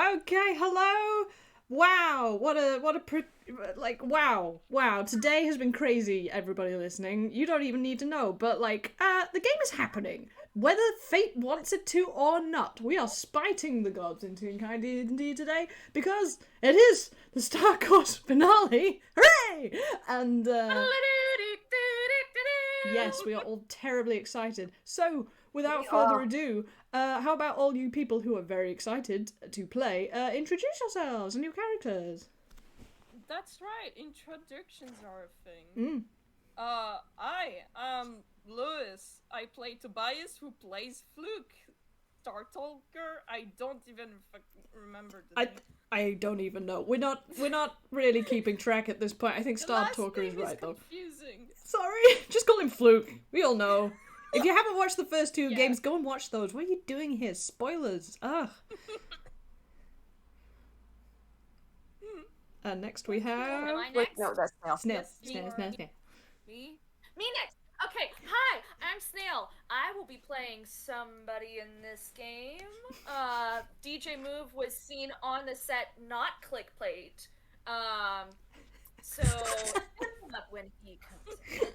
Okay, hello. Wow, wow. Today has been crazy, everybody listening. You don't even need to know, but the game is happening. Whether fate wants it to or not, we are spiting the gods in Toonkind D&D today because it is the Star Course finale. Hooray! And yes, we are all terribly excited. So, without further ado, how about all you people who are very excited to play, introduce yourselves and your characters. That's right, introductions are a thing. I am Luis. I play Tobias, who plays Fluke. Startalker, I don't even remember the name. I don't even know. We're not really keeping track at this point. I think Startalker is right, though. Confusing. Sorry, just call him Fluke. We all know. If you haven't watched the first two games, go and watch those. What are you doing here? Spoilers. Ugh. Next we have... Am I next? No, that's Snail. Snail. Me next. Okay, hi, I'm Snail. I will be playing somebody in this game. DJ Move was seen on the set, not clickplate. So up when he comes in.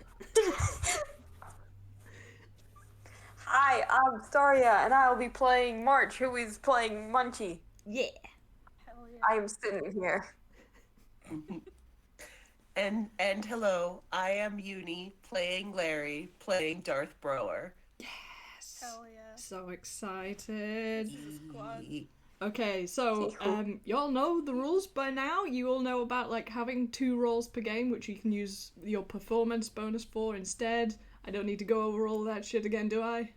Hi, I'm Staria, and I will be playing March, who is playing Munchie. Yeah. Hell yeah. I am sitting here. And hello, I am Yuni, playing Larry, playing Darth Brower. Yes. Hell yeah. So excited. Squad. Okay, so you all know the rules by now. You all know about having 2 rolls per game, which you can use your performance bonus for instead. I don't need to go over all that shit again, do I?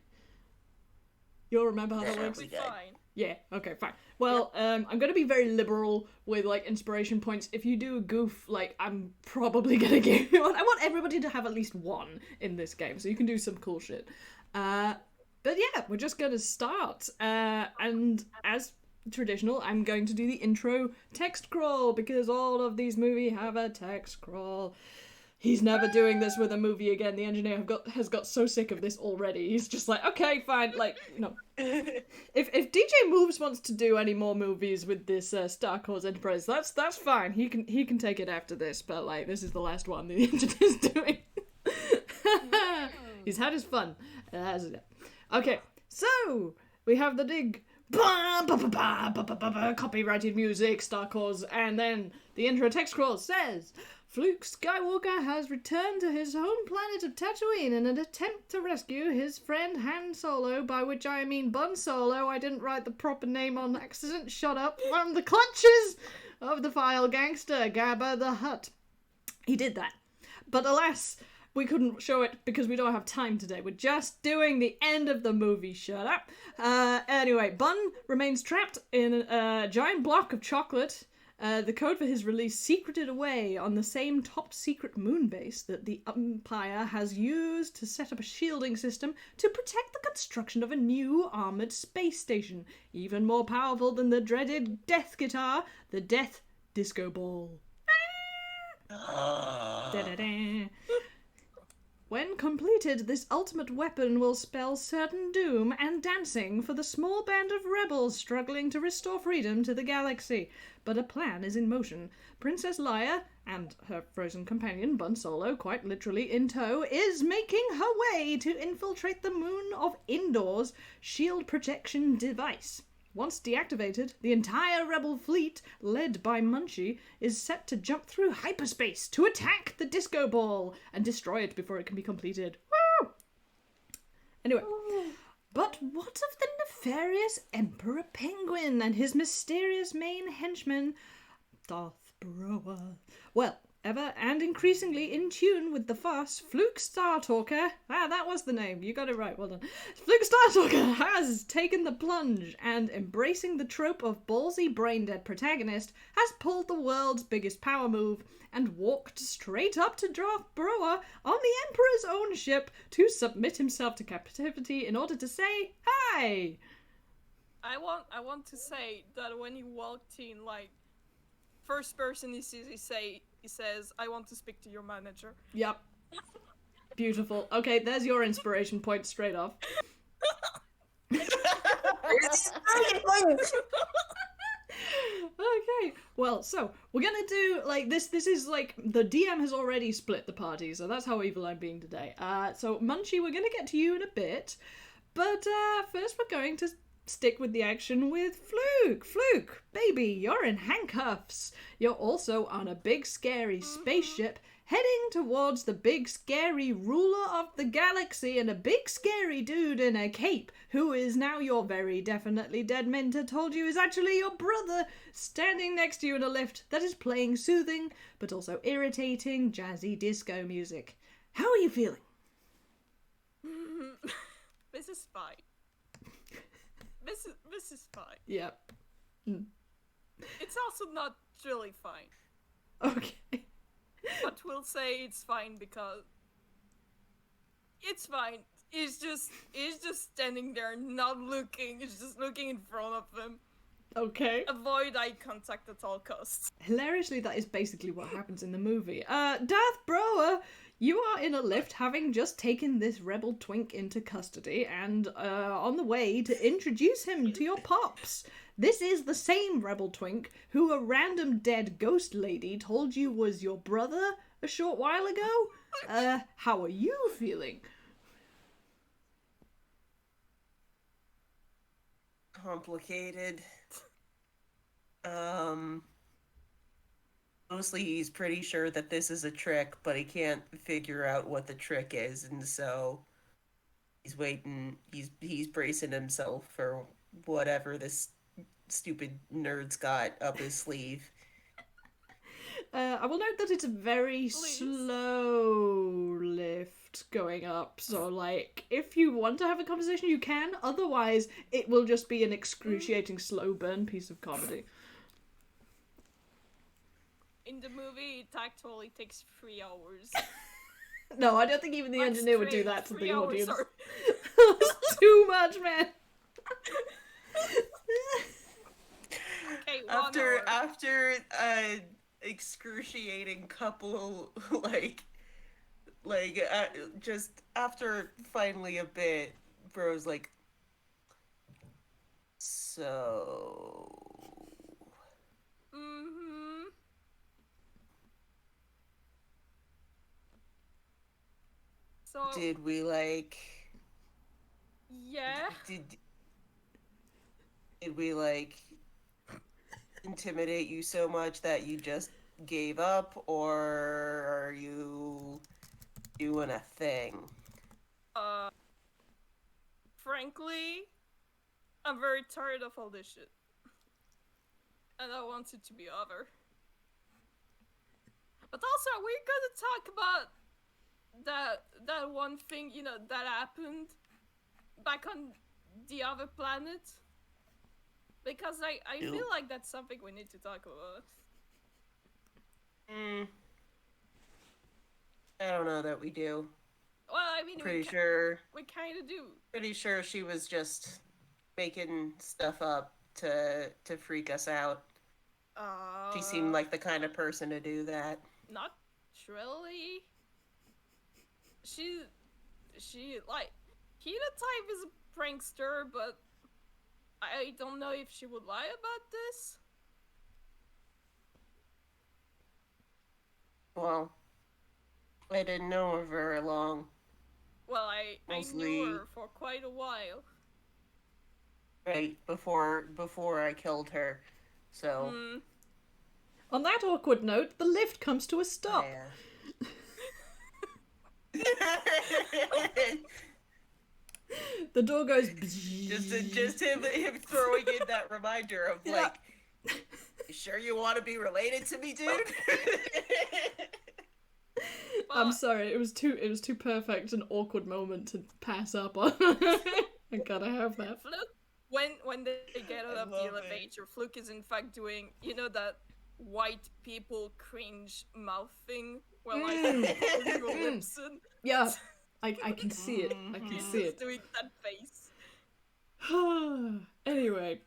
You'll remember how that works? Fine. Yeah, okay, fine. Well, I'm gonna be very liberal with inspiration points. If you do a goof, I'm probably gonna give you one. I want everybody to have at least 1 in this game, so you can do some cool shit. But yeah, we're just gonna start. And as traditional, I'm going to do the intro text crawl, because all of these movies have a text crawl. He's never doing this with a movie again. The engineer has got so sick of this already. He's just okay, fine, If DJ Moves wants to do any more movies with this Star Course Enterprise, that's fine. He can take it after this, but this is the last one the engineer's doing. He's had his fun. Okay, so we have the big copyrighted music, Star Course, and then the intro text scroll says, Fluke Skywalker has returned to his home planet of Tatooine in an attempt to rescue his friend Han Solo, by which I mean Bun Solo. I didn't write the proper name on accident. Shut up. From the clutches of the vile gangster Jabba the Hutt. He did that. But alas, we couldn't show it because we don't have time today. We're just doing the end of the movie. Shut up. Anyway, Bun remains trapped in a giant block of chocolate. The code for his release secreted away on the same top-secret moon base that the Empire has used to set up a shielding system to protect the construction of a new armoured space station, even more powerful than the dreaded Death Guitar, the Death Disco Ball. Da-da-da. When completed, this ultimate weapon will spell certain doom and dancing for the small band of rebels struggling to restore freedom to the galaxy. But a plan is in motion. Princess Leia, and her frozen companion Bun Solo, quite literally in tow, is making her way to infiltrate the moon of Endor's shield protection device. Once deactivated, the entire rebel fleet, led by Munchie, is set to jump through hyperspace to attack the disco ball and destroy it before it can be completed. Woo! Anyway, but what of the nefarious Emperor Penguin and his mysterious main henchman, Darth Brower? Well, ever and increasingly in tune with the Force, Fluke Startalker, that was the name, you got it right, well done. Fluke Startalker has taken the plunge and, embracing the trope of ballsy brain-dead protagonist, has pulled the world's biggest power move and walked straight up to Darth Brower on the Emperor's own ship to submit himself to captivity in order to say hi. I want to say that when he walked in, first person he sees, he says, I want to speak to your manager. Yep. Beautiful. Okay, there's your inspiration point straight off. Well, so we're gonna do like this. This is like the DM has already split the party, so that's how evil I'm being today. So Munchie, we're gonna get to you in a bit, but first we're going to stick with the action with Fluke. Fluke, baby, you're in handcuffs. You're also on a big scary spaceship heading towards the big scary ruler of the galaxy and a big scary dude in a cape who is now your very definitely dead mentor told you is actually your brother standing next to you in a lift that is playing soothing but also irritating jazzy disco music. How are you feeling? This is fine. This is fine. Yep. It's also not really fine. Okay. But we'll say it's fine because it's fine. He's just standing there, not looking. He's just looking in front of him. Okay. Avoid eye contact at all costs. Hilariously, that is basically what happens in the movie. Darth Brower, you are in a lift having just taken this rebel twink into custody and on the way to introduce him to your pops. This is the same rebel twink who a random dead ghost lady told you was your brother a short while ago. How are you feeling? Complicated. Mostly he's pretty sure that this is a trick, but he can't figure out what the trick is, and so he's waiting. He's bracing himself for whatever this stupid nerd's got up his sleeve. I will note that it's a very slow lift going up, so like if you want to have a conversation you can, otherwise it will just be an excruciating slow burn piece of comedy. In the movie, it actually takes 3 hours. No, I don't think even the Like engineer would do straight, that to 3 the hours audience. are- It's too much, man. Okay, 1 hour. After excruciating couple just after finally a bit, bro's like, so So did we yeah. did we intimidate you so much that you just gave up, or are you doing a thing? Frankly, I'm very tired of all this shit. And I want it to be over. But also, we're gonna talk about that one thing, that happened back on the other planet. Because I feel like that's something we need to talk about. I don't know that we do. Well, I mean, Pretty we sure kind of do. Pretty sure she was just making stuff up to freak us out. She seemed like the kind of person to do that. Not really. She like, Henotype is a prankster, but I don't know if she would lie about this. Well, I didn't know her very long. Well, I Mostly- knew her for quite a while. Right, before I killed her. So On that awkward note, the lift comes to a stop. The door goes. just him throwing in that reminder of Yeah. you sure you want to be related to me, dude? I'm sorry, it was too perfect an awkward moment to pass up on. I gotta have that. Fluke, when they get out of the love it. elevator, Fluke is in fact doing, that white people cringe mouth thing where hold your lips in. Yeah, I can see it. I can see He's it. doing that face. Anyway,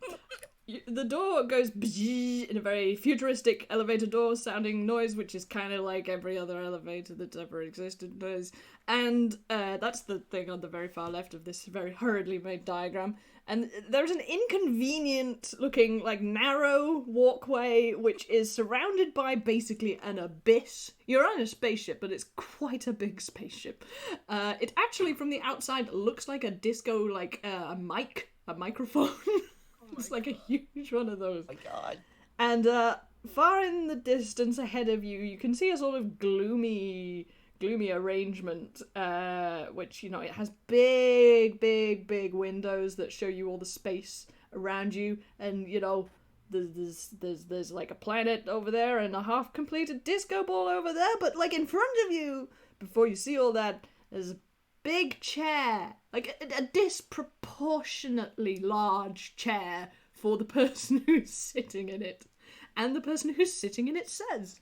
the door goes in a very futuristic elevator door sounding noise, which is kind of like every other elevator that's ever existed does. And that's the thing on the very far left of this very hurriedly made diagram. And there's an inconvenient looking, like, narrow walkway which is surrounded by basically an abyss. You're on a spaceship, but it's quite a big spaceship. It actually, from the outside, looks like a disco, like, a microphone. It's like a huge one of those. Oh my god. And far in the distance ahead of you, you can see a sort of gloomy arrangement, which, you know, it has big windows that show you all the space around you, and, you know, there's like a planet over there and a half-completed disco ball over there, but, like, in front of you, before you see all that, there's a big chair, like a disproportionately large chair for the person who's sitting in it, and the person who's sitting in it says,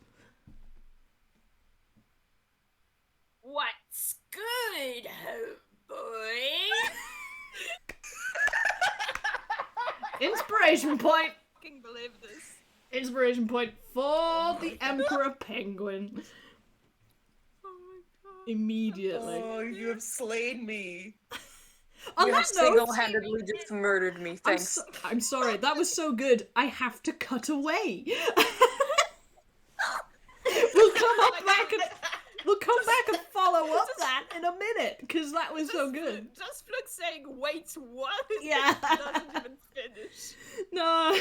"What's good, homeboy?" Inspiration point! I can't believe this. Inspiration point for the Emperor Penguin. Oh my god. Immediately. Oh, you have slain me. On You that have note, single-handedly just murdered me. Thanks. I'm sorry, that was so good, I have to cut away. We'll come back and follow up that in a minute, because that was so good. Just Fluke saying, wait, what? Yeah. Doesn't even finish. No.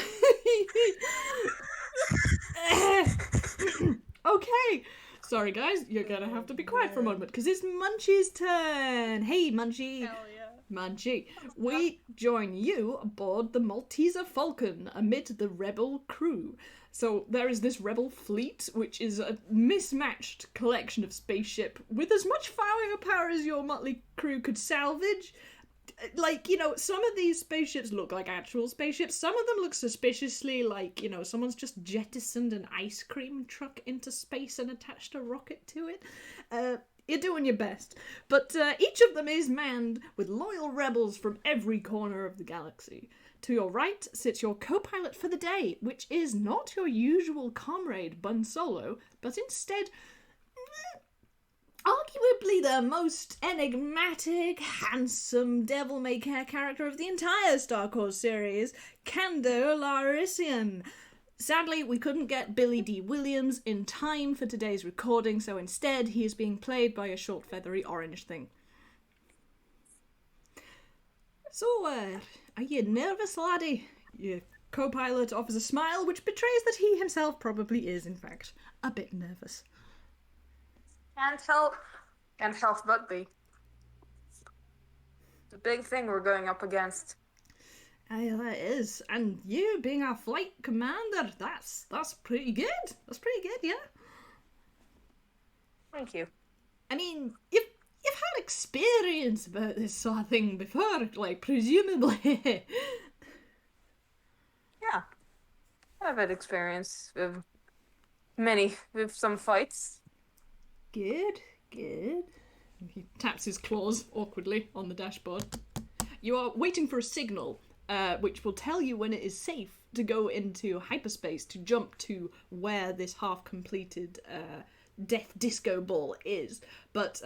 Okay. Sorry, guys. You're gonna have to be quiet for a moment, because it's Munchie's turn. Hey, Munchie. Hell yeah. Munchie. We join you aboard the Malteser Falcon amid the rebel crew. So there is this rebel fleet, which is a mismatched collection of spaceship with as much firepower as your motley crew could salvage. Like, you know, some of these spaceships look like actual spaceships. Some of them look suspiciously like, you know, someone's just jettisoned an ice cream truck into space and attached a rocket to it. You're doing your best. But each of them is manned with loyal rebels from every corner of the galaxy. To your right sits your co-pilot for the day, which is not your usual comrade Bun Solo, but instead arguably the most enigmatic, handsome, devil-may-care character of the entire Star Wars series, Kando Larisian. Sadly, we couldn't get Billy D. Williams in time for today's recording, so instead he is being played by a short, feathery orange thing. So, are you nervous, laddie? Your co-pilot offers a smile, which betrays that he himself probably is, in fact, a bit nervous. Can't help but be. It's a big thing we're going up against. Aye, that is. And you being our flight commander, that's pretty good. That's pretty good, yeah? Thank you. I mean, you've had experience about this sort of thing before, like, presumably. Yeah. I've had experience with some fights. Good. He taps his claws awkwardly on the dashboard. You are waiting for a signal, which will tell you when it is safe to go into hyperspace to jump to where this half-completed death disco ball is. But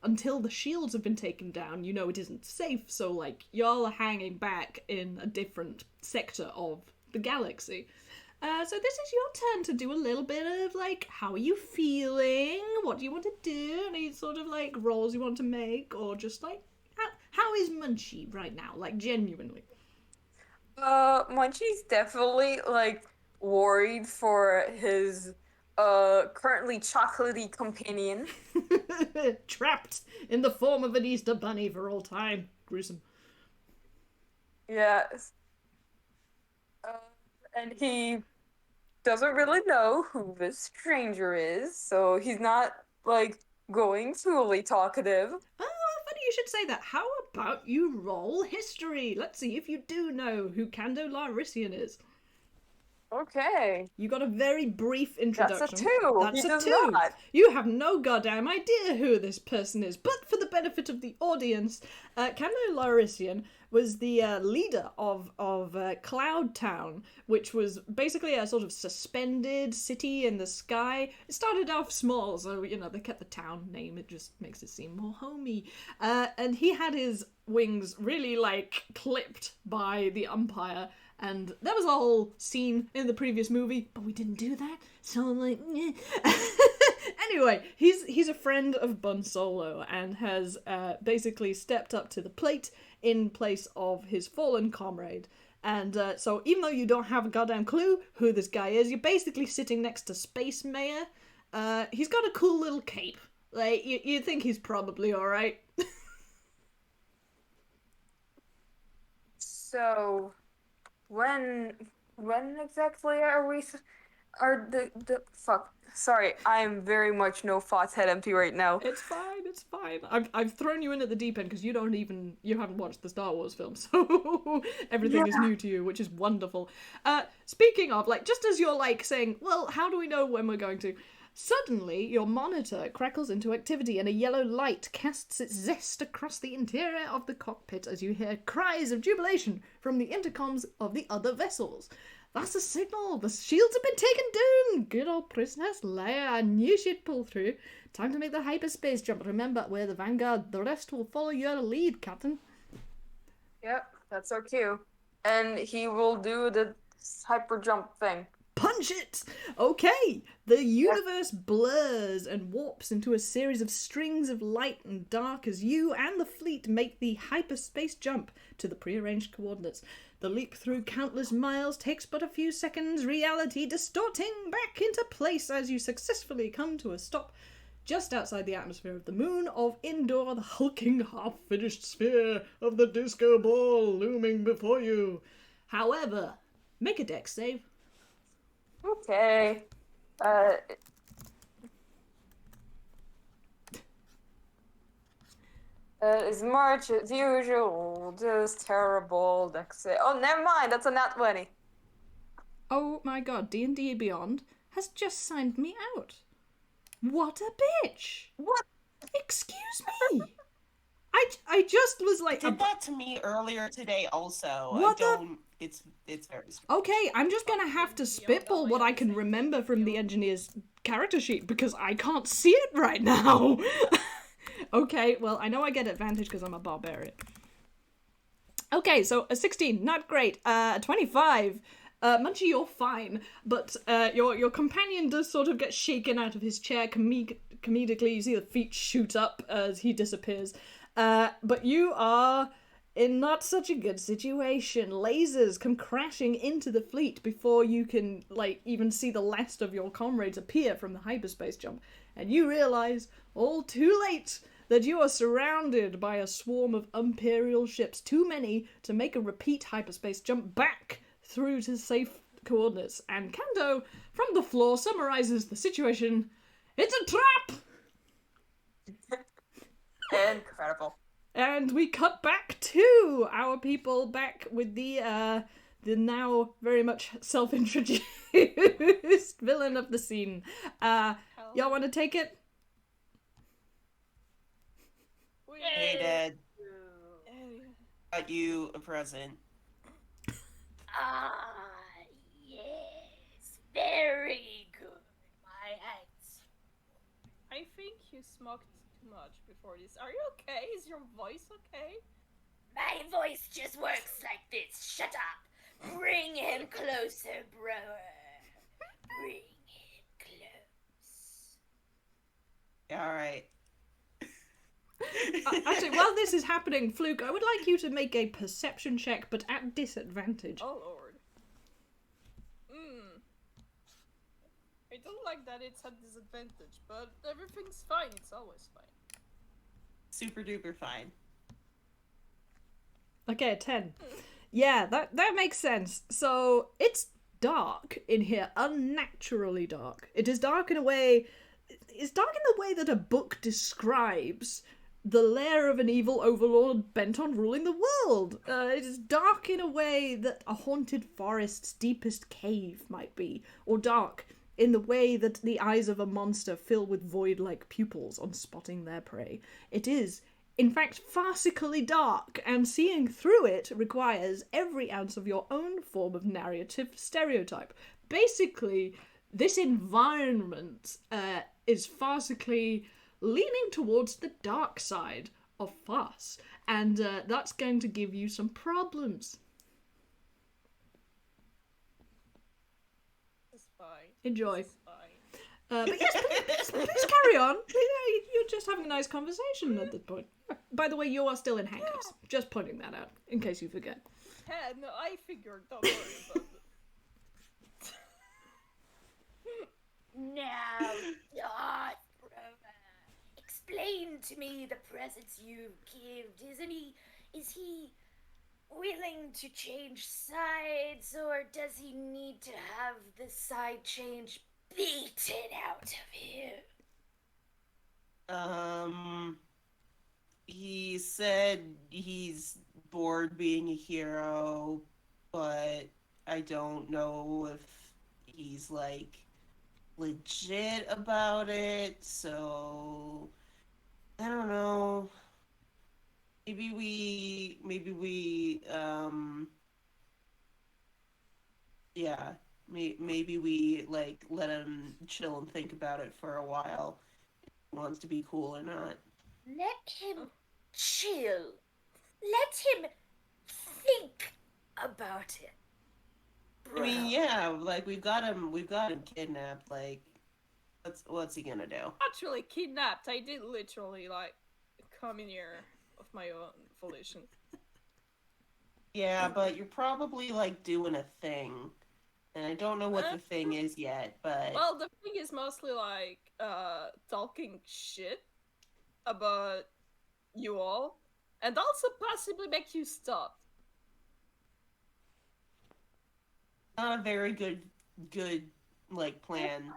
until the shields have been taken down, you know it isn't safe, so, like, y'all are hanging back in a different sector of the galaxy. So this is your turn to do a little bit of, like, how are you feeling? What do you want to do? Any sort of, like, rolls you want to make? Or just, like, how is Munchie right now? Like, genuinely. Munchie's definitely, like, worried for his, currently chocolatey companion. Trapped in the form of an Easter bunny for all time. Gruesome. Yes. And he doesn't really know who this stranger is, so he's not, like, going fully talkative. Oh, funny you should say that. How about you roll history? Let's see if you do know who Kando Larisian is. Okay. You got a very brief introduction. That's a 2. That's He a does 2. not. You have no goddamn idea who this person is. But for the benefit of the audience, Kando Larisian was the leader of Cloud Town, which was basically a sort of suspended city in the sky. It started off small, so, they kept the town name. It just makes it seem more homey. And he had his wings really, clipped by the Umpire. And there was a whole scene in the previous movie, but we didn't do that, so I'm like, Anyway, he's a friend of Bun Solo and has basically stepped up to the plate in place of his fallen comrade. And so even though you don't have a goddamn clue who this guy is, you're basically sitting next to Space Mayor. He's got a cool little cape. You think he's probably alright. So, when exactly are the fuck? Sorry, I'm very much no thoughts head empty right now. It's fine. I've thrown you in at the deep end because you haven't watched the Star Wars film, so everything is new to you, which is wonderful. Speaking of, just as you're saying, well, how do we know when we're going to? Suddenly, your monitor crackles into activity and a yellow light casts its zest across the interior of the cockpit as you hear cries of jubilation from the intercoms of the other vessels. That's a signal. The shields have been taken down. Good old Princess Leia. I knew she'd pull through. Time to make the hyperspace jump. Remember, we're the vanguard. The rest will follow your lead, Captain. Yep, that's our cue. And he will do the hyper jump thing. Punch it! Okay, the universe blurs and warps into a series of strings of light and dark as you and the fleet make the hyperspace jump to the prearranged coordinates. The leap through countless miles takes but a few seconds, reality distorting back into place as you successfully come to a stop just outside the atmosphere of the moon of Endor, the hulking half-finished sphere of the disco ball looming before you. However, make a dex save. Okay. As much as usual, just terrible dex. Oh, never mind. That's a nat 20. Oh my god, D&D Beyond has just signed me out. What a bitch! What? Excuse me! I just was like... Did that to me earlier today also. What It's very strange. Okay, I'm just gonna have to spitball what I can remember from the engineer's character sheet because I can't see it right now. Okay, well, I know I get advantage because I'm a barbarian. Okay, so a 16, not great. 25. Munchie, you're fine, but your companion does sort of get shaken out of his chair comedically. You see the feet shoot up as he disappears. But you are in not such a good situation. Lasers come crashing into the fleet before you can, even see the last of your comrades appear from the hyperspace jump. And you realise, all too late, that you are surrounded by a swarm of Imperial ships, too many to make a repeat hyperspace jump back through to safe coordinates. And Kando, from the floor, summarises the situation. It's a trap! Incredible. And we cut back to our people back with the now very much self-introduced villain of the scene. Y'all want to take it? Hey, Dad. Got you a present. Ah, yes. Very good. My hands. I think you smoked too much before this. Are you okay? Is your voice okay? My voice just works like this. Shut up. Bring him closer, brother. Bring him close. Alright. Actually, while this is happening, Fluke, I would like you to make a perception check, but at disadvantage. Oh lord. I don't like that it's at disadvantage, but everything's fine. It's always fine. Super duper fine. Okay, a 10. Yeah, that makes sense. So, it's dark in here, unnaturally dark. It is dark in a way... It's dark in the way that a book describes, the lair of an evil overlord bent on ruling the world. It is dark in a way that a haunted forest's deepest cave might be, or dark in the way that the eyes of a monster fill with void-like pupils on spotting their prey. It is, in fact, farcically dark, and seeing through it requires every ounce of your own form of narrative stereotype. Basically, this environment is farcically leaning towards the dark side of farce, and that's going to give you some problems. It's fine. Enjoy. It's fine. But yes, please carry on. You're just having a nice conversation at this point. By the way, you are still in handcuffs. Just pointing that out, in case you forget. Yeah, no, I figured. Don't worry about it. Now, Darth Brother, explain to me the presents you've given. Is he willing to change sides, or does he need to have the side change beaten out of him? He said he's bored being a hero, but I don't know if he's, like, legit about it, so I don't know. Maybe we maybe we like let him chill and think about it for a while. If he wants to be cool or not. Let him chill. Let him think about it. I mean, yeah, like we've got him kidnapped. Like, what's he gonna do? Actually, kidnapped. I did literally like come in here of my own volition. Yeah, but you're probably like doing a thing, and I don't know what the thing is yet. But well, the thing is mostly like talking shit about you all, and also possibly make you stop. not a very good like plan.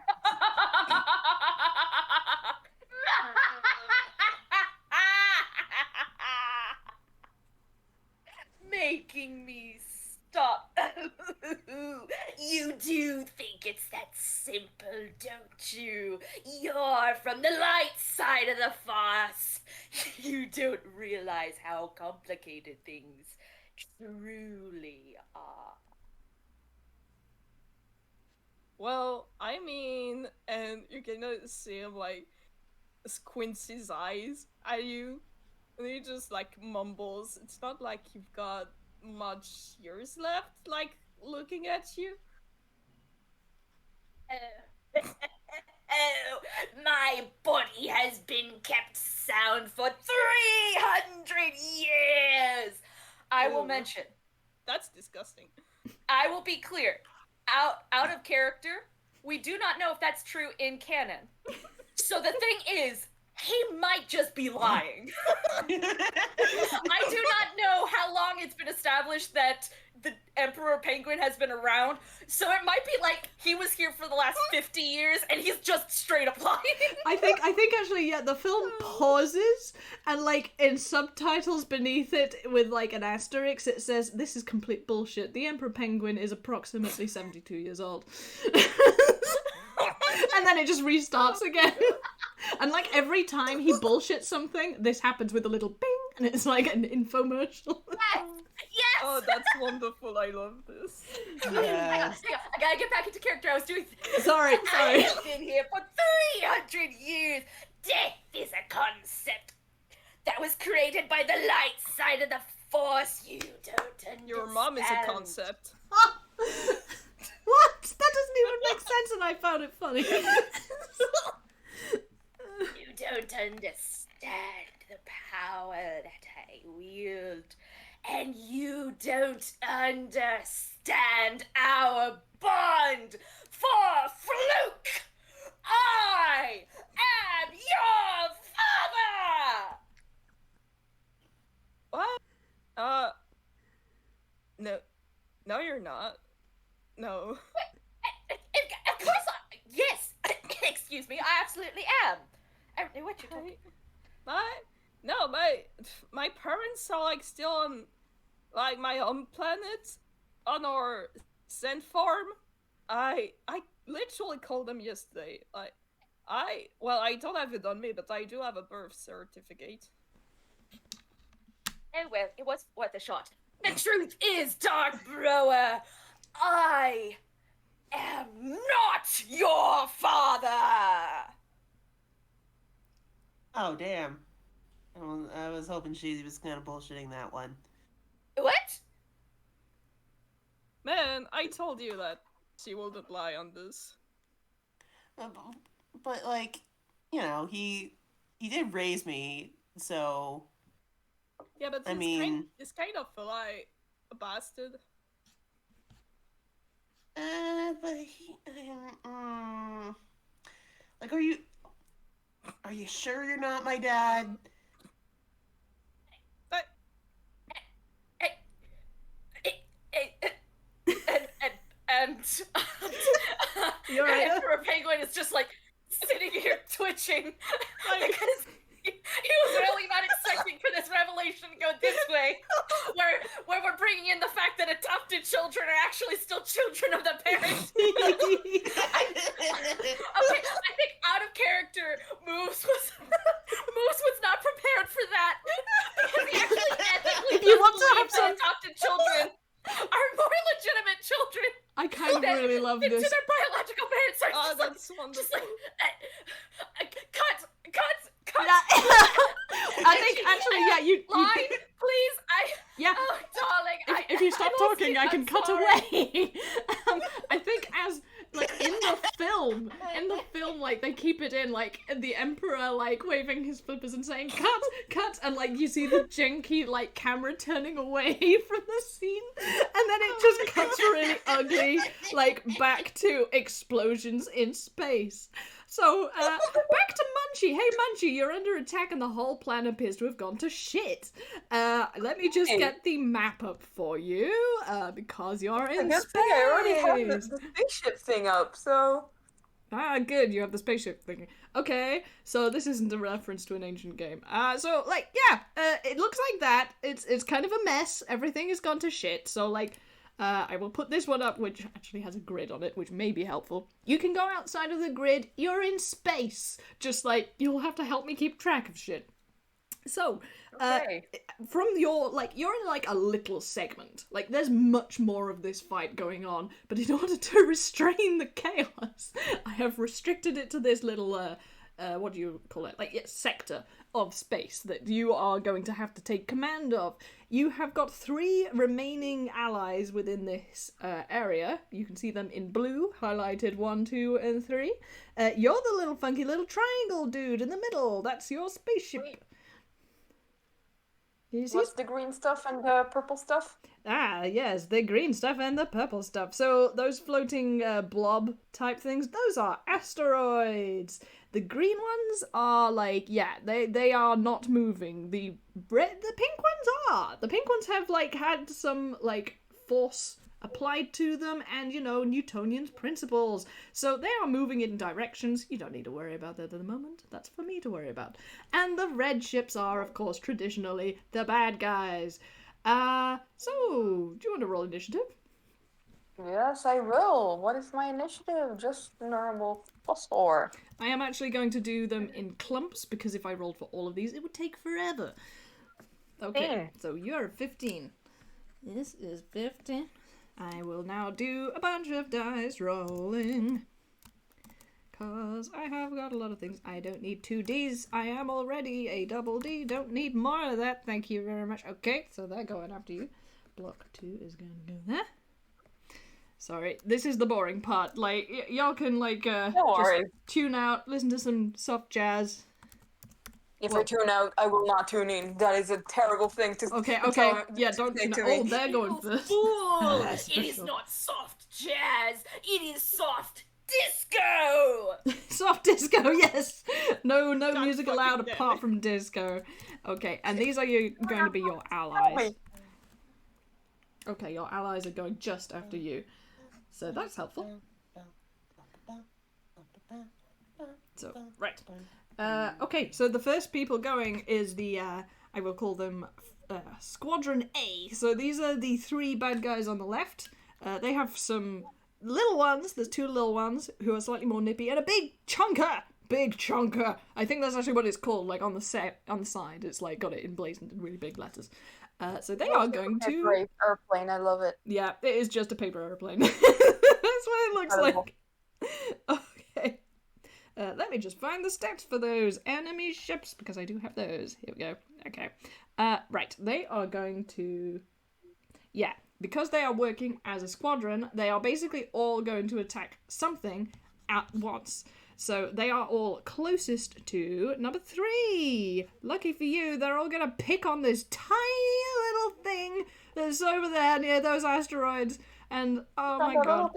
Making me stop. You do think it's that simple, don't you? You're from the light side of the farce. You don't realize how complicated things truly are. Well, I mean, and you can see him like squints his eyes at you, and he just like mumbles. It's not like you've got much years left, like looking at you. Oh, my body has been kept sound for 300 years! I will Ooh. mention, That's disgusting. I will be clear, out of character, we do not know if that's true in canon. So the thing is, he might just be lying. I do not know how long it's been established that the Emperor Penguin has been around, so it might be like he was here for the last 50 years and he's just straight up lying. I think actually, yeah, the film pauses and like in subtitles beneath it with like an asterisk it says, "This is complete bullshit. The Emperor Penguin is approximately 72 years old." And then it just restarts again. And like every time he bullshits something, this happens with a little bing, and it's like an infomercial. Yes! Oh, that's wonderful. I love this. Yeah. I gotta get back into character. I was doing. Sorry. I've been here for 300 years. Death is a concept that was created by the light side of the Force. You don't understand. Your mom is a concept. What? That doesn't even make sense, and I found it funny. You don't understand the power that I wield. And you don't understand our bond for Fluke! I am your father! What? No, you're not. No. Of course yes! Excuse me, I absolutely am. I don't know what you're talking about. No, my parents are like still on like my home planet on our sand farm. I literally called them yesterday. I don't have it on me, but I do have a birth certificate. Oh well, it was worth a shot. The truth is, Dark Broer, I am not your father! Oh, damn. I was hoping she was kind of bullshitting that one. What? Man, I told you that she wouldn't lie on this. But like, you know, he did raise me, so Yeah, but I mean, it's kind of like a bastard. but he, like, are you sure you're not my dad? And You're right. and Emperor Penguin is just like sitting here twitching because he was really not expecting for this revelation to go this way, where we're bringing in the fact that adopted children are actually still children of the parents. Okay, I think out of character, Moose was not prepared for that because he actually ethically If you want to believes have that some- adopted children are more legitimate children. I kind of really love than this. to their biological parents. So Oh, just like, that's wonderful. cut. I think actually, yeah, you Line, please. yeah. Oh, darling. If you stop lost talking, it. I can I'm cut sorry. away. I think as like in the film, like they keep it in like the Emperor like waving his flippers and saying cut, and like you see the janky like camera turning away from the scene, and then it just cuts really ugly like back to explosions in space. So, back to Munchie. Hey, Munchie, you're under attack and the whole plan appears to have gone to shit. Let me just get the map up for you, because you're in Good space. thing I already have the spaceship thing up, so... Ah, good, you have the spaceship thing. Okay, so this isn't a reference to an ancient game. So, like, yeah, it looks like that. It's kind of a mess. Everything has gone to shit, so, like... I will put this one up, which actually has a grid on it, which may be helpful. You can go outside of the grid. You're in space. Just, like, you'll have to help me keep track of shit. So, Okay. from your, like, you're in, like, a little segment. Like, there's much more of this fight going on, but in order to restrain the chaos, I have restricted it to this little, what do you call it? Like, sector of space that you are going to have to take command of. You have got 3 remaining allies within this area. You can see them in blue, highlighted 1, 2, and 3. You're the little funky little triangle dude in the middle. That's your spaceship. Wait. Do you see? What's the green stuff and the purple stuff? Ah, yes, the green stuff and the purple stuff. So those floating blob type things, those are asteroids. The green ones are like, yeah, they are not moving. The pink ones are. The pink ones have like had some like force applied to them and, you know, Newtonian principles. So they are moving in directions. You don't need to worry about that at the moment. That's for me to worry about. And the red ships are, of course, traditionally the bad guys. So, do you want to roll initiative? Yes, I will. What is my initiative? Just normal +4. I am actually going to do them in clumps, because if I rolled for all of these, it would take forever. Okay, so you're 15. This is 15. I will now do a bunch of dice rolling. Because I have got a lot of things. I don't need 2 Ds. I am already a double D. Don't need more of that. Thank you very much. Okay, so they're going after you. Block 2 is going to go there. Sorry, this is the boring part. Like, y'all can, like, No just worries. tune out, listen to some soft jazz. If I tune out, I will not tune in. That is a terrible thing to Okay, tell yeah, don't say tune to out. me. Oh, they're going You first. fool! That's It for is sure. not soft jazz. It is soft disco. Soft disco, yes. No God music fucking allowed damn apart it. from disco. Okay, and these are going to be your Tell allies. me. Okay, your allies are going just after you. So that's helpful. So, right. Okay, so the first people going is the, I will call them Squadron A. So these are the 3 bad guys on the left. They have some little ones. There's 2 little ones who are slightly more nippy, and a big chunker. Big chunker. I think that's actually what it's called. Like on the side, it's like got it emblazoned in really big letters. So they are going to. Great airplane. I love it. Yeah, it is just a paper airplane. That's what it looks like. Okay. Let me just find the stats for those enemy ships, because I do have those. Here we go. Okay. Right. They are going to... Yeah. Because they are working as a squadron, they are basically all going to attack something at once. So they are all closest to number 3. Lucky for you, they're all going to pick on this tiny little thing that's over there near those asteroids. And oh my god,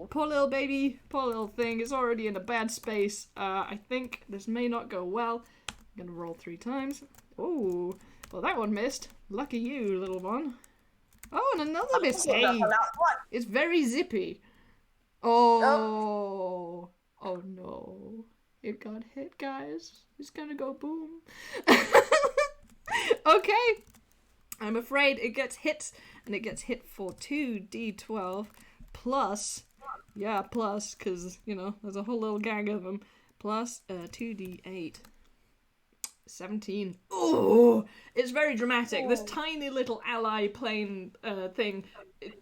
poor little baby, poor little thing, it's already in a bad space. I think this may not go well. I'm gonna roll 3 times. Oh, well that one missed. Lucky you, little one. Oh, and another mistake. It's very zippy. Oh, oh no. It got hit, guys. It's gonna go boom. Okay. I'm afraid it gets hit, and it gets hit for 2d12 plus, yeah, plus, because, you know, there's a whole little gang of them, plus 2d8. 17. Oh, it's very dramatic. This tiny little ally plane thing,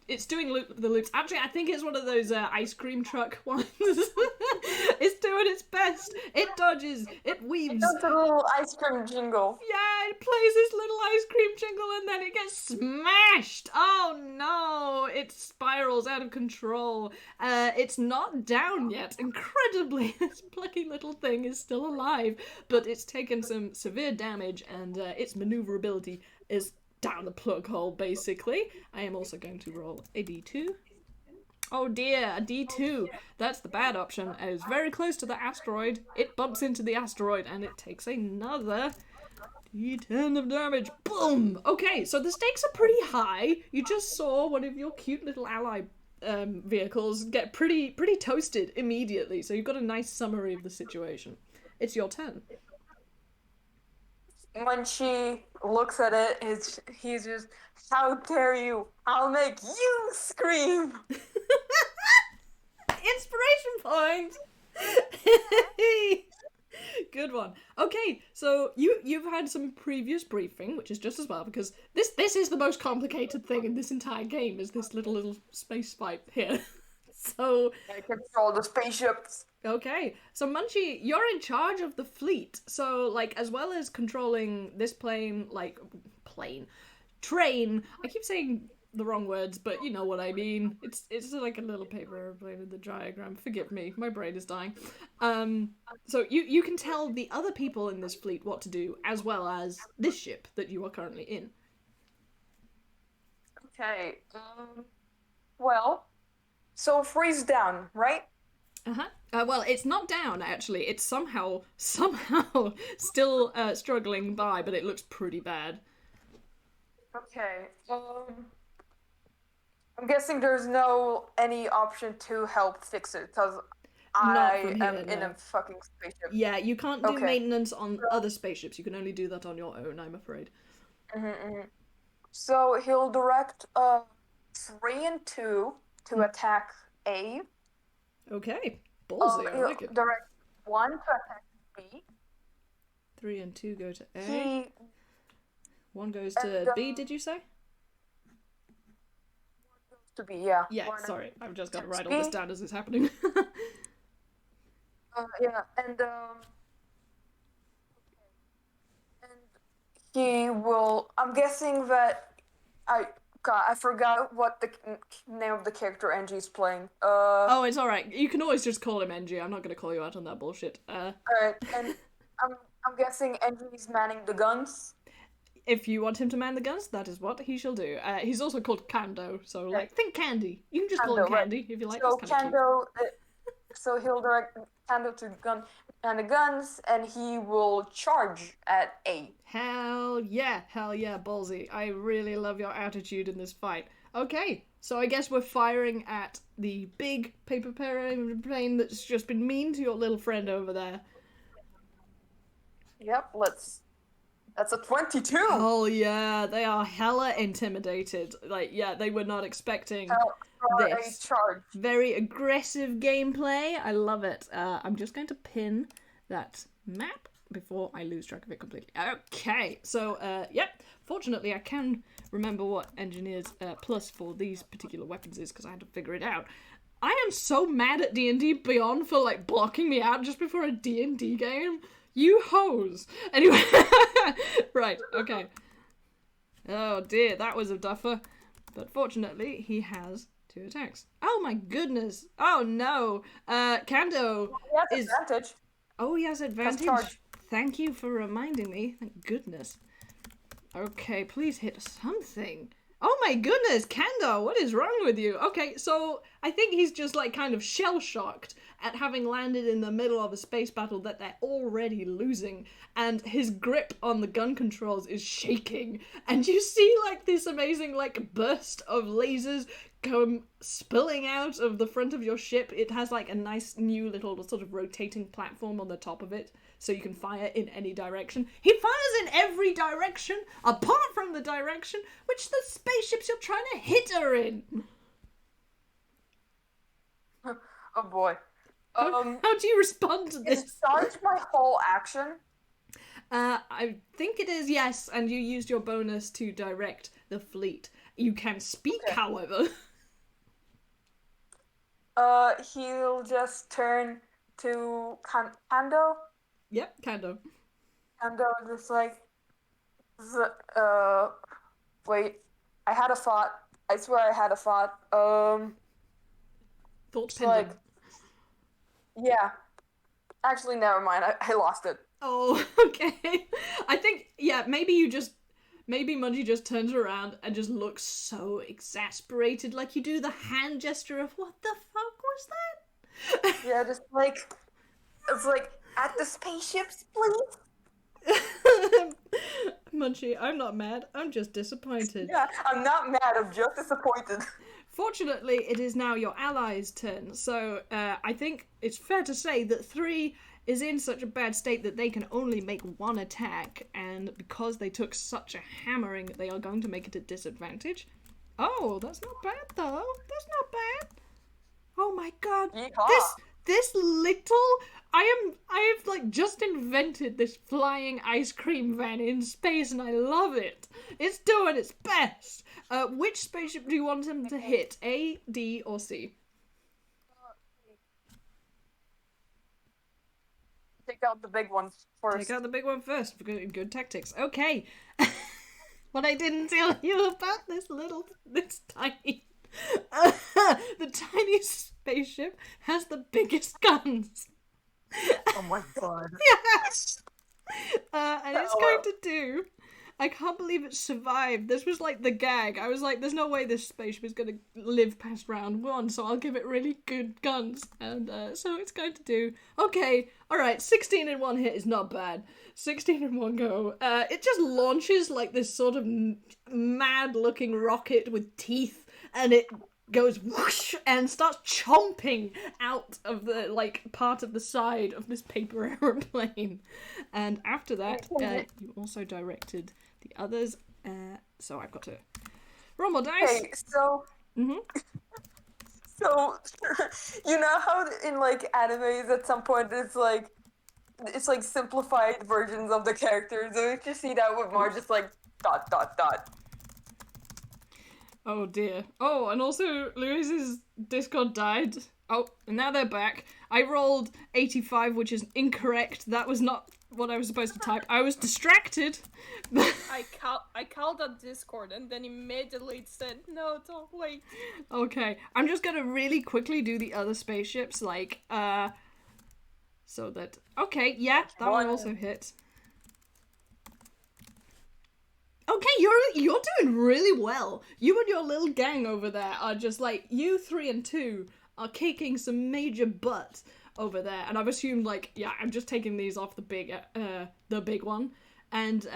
it's doing the loops. Actually, I think it's one of those ice cream truck ones. It's doing its best. It dodges. It weaves. It's a little ice cream jingle. Yeah, it plays this little ice cream jingle and then it gets smashed. Oh no, it spirals out of control. It's not down yet. Incredibly, this plucky little thing is still alive, but it's taken some severe damage and its maneuverability is down the plug hole, basically. I am also going to roll a d2. Oh dear, a d2. That's the bad option. It is very close to the asteroid. It bumps into the asteroid and it takes another d10 of damage. Boom! Okay, so the stakes are pretty high. You just saw one of your cute little ally vehicles get pretty toasted immediately, so you've got a nice summary of the situation. It's your turn. When she looks at it, he's just, how dare you? I'll make you scream! Inspiration point! Good one. Okay, so you've had some previous briefing, which is just as well, because this is the most complicated thing in this entire game, is this little space fight here. So I control the spaceships. Okay, so Munchie, you're in charge of the fleet. So, like, as well as controlling this train. I keep saying the wrong words, but you know what I mean. It's like a little paper airplane in the diagram. Forgive me, my brain is dying. So you can tell the other people in this fleet what to do, as well as this ship that you are currently in. Okay. Well, so freeze down, right? Well, it's not down, actually. It's somehow still struggling by, but it looks pretty bad. Okay. I'm guessing there's any option to help fix it, because I am in a fucking spaceship. Yeah, you can't do maintenance on other spaceships. You can only do that on your own, I'm afraid. So he'll direct 3 and 2 to attack A. Okay, ballsy, I like it. Direct 1 to attack B. 3 and 2 go to A. 1 goes to B, did you say? To B, yeah. Yeah, sorry, I've just got to write all this down as it's happening. Yeah, and he will. I'm guessing that I forgot what the name of the character Angie's playing. Oh, it's alright. You can always just call him Angie. I'm not going to call you out on that bullshit. Alright, and I'm guessing Angie's manning the guns. If you want him to man the guns, that is what he shall do. He's also called Kando, so like, think Candy. You can just call him Candy if you like. So Kando, so he'll direct Kando to man the guns, and he will charge at A. Hell yeah, ballsy. I really love your attitude in this fight. Okay, so I guess we're firing at the big paper plane that's just been mean to your little friend over there. Yep, that's a 22. Oh yeah, they are hella intimidated. Like, yeah, they were not expecting this. A charge. Very aggressive gameplay. I love it. I'm just going to pin that map before I lose track of it completely. Okay, so, yep. Fortunately, I can remember what Engineer's plus for these particular weapons is, because I had to figure it out. I am so mad at D&D Beyond for, like, blocking me out just before a D&D game. You hoes. Anyway, right, okay. Oh dear, that was a duffer. But fortunately, he has 2 attacks. Oh my goodness. Oh no. Kando He has advantage. Oh, he has advantage. Charge. Thank you for reminding me. Thank goodness. Okay, please hit something. Oh my goodness, Kando, what is wrong with you? Okay, so I think he's just like kind of shell-shocked at having landed in the middle of a space battle that they're already losing, and his grip on the gun controls is shaking, and you see like this amazing like burst of lasers come spilling out of the front of your ship. It has like a nice new little sort of rotating platform on the top of it, so you can fire in any direction. He fires in every direction, apart from the direction which the spaceships you're trying to hit are in. Oh boy. How do you respond to this? Is charge my whole action? I think it is, yes, and you used your bonus to direct the fleet. You can speak, Okay. however. He'll just turn to Kando. Yep, Kando. Kando just like, wait, I had a thought. I swear I had a thought. Thought So, like, pending. yeah. Actually, never mind. I lost it. Oh, okay. I think, yeah, maybe Mungie just turns around and just looks so exasperated, like you do the hand gesture of, what the fuck was that? Yeah, just like, it's like, at the spaceships, please? Munchie, I'm not mad, I'm just disappointed. Yeah, I'm not mad, I'm just disappointed. Fortunately, it is now your allies' turn, so I think it's fair to say that 3 is in such a bad state that they can only make 1 attack, and because they took such a hammering, they are going to make it a disadvantage. Oh, that's not bad though. That's not bad. Oh my god. Yeehaw. This little... I've like just invented this flying ice cream van in space and I love it. It's doing its best. Which spaceship do you want him to hit? A, D, or C? Take out the big ones first. Take out the big one first. Good tactics. Okay. What I didn't tell you about this tiny... the tiny spaceship has the biggest guns. Oh my god. Yes! And it's going to do... I can't believe it survived. This was like the gag. I was like, there's no way this spaceship is going to live past round 1, so I'll give it really good guns. And so it's going to do... Okay, alright, 16 in 1 hit is not bad. 16 in 1 go. It just launches like this sort of mad-looking rocket with teeth, and it goes whoosh and starts chomping out of the like part of the side of this paper aeroplane. And after that, you also directed the others. So I've got to roll more dice. Okay, so... So, you know how in like animes at some point it's like simplified versions of the characters. So you just see that with Mar just like ... Oh dear. Oh, and also Luis's Discord died. Oh, and now they're back. I rolled 85, which is incorrect. That was not what I was supposed to type. I was distracted. I called on Discord and then immediately it said, no, don't wait. Okay, I'm just gonna really quickly do the other spaceships, like, so that... Okay, yeah, that one also hit. Okay, you're doing really well. You and your little gang over there are just like, you 3 and 2 are kicking some major butt over there. And I've assumed like, yeah, I'm just taking these off the big one. And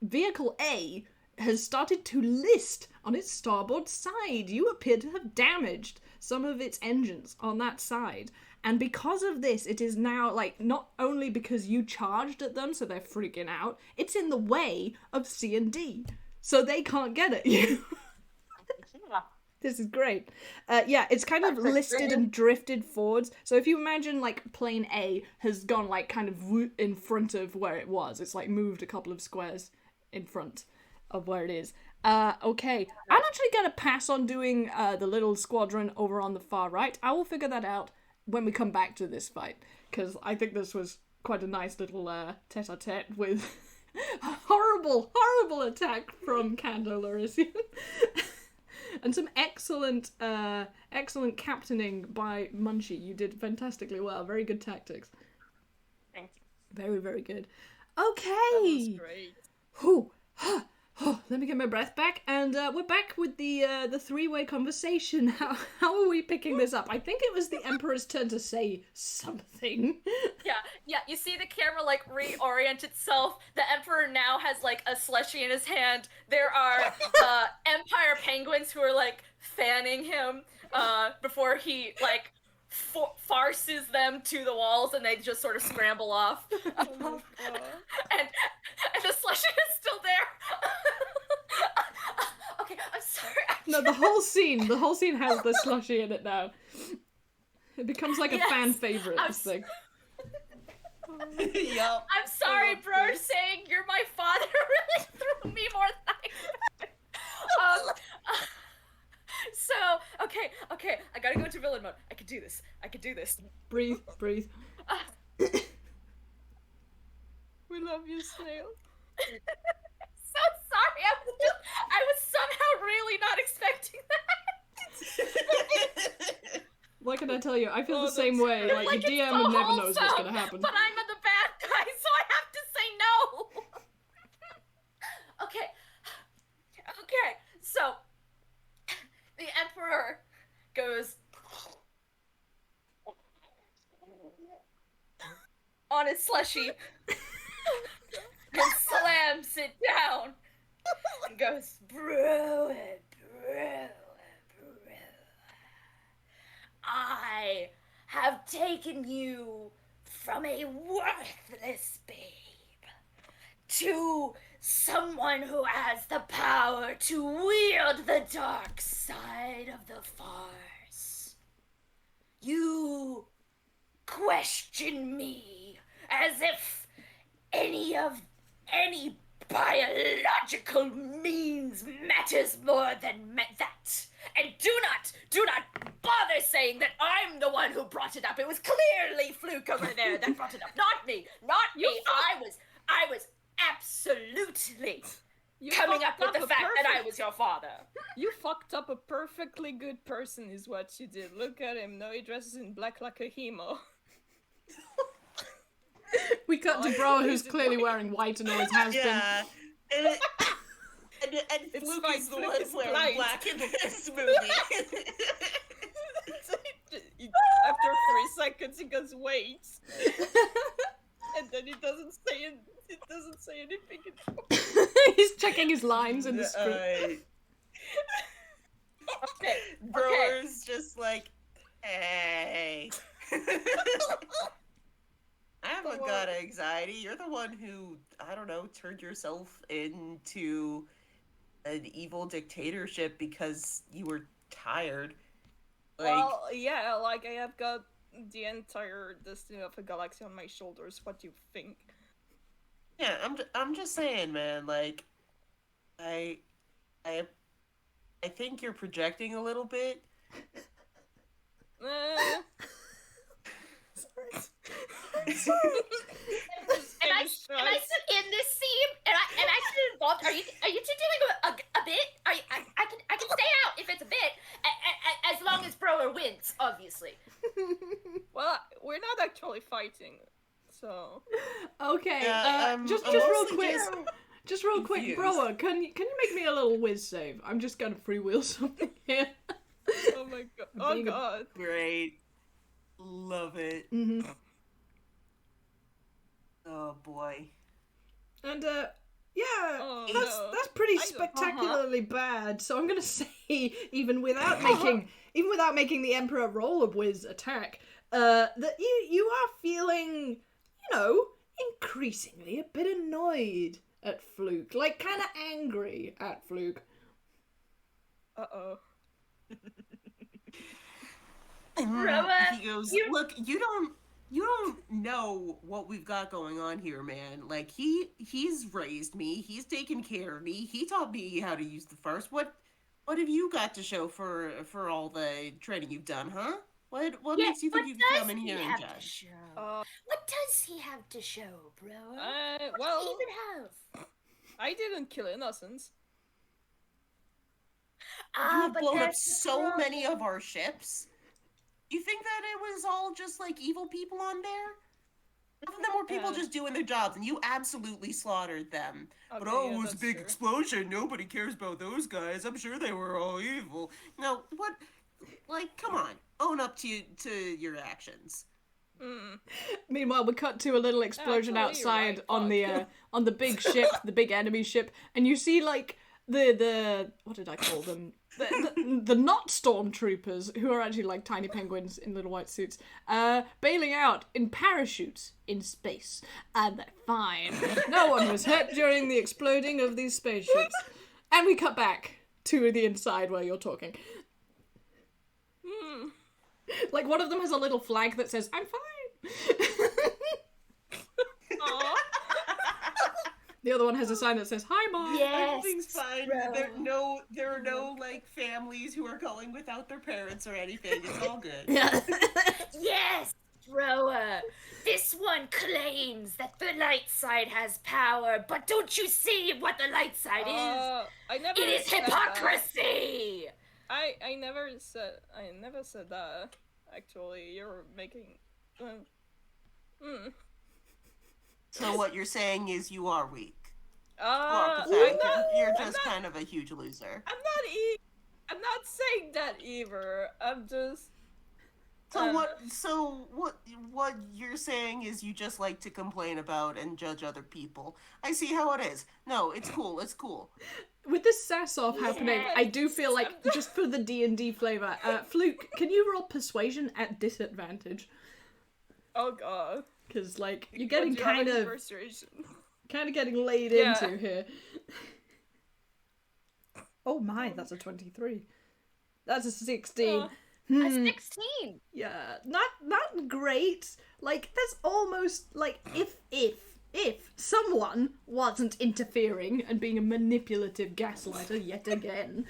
Vehicle A has started to list on its starboard side. You appear to have damaged some of its engines on that side. And because of this, it is now, like, not only because you charged at them, so they're freaking out, it's in the way of C&D. So they can't get at you. This is great. Yeah, it's kind of listed and drifted forwards. So if you imagine, like, plane A has gone, like, kind of in front of where it was. It's, like, moved a couple of squares in front of where it is. Okay. I'm actually going to pass on doing the little squadron over on the far right. I will figure that out when we come back to this fight. Because I think this was quite a nice little tete-a-tete with a horrible, horrible attack from Kando Larisian. And some excellent captaining by Munchie. You did fantastically well. Very good tactics. Thank you. Very, very good. Okay. That was great. Whew. Let me get my breath back, and we're back with the three-way conversation. How are we picking this up? I think it was the Emperor's turn to say something. Yeah, you see the camera, like, reorient itself. The Emperor now has, like, a slushie in his hand. There are Empire penguins who are, like, fanning him before he, like, farces them to the walls, and they just sort of scramble off. Oh my god. and the slushie is still there. Okay, I'm sorry. No, the whole scene has the slushie in it now. It becomes like a fan favorite, this thing. Yup. I'm sorry, bro, saying you're my father really threw me more than I So, okay, I gotta go into villain mode. I can do this. Breathe. We love you, Snail. So sorry, I was somehow really not expecting that. What can I tell you? I feel the that's same way. great. Like, Like, the it's DM so never knows what's wholesome, gonna happen. But I'm the bad guy, so I have to say no. Okay, so the Emperor goes on his slushie and slams it down and goes, brew it. I have taken you from a worthless babe to someone who has the power to wield the dark side of the Force. You question me as if any biological means matters more than that. And do not bother saying that I'm the one who brought it up. It was clearly Fluke over there that brought it up, not me. I was absolutely coming up with the fact that I was your father. You fucked up a perfectly good person is what you did. Look at him, now he dresses in black like a hemo. We cut to Bro, who's clearly wearing white and always has been. Yeah. And It's Fluke fine, is the Fluke one is wearing blind. black in this movie. After 3 seconds he goes, wait. And then he doesn't say anything. He's checking his lines in the script. Okay. Brewer's just like, hey. I haven't got anxiety. You're the one who, I don't know, turned yourself into an evil dictatorship because you were tired. Like, Well, yeah, like I have got the entire destiny of a galaxy on my shoulders. What do you think? yeah, I'm just saying, man. Like, I think you're projecting a little bit. Am I still in this scene? Am I still involved? Are you two doing a bit? I can stay out if it's a bit, as long as Brower wins, obviously. Well, we're not actually fighting, so. Okay, Yeah, just I'm real mostly quick. just Just real quick, confused. Broa, can you make me a little whiz save? I'm just gonna freewheel something here. Oh my god. Oh Being a- god. Great. Love it. Mm-hmm. Oh boy. And Yeah, Oh, that's pretty I don't- spectacularly bad. So I'm gonna say, even without making the Emperor roll a whiz attack, that you are feeling, increasingly a bit annoyed at Fluke, like kind of angry at Fluke. Uh-oh. He goes, look, you don't know what we've got going on here, man. Like, he's raised me, he's taken care of me, he taught me how to use the Farce. What have you got to show for all the training you've done, huh? What makes you think you can come in here and judge? What does he have to show, bro? What well, does he even have? I didn't kill innocents. You've But blown up that's the so problem. many of our ships. You think that it was all just like evil people on there? Some of them were people just doing their jobs, and you absolutely slaughtered them. Okay, But yeah, it was a that's big true. explosion. Nobody cares about those guys. I'm sure they were all evil. Now, what? Like, come on, own up to your actions. Meanwhile, we cut to a little explosion Actually, you're outside right, on the big ship, the big enemy ship, and you see like the what did I call them? The not stormtroopers, who are actually like tiny penguins in little white suits, bailing out in parachutes in space, and they're fine. No one was hurt during the exploding of these spaceships. And we cut back to the inside where you're talking. Like, one of them has a little flag that says, "I'm fine." Aw. The other one has a sign that says, "Hi, Mom." Yes, Everything's fine. bro. There are no like families who are calling without their parents or anything. It's all good. Yes, Roa. This one claims that the light side has power, but don't you see what the light side is? I never It is said that. hypocrisy. I never said that. Actually, you're making. So what you're saying is you are weak. Or I'm pathetic. not. You're just kind of a huge loser. I'm not saying that either. I'm just. So what you're saying is you just like to complain about and judge other people. I see how it is. No, it's cool. It's cool. With this sass-off happening, I do feel like, just for the D&D flavour, Fluke, can you roll persuasion at disadvantage? Oh god. Because, like, you're getting Do you have kind any of persuasion? getting laid Yeah. into here. Oh my, that's a 23. That's a 16. A 16. Yeah, not great. Like, that's almost, like, if someone wasn't interfering and being a manipulative gaslighter yet again,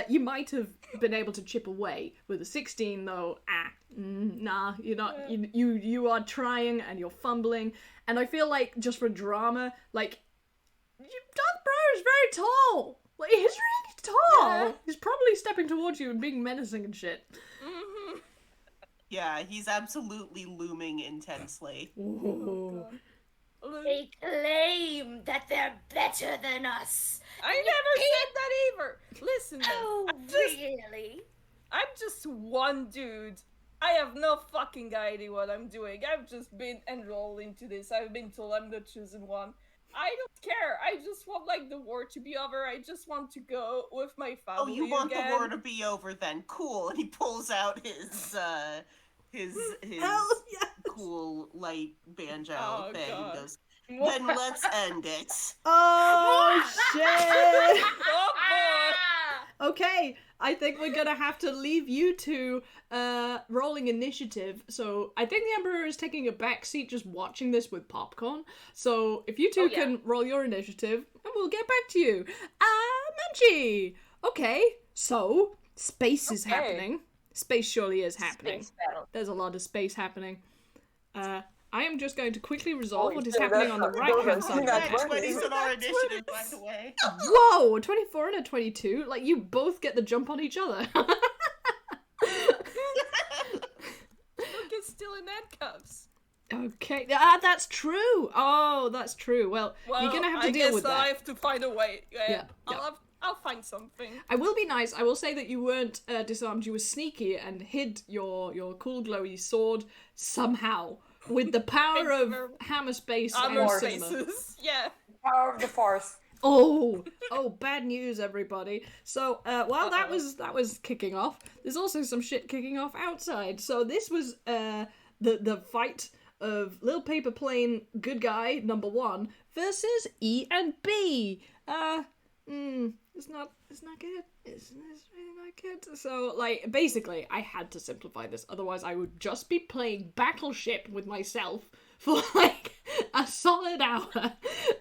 you might have been able to chip away. With a 16, though, nah, you're not. You are trying and you're fumbling, and I feel like, just for drama, like, Darth Bro is very tall. Like, he's really tall. Yeah. He's probably stepping towards you and being menacing and shit. Yeah, he's absolutely looming intensely. Ooh. They claim that they're better than us. I never said that either. Listen, man, Oh, really? I'm just one dude. I have no fucking idea what I'm doing. I've just been enrolled into this. I've been told I'm the chosen one. I don't care. I just want, like, the war to be over. I just want to go with my Oh, family you want again. the war to be over then? Cool. And he pulls out his Hell yes. cool light banjo Oh, thing. God. Goes, then let's end it. Oh shit! Oh boy! Ah! Okay, I think we're gonna have to leave you two rolling initiative. So I think the Emperor is taking a back seat, just watching this with popcorn. So if you two yeah. can roll your initiative, and we'll get back to you. Munchie! Okay, so space is Okay. happening. Space surely is happening. Space battle. There's a lot of space happening. I am just going to quickly resolve Oh, what is yeah, happening on the that's- right-hand that's- side of the that's map. right. 20s on our initiative, by the way. Whoa, 24 and a 22? Like, you both get the jump on each other. Look, it's still in handcuffs. Okay, that's true. Oh, that's true. Well, Well, you're gonna have to I deal guess with I that. have to find a way. Yeah, I'll find something. I will be nice. I will say that you weren't disarmed. You were sneaky and hid your cool glowy sword somehow with the power Thank you of very- hammer space Armor and cinema. spaces. Yeah. Power of the Force. Oh, bad news, everybody. So, while that Uh-oh. was kicking off, there's also some shit kicking off outside. So this was the fight of Little Paper Plane good guy number 1 versus E and B. It's not good. It's really not good. So, like, basically, I had to simplify this. Otherwise, I would just be playing Battleship with myself for, like, a solid hour.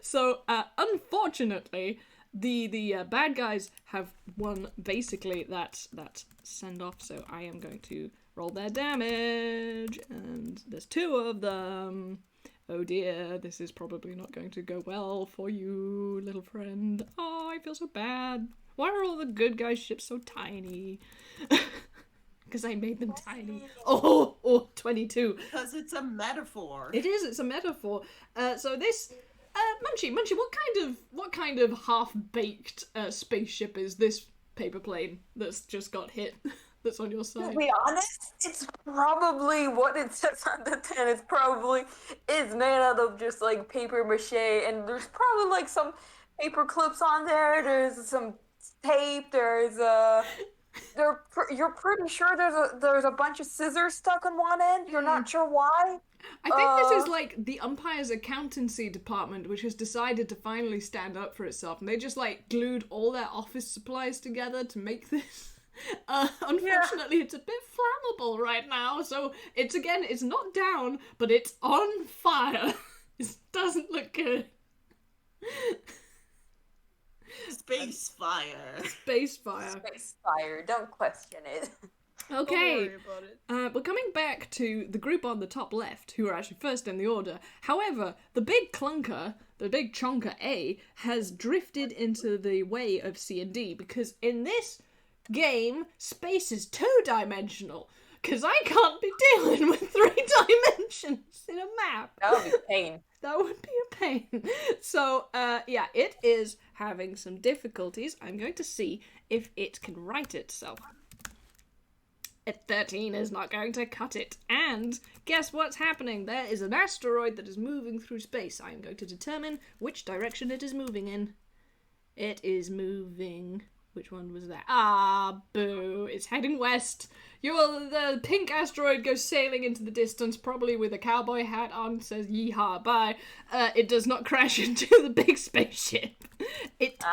So, unfortunately, the bad guys have won, basically, that send-off. So, I am going to roll their damage. And there's 2 of them. Oh dear, this is probably not going to go well for you, little friend. Oh, I feel so bad. Why are all the good guys' ships so tiny? Because I made them tiny. Oh, 22. Because it's a metaphor. It is, it's a metaphor. So this, Munchie, what kind of half-baked spaceship is this paper plane that's just got hit? That's on your To side. be honest, it's probably what it says on the tin. It's probably is made out of just like paper mache, and there's probably like some paper clips on there. There's some tape. You're pretty sure there's a bunch of scissors stuck on one end. You're not sure why. I think this is like the umpire's accountancy department, which has decided to finally stand up for itself, and they just like glued all their office supplies together to make this. Unfortunately, it's a bit flammable right now, so it's not down, but it's on fire. It doesn't look good. Space fire. Space fire. Space fire. Don't question it. Okay. Don't worry about it. We're coming back to the group on the top left, who are actually first in the order. However, the big chunker A, has drifted into the way of C and D, because in this game, space is 2-dimensional, because I can't be dealing with 3 dimensions in a map. That would be pain. That would be a pain. So, yeah, it is having some difficulties. I'm going to see if it can right itself. A 13 is not going to cut it. And guess what's happening? There is an asteroid that is moving through space. I am going to determine which direction it is moving in. It is moving... Which one was that? Ah, boo. It's heading west. The pink asteroid goes sailing into the distance, probably with a cowboy hat on, says yeehaw, bye. It does not crash into the big spaceship. Rip.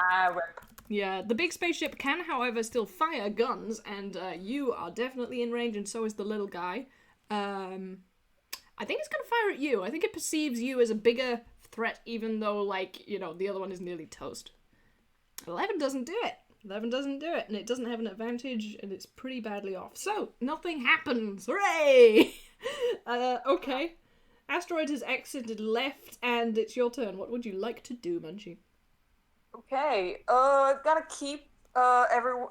Yeah, the big spaceship can, however, still fire guns, and you are definitely in range, and so is the little guy. I think it's going to fire at you. I think it perceives you as a bigger threat, even though, like, you know, the other one is nearly toast. 11 doesn't do it. 11 doesn't do it, and it doesn't have an advantage, and it's pretty badly off. So, nothing happens. Hooray! Okay. Asteroid has exited left, and it's your turn. What would you like to do, Munchie? Okay. Gotta keep everyone.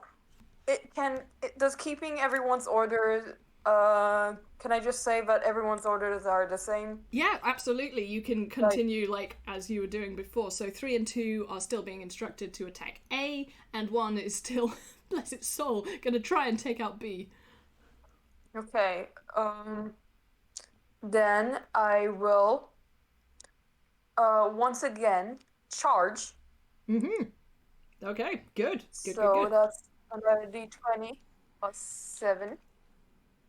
Does keeping everyone's orders. Can I just say that everyone's orders are the same? Yeah, absolutely. You can continue like as you were doing before. So 3 and 2 are still being instructed to attack A, and 1 is still, bless its soul, gonna try and take out B. Okay. Then I will once again charge. Okay, good. So that's another d20 plus 7.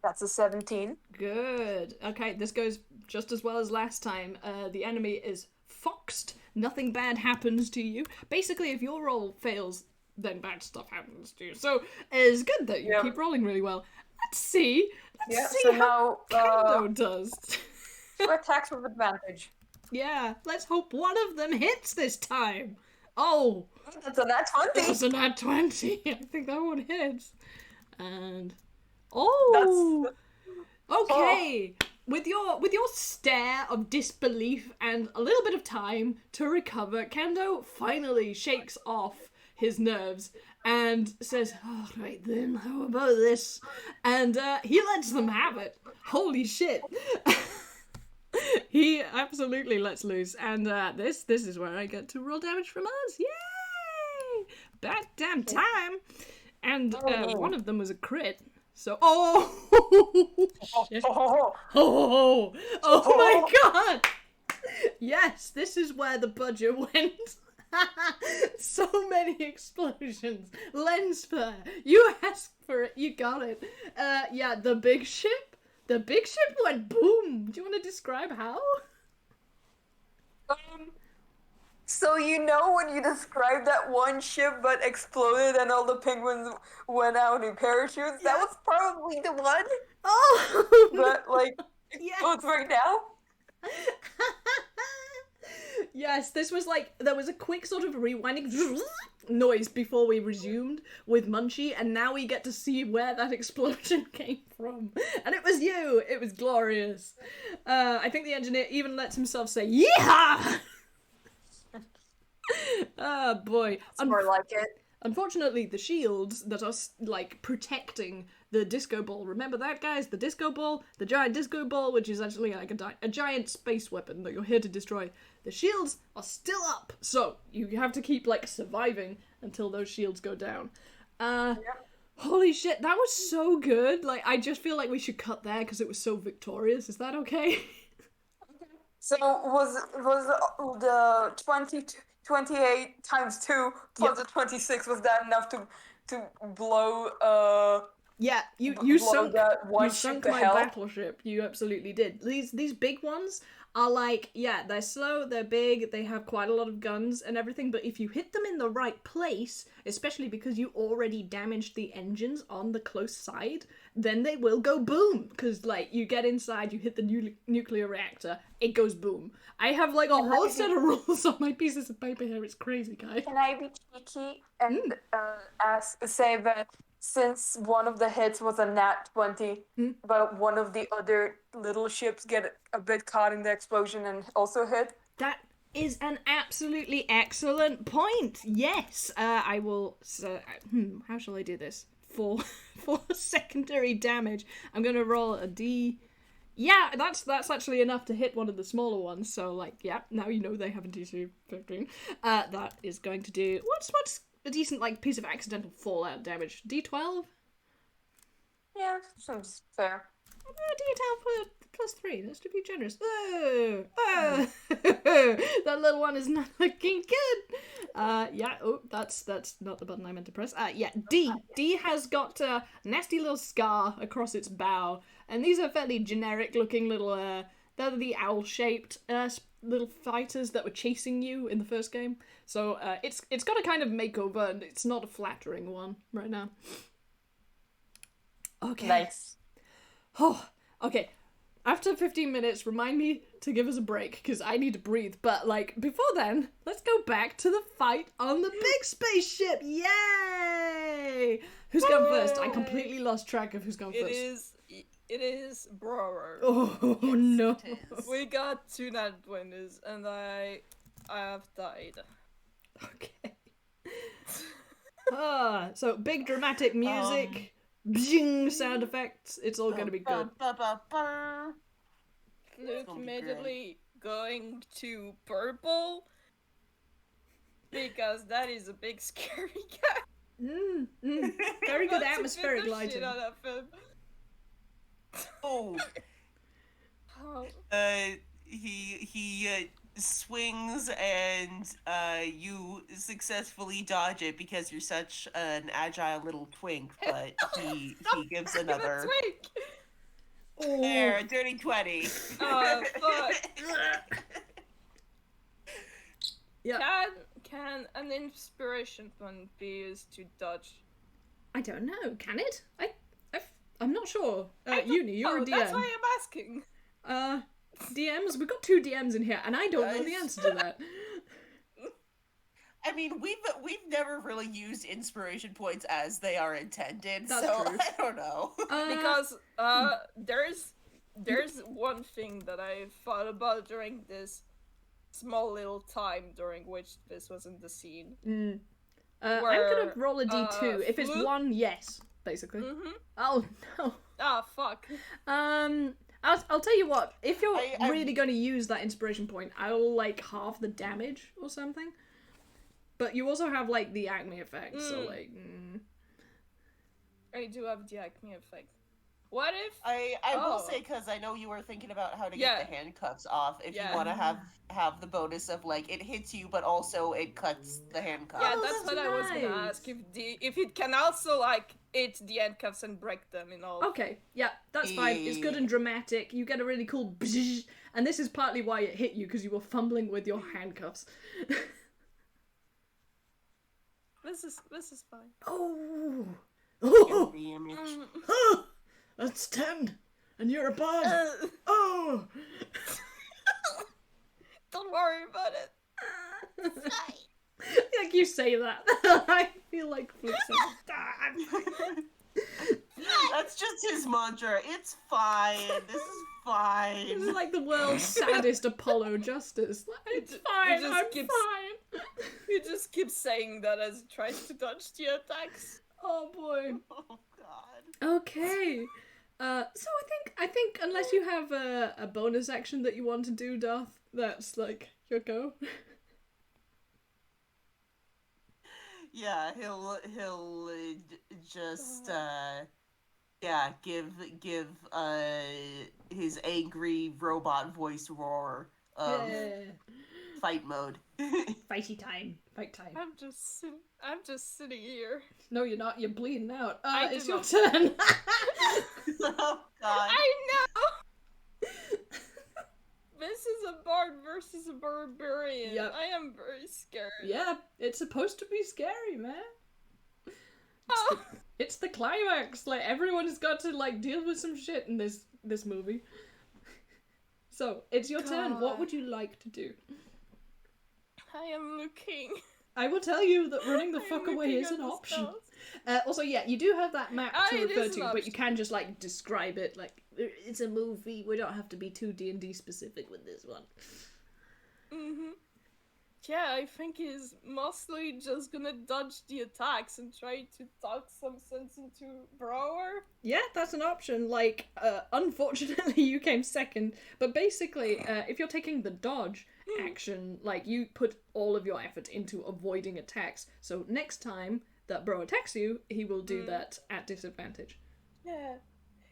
That's a 17. Good. Okay, this goes just as well as last time. The enemy is foxed. Nothing bad happens to you. Basically, if your roll fails, then bad stuff happens to you. So it's good that you keep rolling really well. Let's see. Let's see so how Kando does. 2 attacks with advantage. Yeah, let's hope one of them hits this time. Oh, That's a nat 20. that's a nat 20. I think that one hits. And oh, okay. With your stare of disbelief and a little bit of time to recover, Kando finally shakes off his nerves and says, "All right then, how about this?" And he lets them have it. Holy shit. He absolutely lets loose, and this is where I get to roll damage from us. Yay! Bad damn time! And one of them was a crit, So, shit. Oh my god! Yes, this is where the budget went. So many explosions. Lens flare. You asked for it, you got it. Yeah, the big ship. The big ship went boom. Do you want to describe how? So you know when you described that one ship but exploded and all the penguins went out in parachutes? That was probably the one Oh! that like Yes. explodes right now. Yes, this was like, there was a quick sort of rewinding noise before we resumed with Munchie, and now we get to see where that explosion came from. And it was you! It was glorious. I think the engineer even lets himself say, "Yeehaw!" Oh boy. It's more like it. Unfortunately, the shields that are, like, protecting the disco ball. Remember that, guys? The disco ball? The giant disco ball, which is actually like a giant space weapon that you're here to destroy. The shields are still up, so you have to keep, like, surviving until those shields go down. Holy shit, that was so good. Like, I just feel like we should cut there because it was so victorious. Is that okay? So was the 28 times 2 plus the 26, was that enough to blow Yeah, you blow sunk that one you ship sunk to my hell? battleship. You absolutely did. These big ones are like, yeah, they're slow, they're big, they have quite a lot of guns and everything, but if you hit them in the right place, especially because you already damaged the engines on the close side, then they will go boom. Because, like, you get inside, you hit the nuclear reactor, it goes boom. I have, like, a whole set of rules on my pieces of paper here. It's crazy, guys. Can I be cheeky and say that since one of the hits was a nat 20, but one of the other little ships get a bit caught in the explosion and also hit? That is an absolutely excellent point. Yes, I will. How shall I do this? For secondary damage, I'm gonna roll a D. Yeah, that's actually enough to hit one of the smaller ones. So, like, yeah, now you know they have a DC 15. That is going to do what's a decent, like, piece of accidental fallout damage. D12. Yeah, seems fair. D12 for +3. That's to be generous. Oh, that little one is not looking good. Yeah. Oh, that's not the button I meant to press. Yeah. D. D has got a nasty little scar across its bow, and these are fairly generic looking little. They're the owl-shaped little fighters that were chasing you in the first game. So it's got a kind of makeover, and it's not a flattering one right now. Okay. Nice. Oh, okay. After 15 minutes, remind me to give us a break, because I need to breathe. But, like, before then, let's go back to the fight on the big spaceship. Yay! Who's going first? I completely lost track of who's going first. It is Brower. Oh, no. We got 2 nat 20s, and I have died. Okay. So, big dramatic music. Bzing sound effects. It's all gonna be good. Luke immediately going to purple because that is a big scary guy. Very good Not to atmospheric beat the shit lighting. out of him. Oh. Oh. He swings and you successfully dodge it because you're such an agile little twink, but he gives another. Oh. There, dirty 20. Oh, fuck. Yeah. Can an inspiration point be used to dodge? I don't know. Can it? I'm not sure. Uni, you're a DM. That's why I'm asking. DMs? We've got 2 DMs in here, and I don't know the answer to that. I mean, we've never really used inspiration points as they are intended, That's so true. I don't know. Because there's one thing that I thought about during this small little time during which this was in the scene. I'm gonna roll a D2. If it's Fluke? 1, yes, basically. Oh no. Ah, fuck. I'll tell you what. If you're I- really going to use that inspiration point, I'll like half the damage or something. But you also have like the acme effect, so like. I do have the acme effect. What if I will say, because I know you were thinking about how to Yeah. get the handcuffs off. If Yeah. you want to have the bonus of like it hits you, but also it cuts the handcuffs. Yeah, Oh, that's that's what I was gonna nice. ask. If it can also like hit the handcuffs and break them in all. Okay, yeah, that's fine. It's good and dramatic. You get a really cool bzzz, and this is partly why it hit you, because you were fumbling with your handcuffs. This is fine. Oh! Oh, damage. That's 10! And you're a bard! Oh! Don't worry about it. Like you say that. I feel like Fluke says, That's just his mantra. It's fine. This is fine. this is like the world's saddest Apollo justice. It's fine, just I'm keeps- fine. He just keeps saying that as he tries to dodge the attacks. Oh boy. Oh god. Okay. So I think unless you have a bonus action that you want to do, Darth, that's like your go. Yeah, he'll just give his angry robot voice roar of fight mode. Fighty time. Fight time. I'm just sitting here. No, you're not. You're bleeding out. I It's do your not- turn. Oh god. I know. This is a bard versus a barbarian. Yep. I am very scared. Yeah, it's supposed to be scary, man. Oh. It's the climax. Like everyone's got to like deal with some shit in this movie. So it's your turn. What God. would you like to do? I am looking. I will tell you that running the I'm fuck away looking is at an the option. spells. Also, yeah, you do have that map to It refer is to, an but you option. can just like describe it. Like it's a movie. We don't have to be too D&D specific with this one. Mm-hmm. Yeah, I think he's mostly just gonna dodge the attacks and try to talk some sense into Brower. Yeah, that's an option. Like, unfortunately, you came second. But basically, if you're taking the dodge action, like, you put all of your effort into avoiding attacks. So next time that bro attacks you, he will do that at disadvantage. Yeah,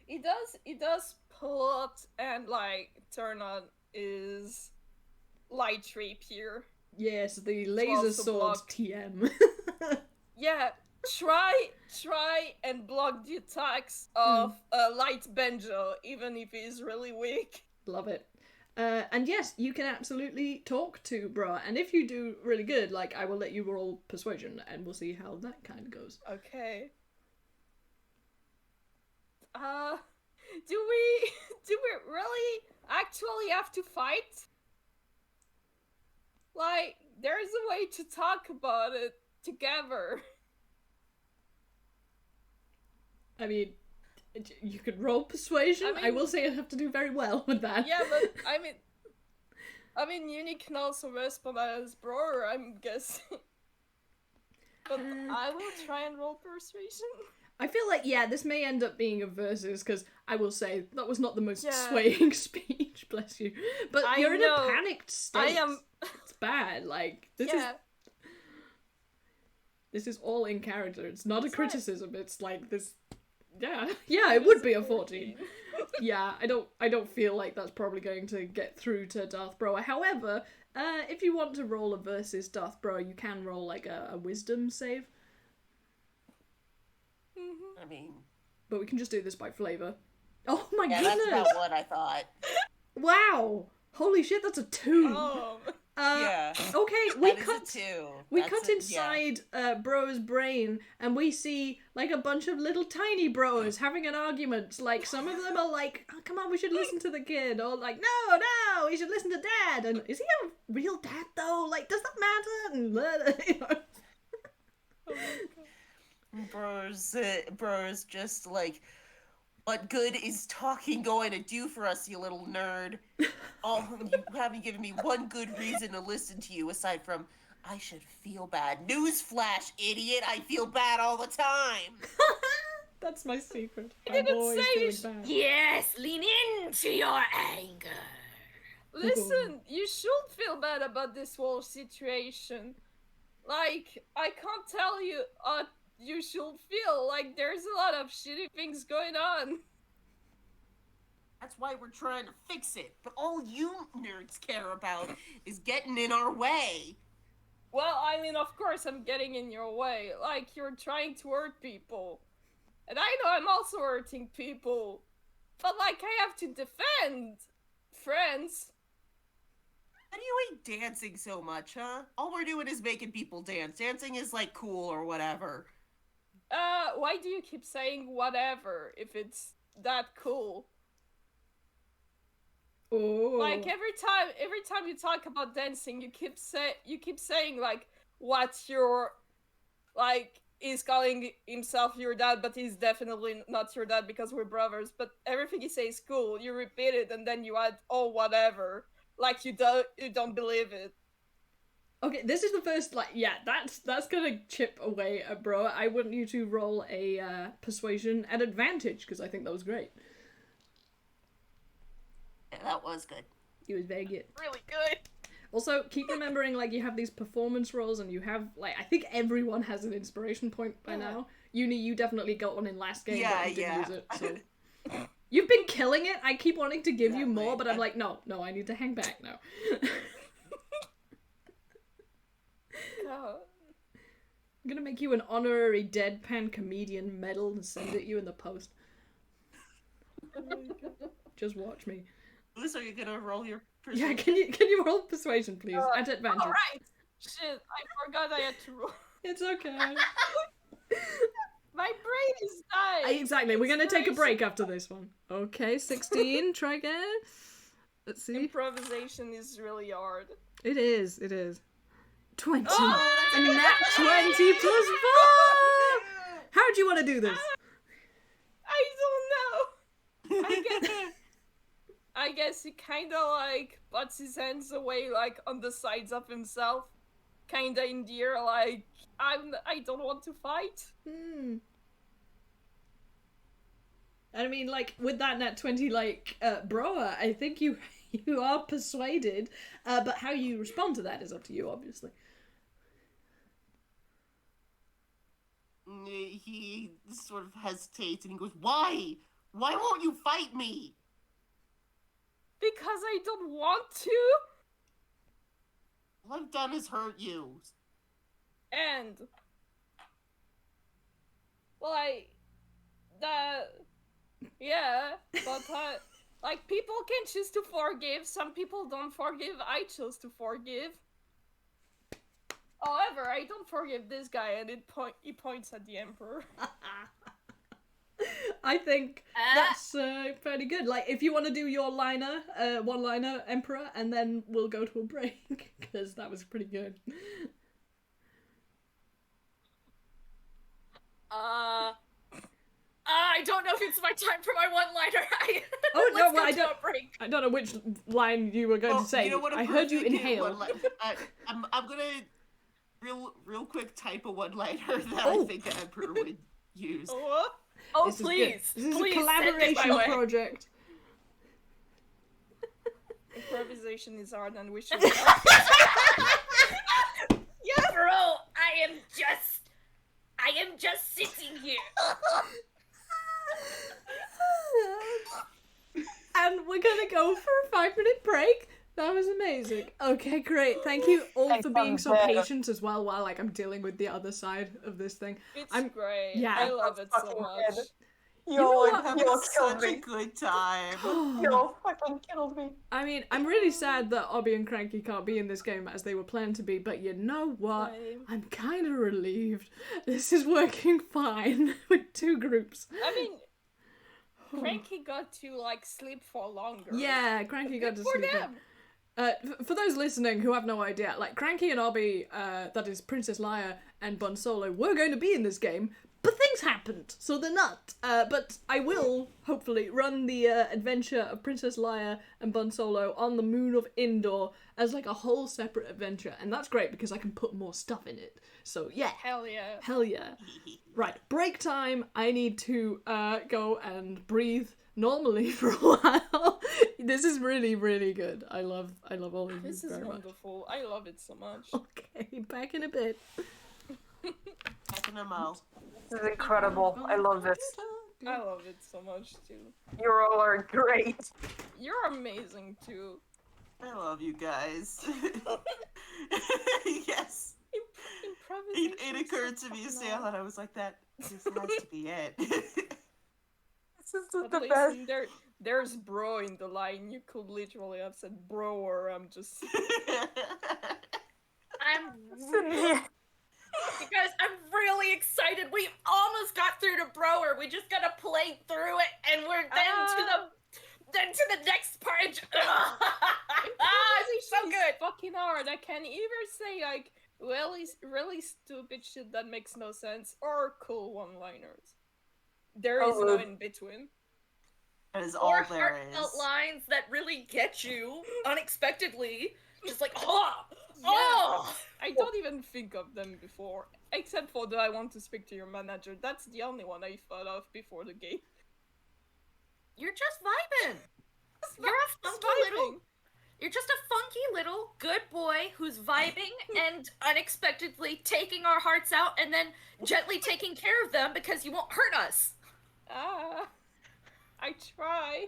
he does pull out and like turn on his light rapier. Yes, the laser also sword block. TM. Yeah, try and block the attacks of Light Benjo, even if he's really weak. Love it. And yes, you can absolutely talk to bro. And if you do really good, like, I will let you roll persuasion, and we'll see how that kind of goes. Okay. Do we really actually have to fight? Like, there's a way to talk about it together. I mean, you could roll persuasion. I mean- will say you have to do very well with that. Yeah, but I mean, Yuni can also respond as bro, I'm guessing. But I will try and roll persuasion. I feel like, yeah, this may end up being a versus, because I will say that was not the most Yeah. swaying speech, bless you. But I you're in know. a panicked state. I am. It's bad. Like, this is all in character. It's not a It's criticism. It's like this. Yeah, it would be a 14. Yeah, I don't feel like that's probably going to get through to Darth Brower. However, if you want to roll a versus Darth Brower, you can roll like a wisdom save. I mean, But we can just do this by flavor. Oh my yeah, that's goodness! about what I thought. Wow! Holy shit, that's a 2! Yeah. Okay, we That is a cut 2. we That's cut inside Bro's brain, and we see like a bunch of little tiny bros having an argument. Like, some of them are like, oh, come on, we should listen to the kid, or like, no, we should listen to dad. And is he a real dad though? Like, does that matter? And you know. Bro's just like, what good is talking going to do for us, you little nerd? Oh, you haven't given me one good reason to listen to you aside from, I should feel bad. Newsflash, idiot! I feel bad all the time! That's my secret. I I'm didn't always say you feeling bad. Yes, lean into your anger. Listen, you should feel bad about this whole situation. Like, I can't tell you you should feel like there's a lot of shitty things going on. That's why we're trying to fix it. But all you nerds care about is getting in our way. Well, I mean, of course I'm getting in your way. Like, you're trying to hurt people. And I know I'm also hurting people. But, like, I have to defend friends. Why do you hate dancing so much, huh? All we're doing is making people dance. Dancing is, like, cool or whatever. Why do you keep saying whatever if it's that cool? Oh. Like, every time you talk about dancing, you keep saying, like, what's your, like, he's calling himself your dad, but he's definitely not your dad because we're brothers, but everything he says is cool. You repeat it, and then you add, oh, whatever. Like, you don't believe it. Okay, this is the first, like, yeah, that's gonna chip away at bro. I want you to roll a persuasion at advantage, because I think that was great. Yeah, that was good. It was very good. Really good. Also, keep remembering, like, you have these performance rolls, and you have, like, I think everyone has an inspiration point by now. Uni, you definitely got one in last game, but you didn't use it, so... You've been killing it. I keep wanting to give you more, but I'm like, no, I need to hang back now. Oh. I'm gonna make you an honorary deadpan comedian medal and send it you in the post. Just watch me. Liz, are you gonna roll your Yeah, persuasion? can you roll persuasion, please? At advantage. Alright! Shit, I forgot I had to roll. It's okay. My brain is dying! Exactly, we're gonna take a break after this one. Okay, 16, try again. Let's see. Improvisation is really hard. It is. 20. Oh, and nat 20 plus 4! How'd you want to do this? I don't know! I guess he kinda, like, puts his hands away, like, on the sides of himself. Kinda in the air, like, I don't want to fight. I mean, like, with that nat 20, like, Broa, I think you are persuaded, but how you respond to that is up to you, obviously. He sort of hesitates and he goes, Why? Why won't you fight me? Because I don't want to? All I've done is hurt you. And... well, yeah, but, like, people can choose to forgive, some people don't forgive, I chose to forgive. However, I don't forgive this guy, and he points at the Emperor. I think that's pretty good. Like, if you want to do your one-liner, Emperor, and then we'll go to a break, because that was pretty good. I don't know if it's my time for my one-liner. I don't know which line you were going to say. You know what I heard you inhale. I'm gonna real quick type a one-liner that I think the Emperor would use. Oh, This please. This is please a collaboration send it my way. project. Improvisation is hard, and we should... Yeah, bro, I am just sitting here. And we're gonna go for a 5-minute break. That was amazing. Okay, great. Thank you all for being so patient as well while, like, I'm dealing with the other side of this thing. It's I'm great. yeah. I love it so much. You'll Having kill such me. a good time. You'll fucking kill me. I mean, I'm really sad that Obby and Cranky can't be in this game as they were planned to be, but you know what? Same. I'm kind of relieved. This is working fine with two groups. I mean, Cranky got to, like, sleep for longer. Yeah, Cranky got to For sleep in. them. For those listening who have no idea, like, Cranky and Obby, that is Princess Leia and Bun Solo, were going to be in this game, but things happened, so they're not. But I will, hopefully, run the adventure of Princess Leia and Bun Solo on the moon of Endor as, like, a whole separate adventure, and that's great because I can put more stuff in it. So, yeah. Hell yeah. Hell yeah. Right, break time. I need to go and breathe normally for a while. This is really, really good. I love all of you This is very much. wonderful. I love it so much. Okay, back in a bit. Fucking ML. This is incredible. I love this. I love it so much too. You all are great. You're amazing too. I love you guys. Yes. Improvisation. It occurred to me, Snail, and I was like, this has to be it. This is the But best. listen, there's bro in the line. You could literally have said bro, or I'm just. I'm Sitting here. You guys, I'm really excited. We almost got through to Brower. We just gotta play through it, and we're then to the next part. It's so good. Fucking hard. I can either say like really stupid shit that makes no sense, or cool one-liners. There is no in between. That is Or all there heartfelt is. lines that really get you unexpectedly. Just like, I don't even think of them before, except for the I want to speak to your manager. That's the only one I thought of before the game. You're just vibing. You're just a funky little good boy who's vibing and unexpectedly taking our hearts out and then gently taking care of them because you won't hurt us. I try.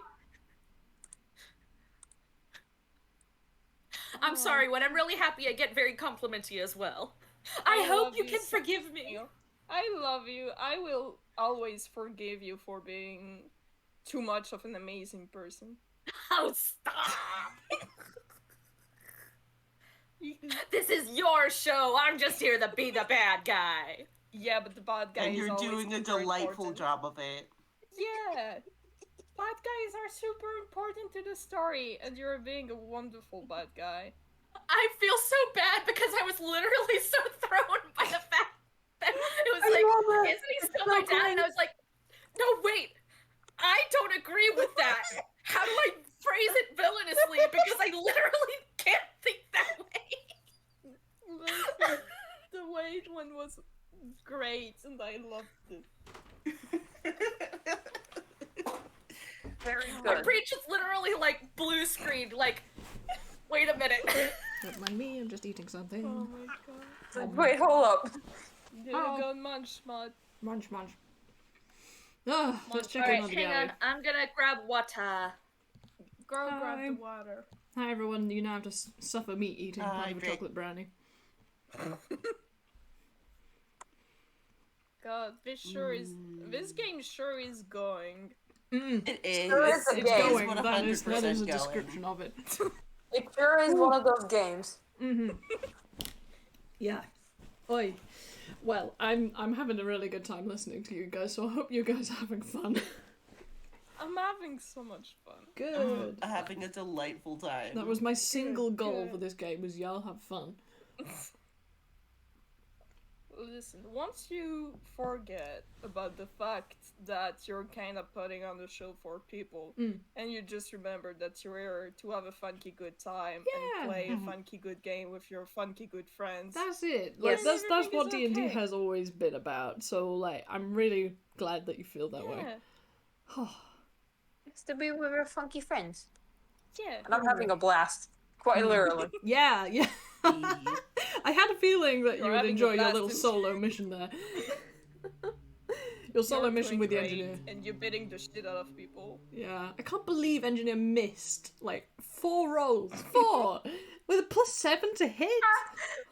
I'm sorry, when I'm really happy I get very complimenty as well. I love hope you can so forgive me. I love you. I will always forgive you for being too much of an amazing person. Oh, stop! This is your show. I'm just here to be the bad guy. Yeah, but the bad guy And is you're always doing a super delightful important. job of it. Yeah. Bad guys are super important to the story, and you're being a wonderful bad guy. I feel so bad because I was literally so thrown by the fact that it was like, isn't he still my dad? And I was like, no, wait, I don't agree with that. How do I phrase it villainously? Because I literally can't think that way. The Wade one was great, and I loved it. Very My good. breach is literally like blue screened, like, wait a minute. Don't mind me, I'm just eating something. Oh my god. Wait, hold up. There you go, munch, Mud. Munch, munch. Ah, just checking Alright, on the hang gallery. on. I'm gonna grab water. Girl, grab Hi. the water. Hi everyone, you now have to suffer me eating part of a Vic. chocolate brownie. God, this game sure is going. It is. Sure is a It's game. going, that is 100% a going. description of it. It sure is one of those games. Yeah. Oi. Well, I'm having a really good time listening to you guys, so I hope you guys are having fun. I'm having so much fun. Good. Having a delightful time. That was my single goal good. for this game, was y'all have fun. Listen, once you forget about the fact that you're kind of putting on the show for people, and you just remember that you're here to have a funky good time Yeah. and play a funky good game with your funky good friends. That's it. Like, Yes. that's Everything what is D&D okay. has always been about, so, like, I'm really glad that you feel that way. It's to be with our funky friends. Yeah. And I'm having a blast. Quite literally. Yeah. I had a feeling that you You're would having a enjoy your blast little in- solo mission there. Your solo You're mission doing with the great, engineer. and you're beating the shit out of people. Yeah. I can't believe engineer missed, like, 4 rolls. 4! With a +7 to hit!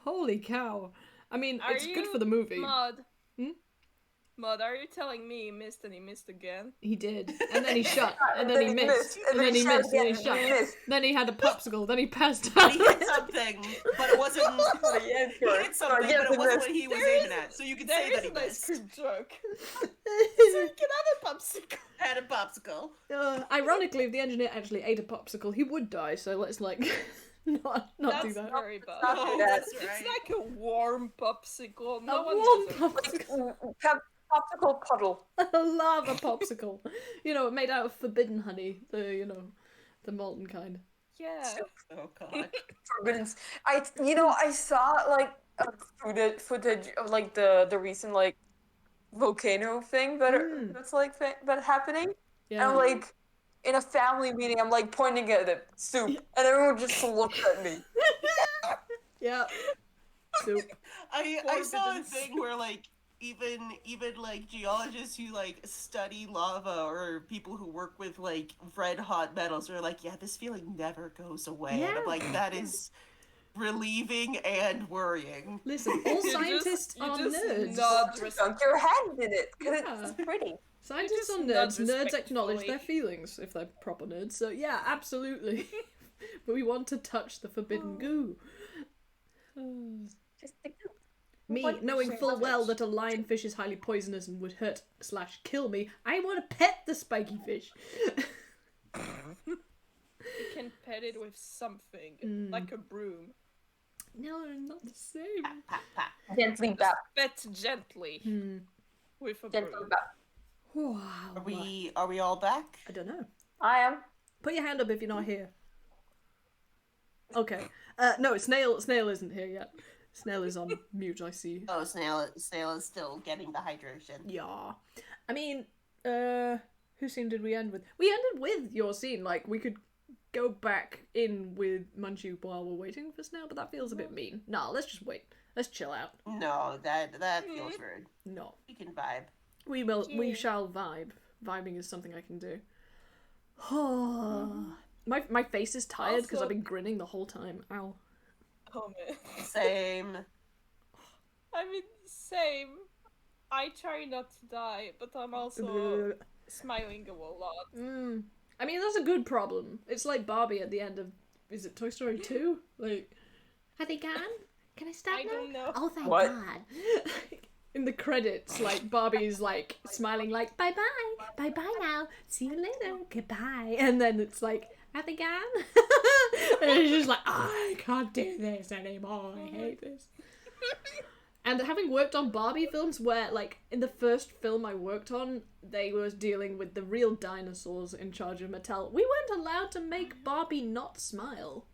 Holy cow. I mean, Are it's good you for the movie. Mud. Hmm? Mud, are you telling me he missed and he missed again? He did. And then he shot. And then he missed. And then he shot missed. And then he again, shot. and he missed. Then he had a popsicle. Then he passed out. He hit something, but it wasn't. Sorry, yeah, He sure. hit something, Yes, but it it wasn't missed. what he was There aiming is- at. So you can There say is that he a nice missed. good joke. So you can have a popsicle. Had a popsicle. Ironically, if the engineer actually ate a popsicle, he would die. So let's like not do That's that. very bad. Not Oh, that. that's It's right. like a warm popsicle. A No one warm does it. popsicle, Popsicle puddle. a lava popsicle. You know, made out of forbidden honey. The molten kind. Yeah. Oh god. Forbidden. I saw like footage of like the recent like volcano thing that's like that happening. Yeah. And like in a family meeting, I'm like pointing at it, soup, and everyone just looks at me. Yeah. Soup. I saw a Forbidden thing where like even like geologists who like study lava or people who work with like red hot metals are like, yeah, this feeling never goes away. And I'm like, that is relieving and worrying. Listen, all scientists are nerds. Dunk your hand in it because it's pretty. Scientists are nod nerds. Nerds acknowledge respectfully. their feelings if they're proper nerds. So yeah, absolutely. But we want to touch the forbidden goo. Just the goo. Me, What knowing should full I well touch? that a lionfish is highly poisonous and would hurt/kill me, I want to pet the spiky fish. You can pet it with something, like a broom. No, not the same. Gently bap. Pet gently with a Gently broom. bap. Wow. Are we all back? I don't know. I am. Put your hand up if you're not here. Okay. No, Snail isn't here yet. Snail is on mute, I see. Oh, Snail is still getting the hydration. Yeah. I mean, whose scene did we end with? We ended with your scene. Like, we could go back in with Munchu while we're waiting for Snail, but that feels a bit mean. No, let's just wait. Let's chill out. No, that feels rude. No. We can vibe. We shall vibe. Vibing is something I can do. My face is tired because Also- I've been grinning the whole time. Ow. Oh man. Same. I mean, same. I try not to die, but I'm also smiling a lot. I mean, that's a good problem. It's like Barbie at the end of, is it Toy Story 2? Like, are they gone? Can I stop I now? don't know. Oh, thank What? God. In the credits, like, Barbie's, like, smiling like, bye-bye, bye-bye now, see you later, goodbye. And then it's like, are they gone? And it's just like, I can't do this anymore, I hate this. And having worked on Barbie films where, like, in the first film I worked on, they were dealing with the real dinosaurs in charge of Mattel. We weren't allowed to make Barbie not smile.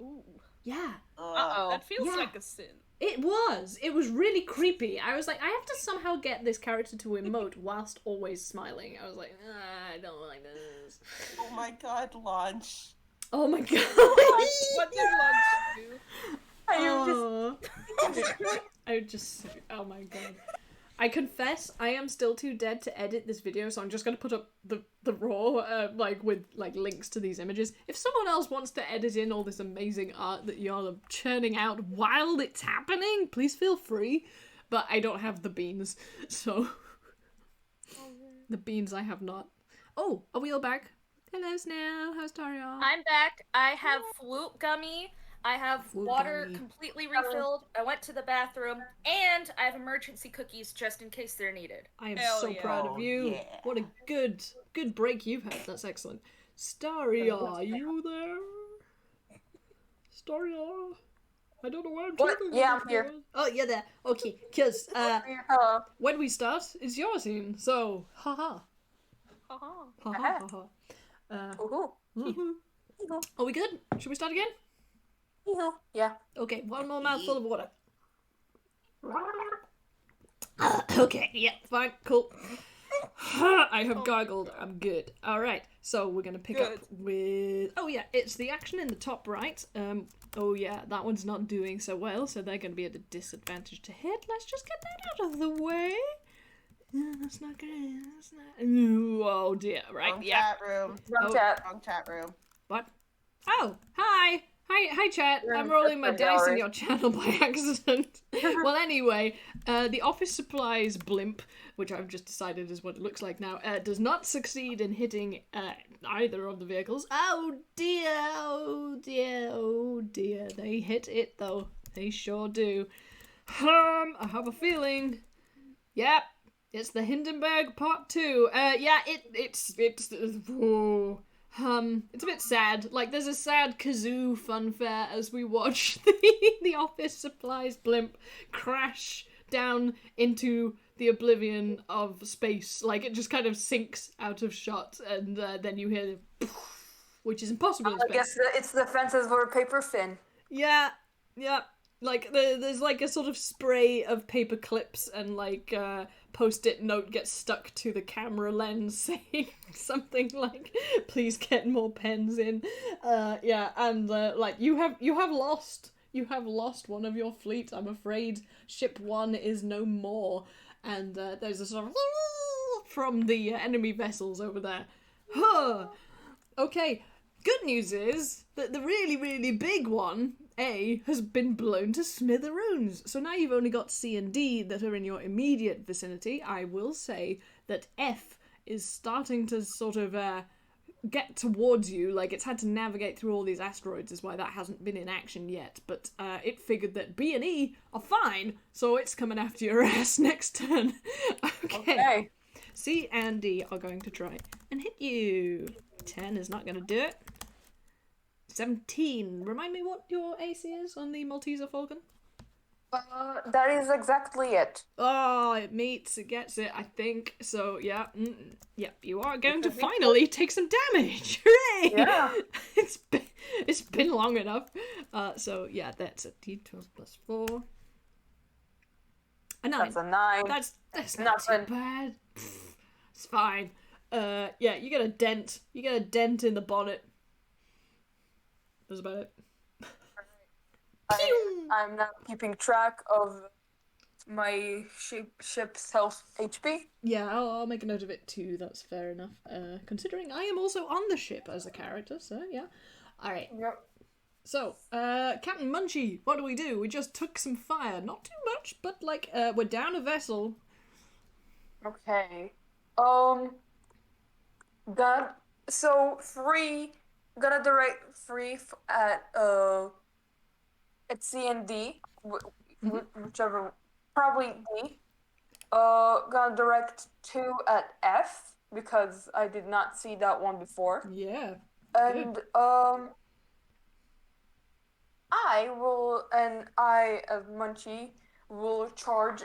Ooh. Yeah. Uh-oh. That feels Yeah. like a sin. It was really creepy. I was like, I have to somehow get this character to emote whilst always smiling. I was like, I don't like this. Oh my god, launch. Oh my god. What did Lunch do? Oh. Oh my god. I confess, I am still too dead to edit this video, so I'm just gonna put up the raw, like, with, like, links to these images. If someone else wants to edit in all this amazing art that y'all are churning out while it's happening, please feel free. But I don't have the beans, so... The beans I have not. Oh, are we all back? Hello, Snail. How's Taria? I'm back. I have flute gummy. I have Flute water gummy. completely refilled. I went to the bathroom, and I have emergency cookies just in case they're needed. I am Hell so yeah. proud of Oh, you. yeah. What a good break you've had. That's excellent. Staria, are you there? Staria? I don't know why I'm What? talking. Yeah, I'm here. Oh, you're there. Okay, because Hello. when we start, it's your scene. So, haha. Haha. Haha, haha. Ooh. Are we good? Should we start again? Yeah. Okay, one more mouthful of water. Okay, yeah, fine, cool. I have gargled. I'm good. All right, so we're gonna pick up Good. with. Oh yeah, it's the action in the top right. Oh yeah, that one's not doing so well, so they're gonna be at a disadvantage to hit. Let's just get that out of the way. That's not good. That's not. Ooh, oh dear. Right. Wrong Yeah. chat room. Wrong Oh. chat. Wrong chat room. What? Oh, hi. Hi, chat. You're I'm in rolling my different dice in hours. your channel by accident. Well, anyway, the office supplies blimp, which I've just decided is what it looks like now, does not succeed in hitting either of the vehicles. Oh dear, oh dear, oh dear. They hit it though. They sure do. I have a feeling. Yep, it's the Hindenburg Part 2. Yeah, it's it's a bit sad. Like, there's a sad kazoo funfair as we watch the office supplies blimp crash down into the oblivion of space. Like, it just kind of sinks out of shot, and then you hear the which is impossible in I space. guess it's the fences for paper fin. Yeah. Like, there's like a sort of spray of paper clips and like post-it note gets stuck to the camera lens saying something like, please get more pens in. Yeah, and like you have lost one of your fleet, I'm afraid. Ship 1 is no more. and there's a sort of from the enemy vessels over there. Huh. Okay, good news is that the really, really big one, A, has been blown to smithereens. So now you've only got C and D that are in your immediate vicinity. I will say that F is starting to sort of get towards you. Like, it's had to navigate through all these asteroids is why that hasn't been in action yet. But it figured that B and E are fine, so it's coming after your ass next turn. Okay. C and D are going to try and hit you. 10 is not going to do it. 17. Remind me what your AC is on the Malteser Falcon? That is exactly it. Oh, it meets, it gets it, I think. So, yeah. Yep, you are going to finally take some damage. Hooray! Yeah. It's been long enough. So, yeah, that's a D12 plus 4. A 9. That's a 9. That's not too bad. It's fine. Yeah, you get a dent. You get a dent in the bonnet. That's about it. I'm now keeping track of my ship's health HP. Yeah, I'll make a note of it too. That's fair enough. Considering I am also on the ship as a character, so yeah. All right. Yep. So, Captain Munchie, what do? We just took some fire. Not too much, but like, we're down a vessel. Okay. Gonna direct 3 at C and D, whichever, probably D. Gonna direct 2 at F because I did not see that one before. Yeah. And good. I as Munchie will charge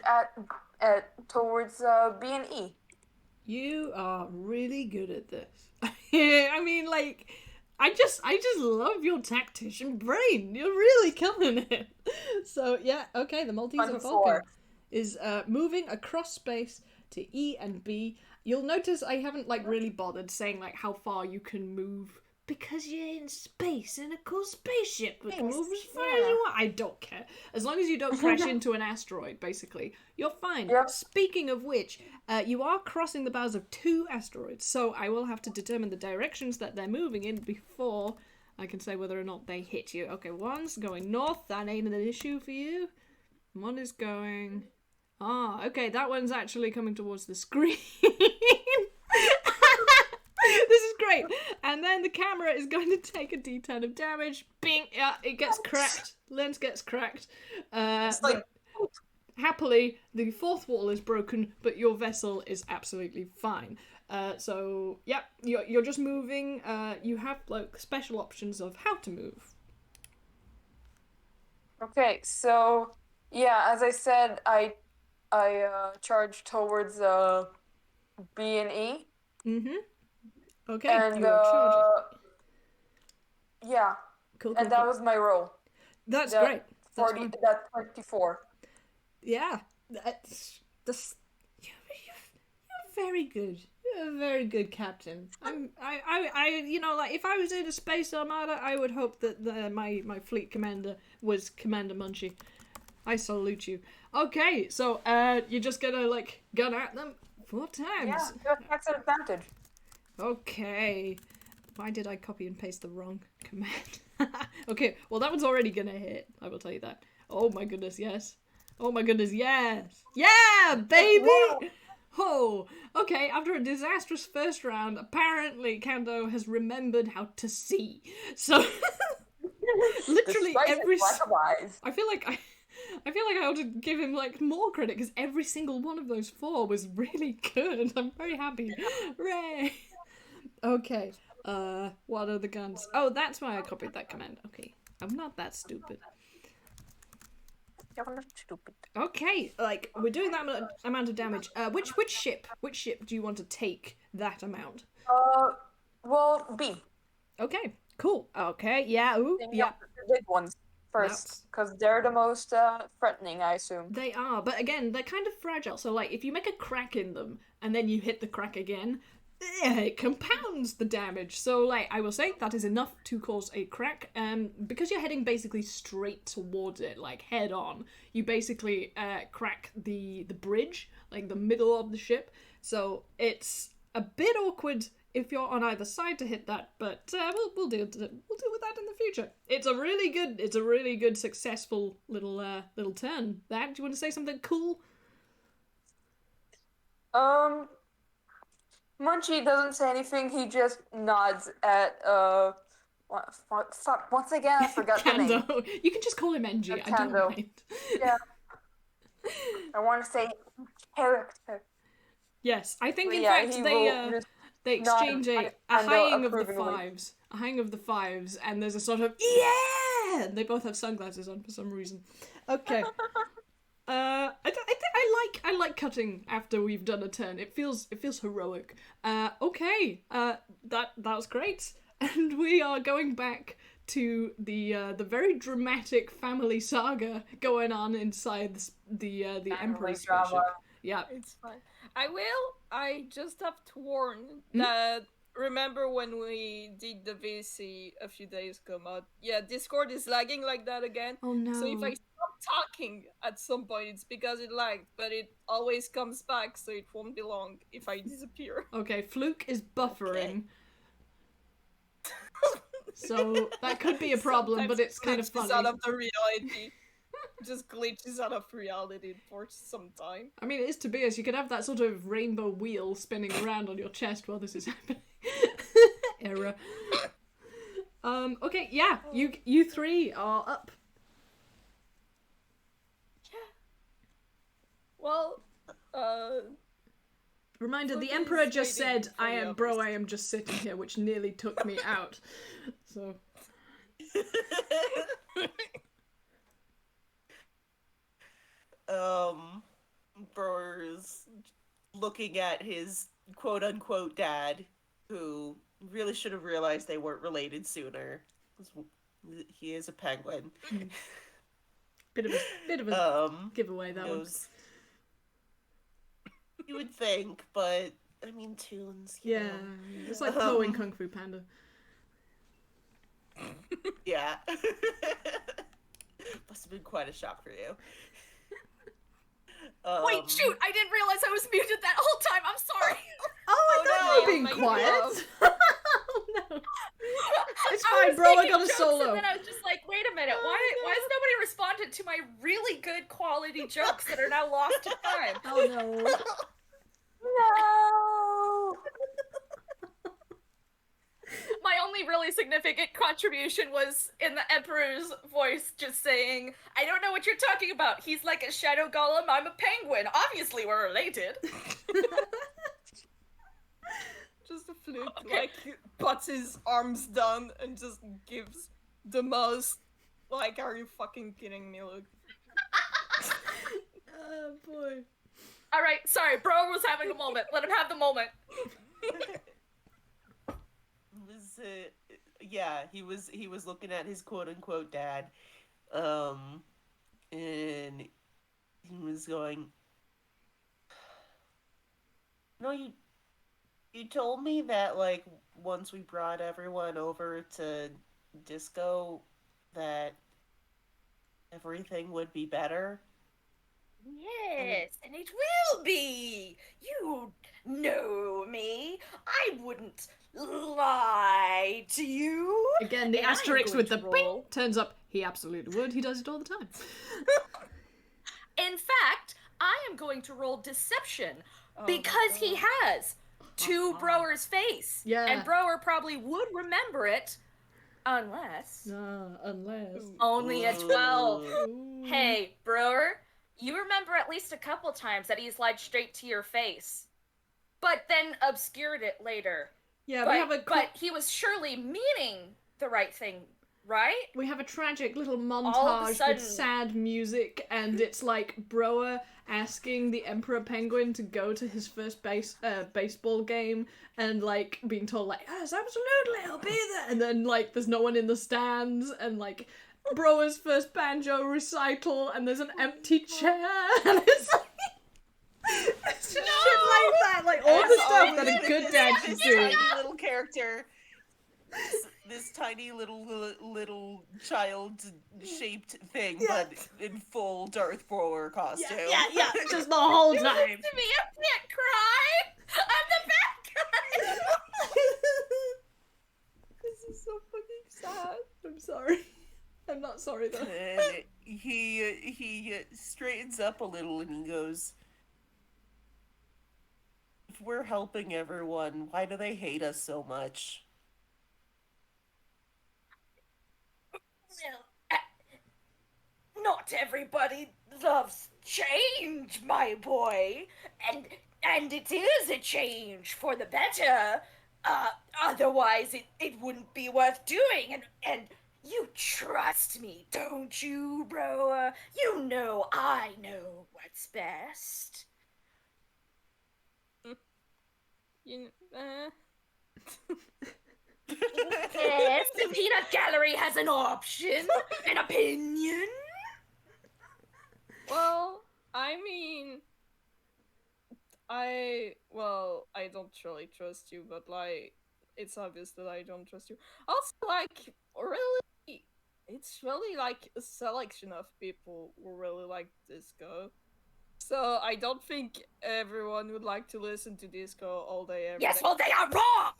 towards B and E. You are really good at this. I mean, like, I just love your tactician brain. You're really killing it. So yeah, okay. The Malteser Falcon is moving across space to E and B. You'll notice I haven't like really bothered saying like how far you can move because you're in space in a cool spaceship that can move as far as you want. I don't care. As long as you don't crash into an asteroid, basically, you're fine. Yep. Speaking of which, you are crossing the bows of 2 asteroids, so I will have to determine the directions that they're moving in before I can say whether or not they hit you. Okay, one's going north. That ain't an issue for you. One is going... Ah, okay, that one's actually coming towards the screen. This is great. And then the camera is going to take a D10 of damage. Bing! Yeah, it gets cracked. Lens gets cracked. Happily, the 4th wall is broken, but your vessel is absolutely fine. So, yeah, you're just moving. You have, like, special options of how to move. Okay, so, yeah, as I said, I charged towards B and E. Mm-hmm. Okay, and you're charging. Yeah, Cool, and that was my roll. That's great. That's 40. fine. That's 24. Yeah, that's you're very good. You're a very good captain. I you know, like if I was in a space armada, I would hope that my fleet commander was Commander Munchie. I salute you. Okay, so you're just gonna like gun at them 4 times. Yeah, that's an advantage. Okay. Why did I copy and paste the wrong command? Okay, well that one's already gonna hit. I will tell you that. Oh my goodness, yes. Oh my goodness, yes. Yeah, baby! Oh, okay, after a disastrous first round, apparently Kando has remembered how to see. So, literally every... I feel like I ought to give him like more credit because every single one of those 4 was really good. I'm very happy. Hooray! Okay, what are the guns? Oh, that's why I copied that command. Okay, I'm not that stupid. You're not stupid. Okay, like, we're doing that amount of damage. Which ship do you want to take that amount? Well, B. Okay, cool. Okay, yeah, ooh, yeah. The big ones first, because they're the most threatening, I assume. They are, but again, they're kind of fragile. So, like, if you make a crack in them, and then you hit the crack again, it compounds the damage. So, like, I will say that is enough to cause a crack. Because you're heading basically straight towards it, like head on, you basically crack the bridge, like the middle of the ship. So it's a bit awkward if you're on either side to hit that, but we'll deal with that in the future. It's a really good successful little turn. Do you want to say something cool? Munchie doesn't say anything. He just nods at fuck. Once again, I forgot the name. Kando. You can just call him NG. I don't Kando. mind. Yeah. I want to say character. Yes, I think in Yeah, fact he they exchange a hieing of the approvingly. fives. A hieing of the fives, and there's a sort of yeah! And they both have sunglasses on for some reason. Okay. I like cutting after we've done a turn. It feels heroic. Okay. That was great. And we are going back to the very dramatic family saga going on inside the Emperor's drama. spaceship. Yeah. It's fine. I just have to warn that, remember when we did the VC a few days ago, Mod? Yeah, Discord is lagging like that again. Oh no. So if I stop talking at some point, it's because it lagged, but it always comes back, so it won't be long if I disappear. Okay, Fluke is buffering. So that could be a problem, but it's kind of Sometimes funny. glitches out of the reality. Just glitches out of reality for some time. I mean, it is Tobias. You could have that sort of rainbow wheel spinning around on your chest while this is happening. Error. Okay, yeah, you three are up. Well, Reminder, the Fluke Emperor is just waiting said, for I the am just sitting here, which nearly took me out. So... Brewer's looking at his quote-unquote dad, who really should have realized they weren't related sooner. He is a penguin. Bit of a giveaway, that one. knows- You would think, but I mean, tunes. You Yeah, know. it's like Poe in Kung Fu Panda. Yeah. Must have been quite a shock for you. Wait, shoot! I didn't realize I was muted that whole time. I'm sorry. Oh, I thought no, you were being my quiet. love. Oh no. It's I fine, was bro. I making got a jokes, solo. And then I was just like, wait a minute. Why has nobody responded to my really good quality jokes that are now lost to time? Oh no. No. My only really significant contribution was in the Emperor's voice, just saying, I don't know what you're talking about. He's like a shadow golem. I'm a penguin. Obviously, we're related. Just a Fluke, Okay. like, puts his arms down and just gives the most, like, are you fucking kidding me, look. Oh boy. All right, sorry. Bro was having a moment. Let him have the moment. He was looking at his quote unquote dad, and he was going, "No, you told me that, like, once we brought everyone over to Disco, that everything would be better." Yes, and it will be. You know me. I wouldn't lie to you. Again, the And I'm asterisk going with to the roll. bing turns up. He absolutely would. He does it all the time. In fact, I am going to roll deception Oh, because he God. has to Brower's face. Yeah. And Brower probably would remember it unless Unless. only a 12. Ooh. Hey, Brower, you remember at least a couple times that he's lied straight to your face, but then obscured it later. Yeah, But, but he was surely meaning the right thing, right? we have a tragic little All of a montage sudden- with sad music, and it's like Broer asking the Emperor Penguin to go to his first baseball game, and like being told like, yes, absolutely, I'll be there, and then like there's no one in the stands, and like Broer's first banjo recital, and there's an empty chair, and it's like... It's just shit like that, like all the stuff that a good dad should This do. tiny little character, this tiny little child-shaped thing, Yeah. but in full Darth Brawler costume. Yeah, just the whole Do time. this to me, I can't cry! I'm the bad guy! This is so fucking sad. I'm sorry. I'm not sorry though. And he straightens up a little and he goes, "If we're helping everyone, why do they hate us so much?" Well, not everybody loves change, my boy. And it is a change for the better. Otherwise it wouldn't be worth doing. And you trust me, don't you, bro? You know I know what's best. Yes, the peanut gallery has an option, an opinion. Well, I mean, I don't really trust you, but like, it's obvious that I don't trust you. Also, like, really, it's really like a selection of people who really like disco. So I don't think everyone would like to listen to disco all day every Yes, day. well, they are wrong.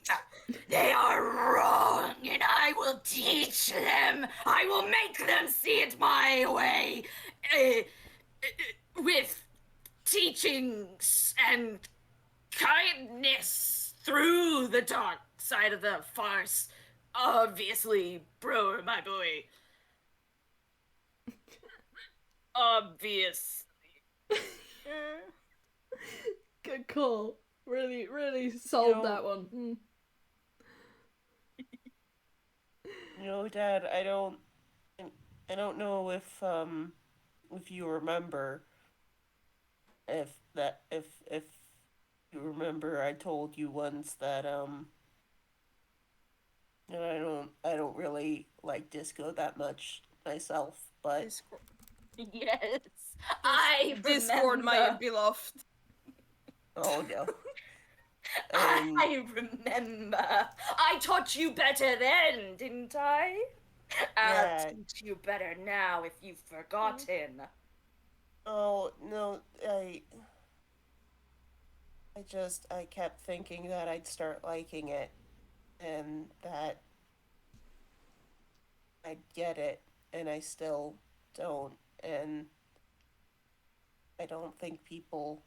They are wrong, and I will teach them. I will make them see it my way. With teachings and kindness through the dark side of the farce. Obviously, bro, my boy. Obviously. Good call. Really, really sold that one. Mm. You know, Dad, I don't know if you remember, if you remember, I told you once that I don't really like disco that much myself, but Discord, Yes, I Discord, my remember. beloved. oh no. I remember. I taught you better then, didn't I? I'll Yeah. teach you better now if you've forgotten. Oh no, I kept thinking that I'd start liking it, and that I'd get it, and I still don't, and I don't think people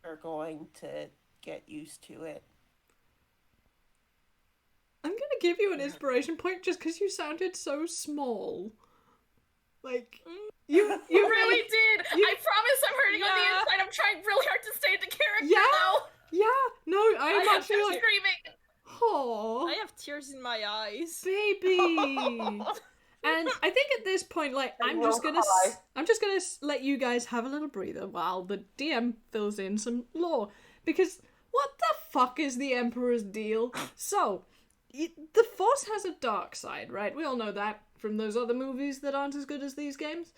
are going to get used to it. I'm gonna give you an inspiration point just because you sounded so small. Like, you You really did. you- I promise I'm hurting on the Yeah. inside. I'm trying really hard to stay the character Yeah. though. Yeah, no, I'm I'm actually like, screaming. oh, I have tears in my eyes. baby. And I think at this point, like, I'm just gonna let you guys have a little breather while the DM fills in some lore, because what the fuck is the Emperor's deal? So, the Force has a dark side, right? We all know that from those other movies that aren't as good as these games.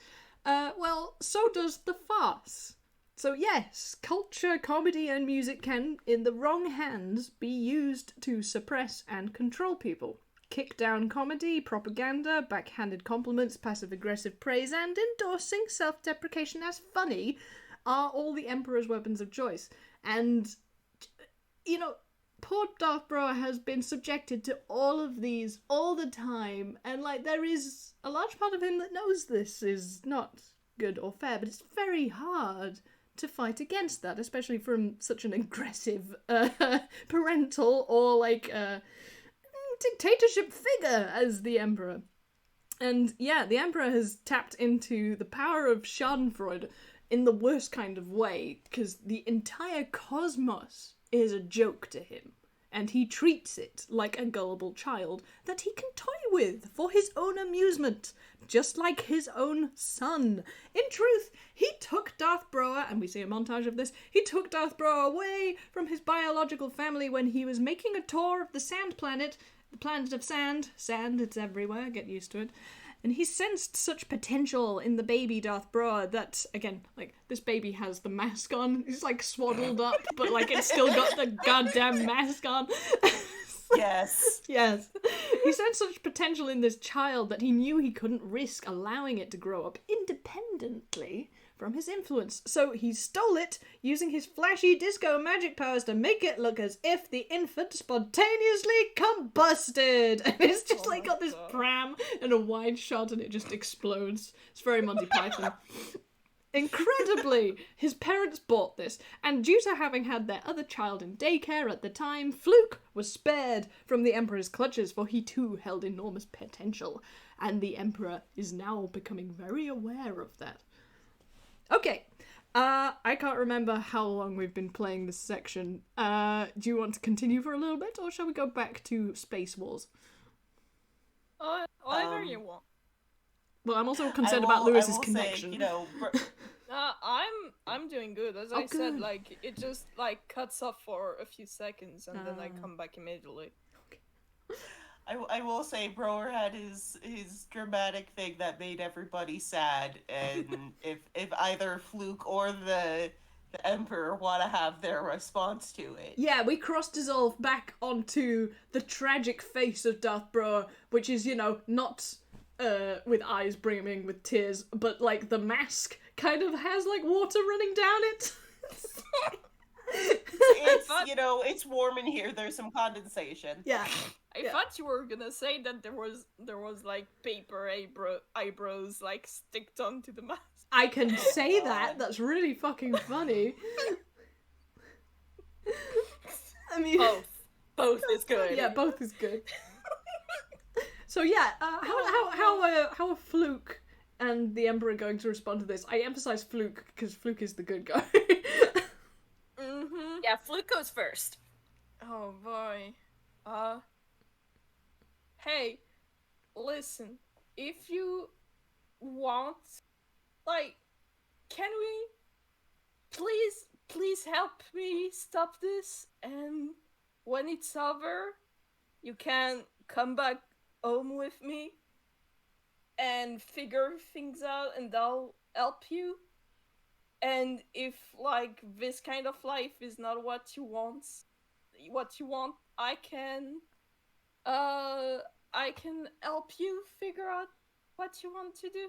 Well, so does the farce. So yes, culture, comedy, and music can, in the wrong hands, be used to suppress and control people. Kick down comedy, propaganda, backhanded compliments, passive-aggressive praise, and endorsing self-deprecation as funny are all the Emperor's weapons of choice. And, you know, poor Darth Bro has been subjected to all of these all the time, and, like, there is a large part of him that knows this is not good or fair, but it's very hard to fight against that, especially from such an aggressive parental or, like, dictatorship figure as the Emperor. And yeah, the Emperor has tapped into the power of Schadenfreude in the worst kind of way, because the entire cosmos is a joke to him, and he treats it like a gullible child that he can toy with for his own amusement, just like his own son. In truth, he took Darth Broa, and we see a montage of this, he took Darth Broa away from his biological family when he was making a tour of the Sand Planet, the planet of sand. Sand, it's everywhere, get used to it. And he sensed such potential in the baby Darth Broa that, again, like, this baby has the mask on. He's, like, swaddled up, but, like, it's still got the goddamn mask on. Yes. Yes. He sensed such potential in this child that he knew he couldn't risk allowing it to grow up independently from his influence. So he stole it, using his flashy disco magic powers to make it look as if the infant spontaneously combusted. And it's just got this pram and a wide shot and it just explodes. It's very Monty Python. Incredibly, his parents bought this, and due to having had their other child in daycare at the time, Fluke was spared from the Emperor's clutches, for he too held enormous potential, and the Emperor is now becoming very aware of that. Okay, I can't remember how long we've been playing this section. Do you want to continue for a little bit, or shall we go back to Space Wars? Whatever you want. Well, I'm also concerned about Lewis's connection. Say, I'm doing good. As I said, like, it just, like, cuts off for a few seconds, and then I come back immediately. I will say Brower had his dramatic thing that made everybody sad, and if either Fluke or the Emperor want to have their response to it. Yeah, we cross-dissolve back onto the tragic face of Darth Brower, which is, not with eyes brimming with tears, but, like, the mask kind of has, like, water running down it. It's warm in here, there's some condensation. Yeah. I thought you were gonna say that there was like paper eyebrows like sticked onto the mask. I can say that. That's really fucking funny. I mean, both is good. Yeah, both is good. So yeah, how are Fluke and the Emperor going to respond to this? I emphasize Fluke because Fluke is the good guy. Mm-hmm. Yeah, Fluke goes first. Oh boy. Hey, listen, if you want, like, can we please help me stop this? And when it's over, you can come back home with me and figure things out, and I'll help you. And if, like, this kind of life is not what you want, I can help you figure out what you want to do.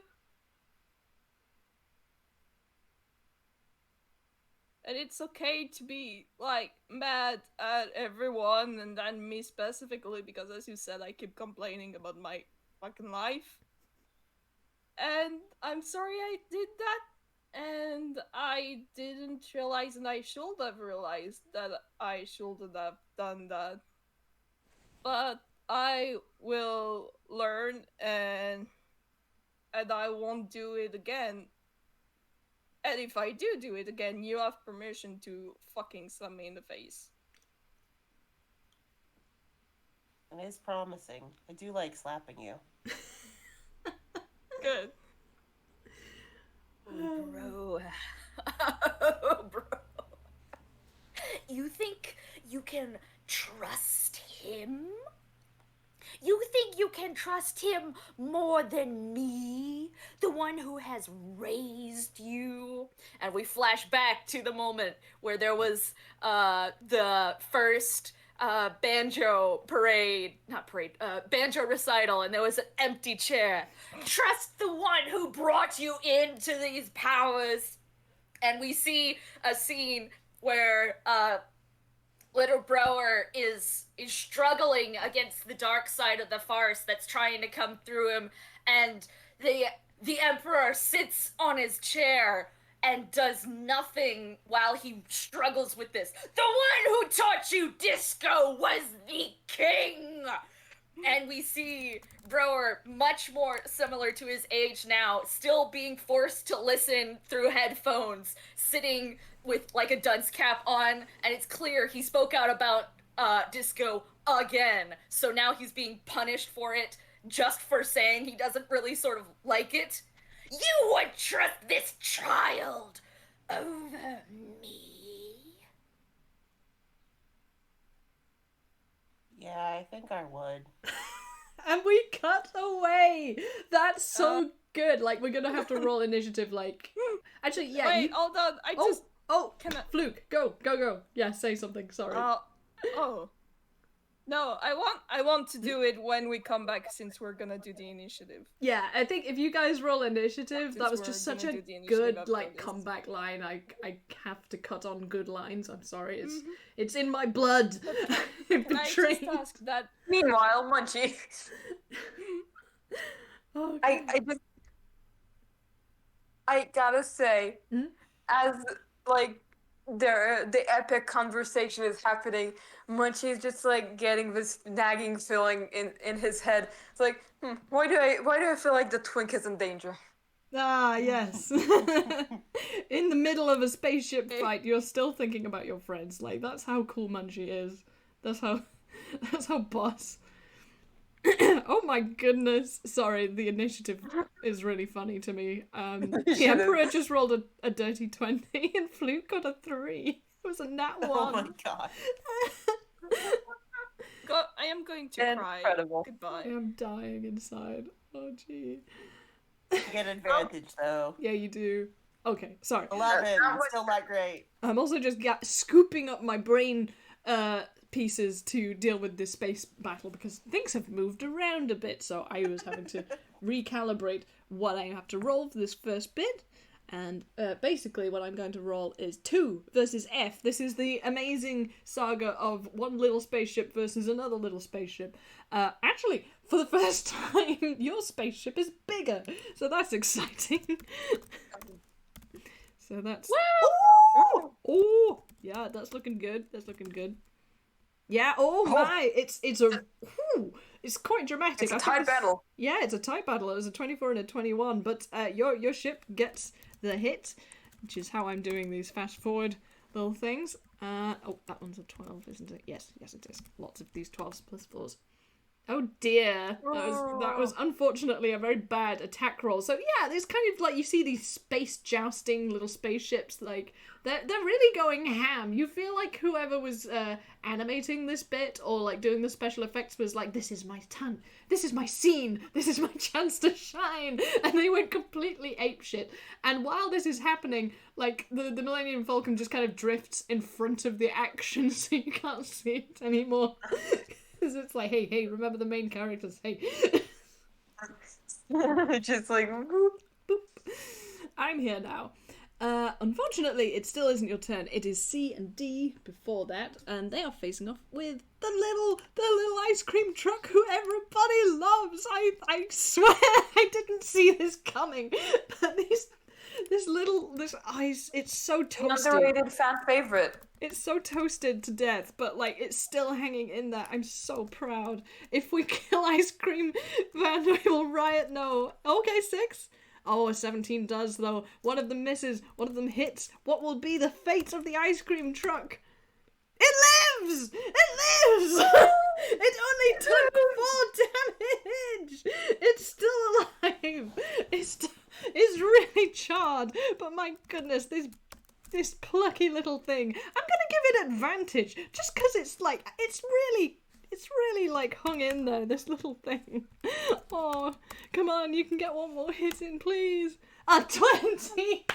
And it's okay to be, like, mad at everyone, and then me specifically, because as you said, I keep complaining about my fucking life. And I'm sorry I did that, and I didn't realize, and I should have realized that I shouldn't have done that. But I will learn, and I won't do it again. And if I do it again, you have permission to fucking slap me in the face. It is promising. I do like slapping you. Good. Oh, bro. Oh, bro. You think you can trust him? You think you can trust him more than me? The one who has raised you? And we flash back to the moment where there was the first banjo recital, and there was an empty chair. Trust the one who brought you into these powers. And we see a scene where little Brower is struggling against the dark side of the farce that's trying to come through him, and the Emperor sits on his chair and does nothing while he struggles with this. The one who taught you disco was the king! And we see Brower, much more similar to his age now, still being forced to listen through headphones, sitting with like a dunce cap on, and it's clear he spoke out about disco again. So now he's being punished for it just for saying he doesn't really sort of like it. You would trust this child over me? Yeah, I think I would. And we cut away. That's so good. Like, we're gonna have to roll initiative, like... Actually, yeah, Wait, hold on. I just... Can I... Fluke, go. Yeah, say something, sorry. No, I want to do it when we come back, since we're gonna do the initiative. Yeah, I think if you guys roll initiative, that was just such a good, like, this. comeback line. I have to cut on good lines, I'm sorry. It's in my blood. Can I just ask that... Meanwhile, Munchie. Okay. I gotta say, as like the epic conversation is happening, Munchie's just like getting this nagging feeling in his head. It's like, why do I feel like the twink is in danger? Ah, yes. In the middle of a spaceship fight, you're still thinking about your friends. Like, that's how cool Munchie is. That's how boss. Oh my goodness. Sorry, the initiative is really funny to me. The Emperor just rolled a dirty 20 and Fluke got a 3. It was a nat 1. Oh my god. I am going to cry. Incredible. Goodbye. I am dying inside. Oh gee. You get advantage though. Yeah, you do. Okay, sorry. 11, still not great. I'm also just scooping up my brain pieces to deal with this space battle because things have moved around a bit, so I was having to recalibrate what I have to roll for this first bit. And basically what I'm going to roll is 2 versus F. This is the amazing saga of one little spaceship versus another little spaceship. Actually, for the first time, your spaceship is bigger, so that's exciting. So that's... Oh! Yeah, that's looking good. Yeah, oh my! It's quite dramatic. It's a tight battle. Yeah, it's a tight battle. It was a 24 and a 21, but your ship gets the hit, which is how I'm doing these fast forward little things. Oh, that one's a 12, isn't it? Yes, it is. Lots of these 12s plus 4s. Oh dear, that was unfortunately a very bad attack roll. So yeah, it's kind of like you see these space jousting little spaceships, like they're really going ham. You feel like whoever was animating this bit or like doing the special effects was like, this is my turn, this is my scene, this is my chance to shine, and they went completely apeshit. And while this is happening, like the Millennium Falcon just kind of drifts in front of the action, so you can't see it anymore. Because it's like, hey, remember the main characters, hey. Just like, whoop. Boop. I'm here now. Unfortunately, it still isn't your turn. It is C and D before that, and they are facing off with the little ice cream truck who everybody loves. I swear I didn't see this coming. But this ice, it's so toasted. Underrated fan favorite. It's so toasted to death, but like it's still hanging in there. I'm so proud. If we kill Ice Cream Van, we will riot. No. Okay, 6. Oh, a 17 does though. One of them misses. One of them hits. What will be the fate of the ice cream truck? It lives! It lives! It only took 4 damage! It's still alive! It's really charred, but my goodness, this plucky little thing. I'm gonna give it advantage, just because it's really like hung in there, this little thing. Oh, come on, you can get one more hit in, please. A 20!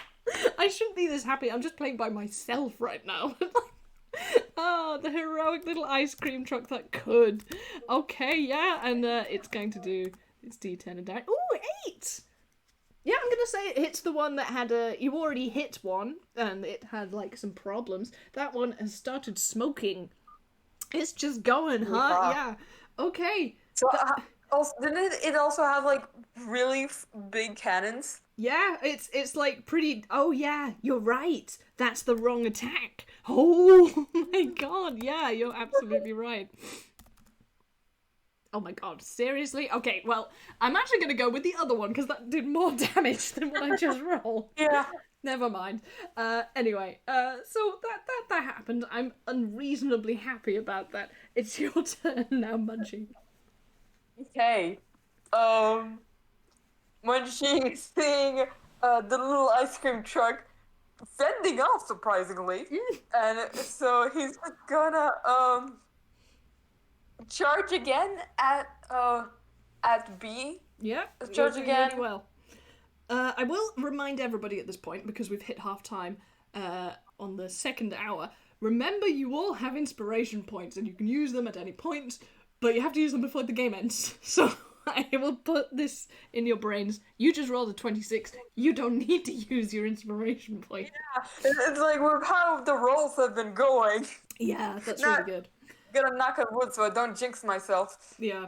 I shouldn't be this happy, I'm just playing by myself right now. Oh, the heroic little ice cream truck that could. Okay, yeah, and it's going to do its D10 and die. Ooh, 8! Yeah, I'm gonna say it hits the one that had you already hit one, and it had, like, some problems. That one has started smoking. It's just going, huh? Yeah. Okay. So, didn't it also have, like, really big cannons? Yeah, it's like pretty... Oh, yeah, you're right. That's the wrong attack. Oh, my God. Yeah, you're absolutely right. Oh my god, seriously? Okay, well, I'm actually going to go with the other one, because that did more damage than what I just rolled. Yeah. Never mind. Anyway, so that happened. I'm unreasonably happy about that. It's your turn now, Munchie. Okay. Munchie seeing the little ice cream truck fending off, surprisingly. And so he's gonna, charge again at B. Yeah, Charge you're doing again. really well. I will remind everybody at this point, because we've hit half time on the second hour. Remember, you all have inspiration points, and you can use them at any point, but you have to use them before the game ends. So I will put this in your brains. You just rolled a 26. You don't need to use your inspiration point. Yeah, it's like how the rolls have been going. Yeah, that's Nah. really good. Gonna knock on wood so I don't jinx myself. Yeah.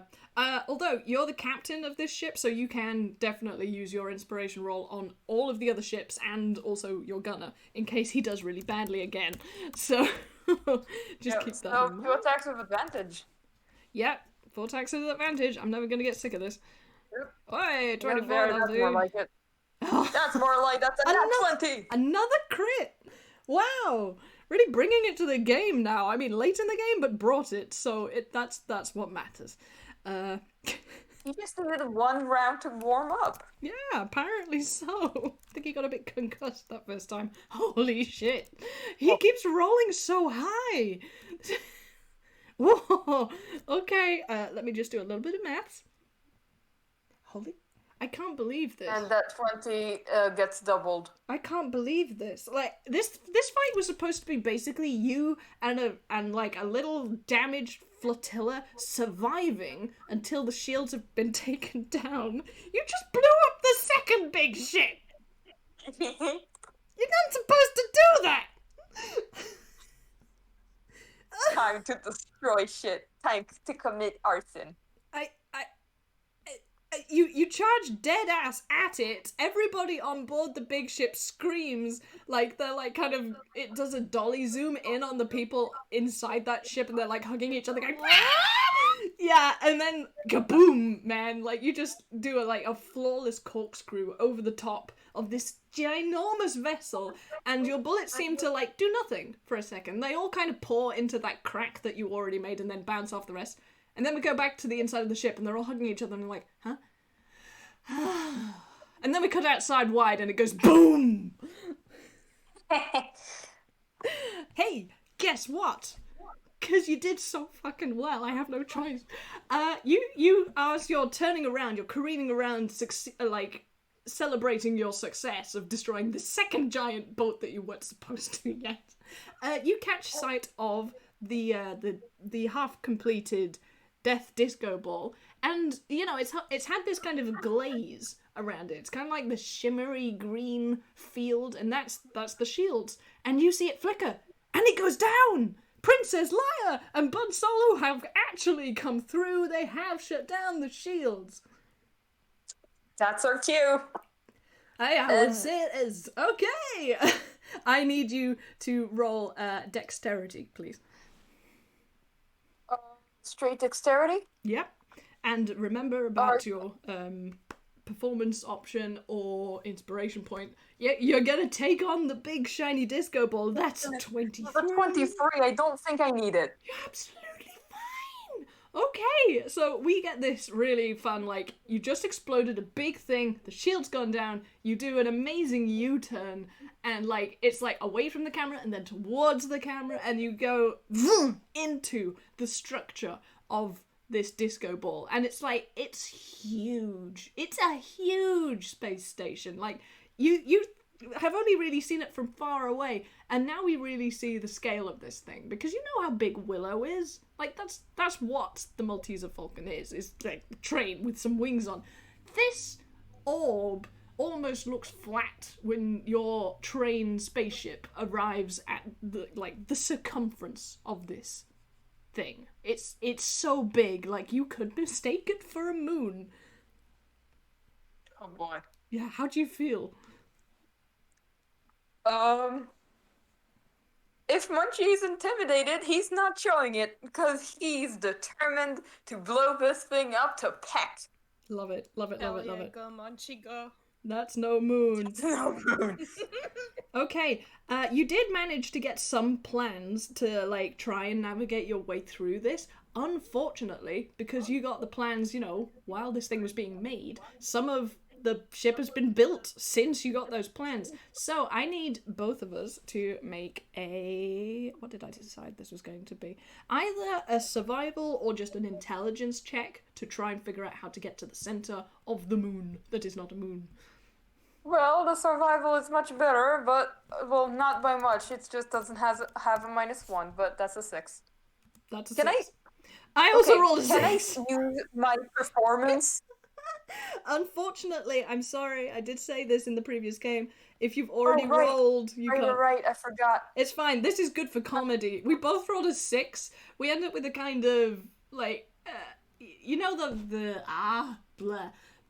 Although you're the captain of this ship, so you can definitely use your inspiration roll on all of the other ships and also your gunner in case he does really badly again. So just keep that in mind. 2 attacks with advantage. Yep, 4 attacks with advantage. I'm never gonna get sick of this. Yep. Oi, 24, that'll that's do. more like it. That's more like that's a nat 20. Another crit! Wow! Really bringing it to the game now. I mean, late in the game, but brought it. So that's what matters. He just needed 1 round to warm up. Yeah, apparently so. I think he got a bit concussed that first time. Holy shit. He keeps rolling so high. Whoa. Okay, let me just do a little bit of maths. Holy... I can't believe this. And that 20 gets doubled. I can't believe this. Like this fight was supposed to be basically you and like a little damaged flotilla surviving until the shields have been taken down. You just blew up the second big ship. You're not supposed to do that. Time to destroy shit. Time to commit arson. You charge dead ass at it. Everybody on board the big ship screams like they're like kind of, it does a dolly zoom in on the people inside that ship and they're like hugging each other going, yeah, and then kaboom, man, like you just do a flawless corkscrew over the top of this ginormous vessel and your bullets seem to like do nothing for a second. They all kind of pour into that crack that you already made and then bounce off the rest. And then we go back to the inside of the ship and they're all hugging each other and they're like, huh? And then we cut outside wide and it goes boom! Hey, guess what? Because you did so fucking well, I have no choice. You as you're turning around, you're careening around, celebrating your success of destroying the second giant boat that you weren't supposed to yet. You catch sight of the half-completed Death Disco Ball, and you know it's had this kind of glaze around it. It's kind of like the shimmery green field, and that's the shields. And you see it flicker, and it goes down. Princess Leia and Bud Solo have actually come through. They have shut down the shields. That's our cue. I would say it is. Okay. I need you to roll dexterity, please. Straight dexterity? Yep. And remember about your performance option or inspiration point. Yeah, you're gonna take on the big shiny disco ball. That's 23. The 23, I don't think I need it. You're absolutely fine. Okay, so we get this really fun, like, you just exploded a big thing, the shield's gone down, you do an amazing U-turn, and, like, it's, like, away from the camera and then towards the camera, and you go vroom, into the structure of this disco ball. And it's, like, it's huge. It's a huge space station. Like, you have only really seen it from far away, and now we really see the scale of this thing, because you know how big Willow is? Like, that's what the Malteser Falcon is like a train with some wings on. This orb almost looks flat when your train spaceship arrives at the circumference of this thing. It's so big, like you could mistake it for a moon. Oh boy. Yeah, how do you feel? If Munchie's intimidated, he's not showing it because he's determined to blow this thing up to peck. Love it, love it, love it, love it. Go, Munchie, go. That's no moon. No moon. Okay, you did manage to get some plans to, like, try and navigate your way through this. Unfortunately, because you got the plans, you know, while this thing was being made, some of the ship has been built since you got those plans. So I need both of us to make a... What did I decide this was going to be? Either a survival or just an intelligence check to try and figure out how to get to the center of the moon that is not a moon. Well, the survival is much better, but, well, not by much. It just doesn't have a -1, but that's a 6. That's a Can 6. I also rolled a Can I 6. use my performance? Unfortunately, I'm sorry, I did say this in the previous game. If you've already right. rolled, you can't. Right, I forgot. It's fine. This is good for comedy. We both rolled a 6. We end up with a kind of like, you know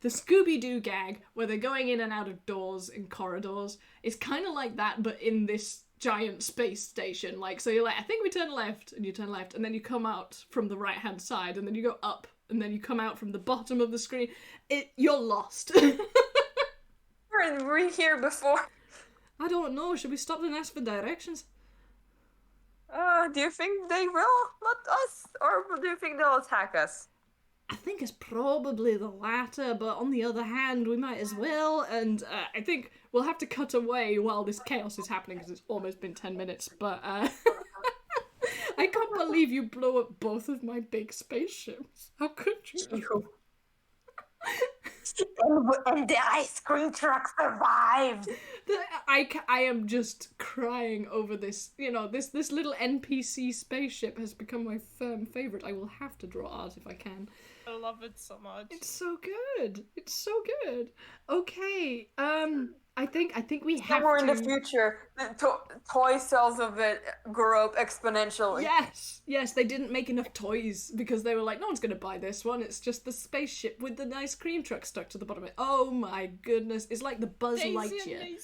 the Scooby-Doo gag where they're going in and out of doors in corridors. It's kind of like that, but in this giant space station. Like, so you're like, I think we turn left, and you turn left, and then you come out from the right-hand side, and then you go up, and then you come out from the bottom of the screen. You're lost. We're here before. I don't know. Should we stop and ask for directions? Do you think they will let us, or do you think they'll attack us? I think it's probably the latter, but on the other hand, we might as well, and I think we'll have to cut away while this chaos is happening, because it's almost been 10 minutes, but I can't believe you blew up both of my big spaceships. How could you? And the ice cream truck survived! I am just crying over this, this little NPC spaceship has become my firm favourite. I will have to draw art if I can. I love it so much. It's so good. It's so good. Okay. I think we have Somewhere to. in the future, the toy sales of it grow up exponentially. Yes. They didn't make enough toys because they were like, no one's gonna buy this one. It's just the spaceship with the ice cream truck stuck to the bottom of it. Oh my goodness! It's like the Buzz Lightyear.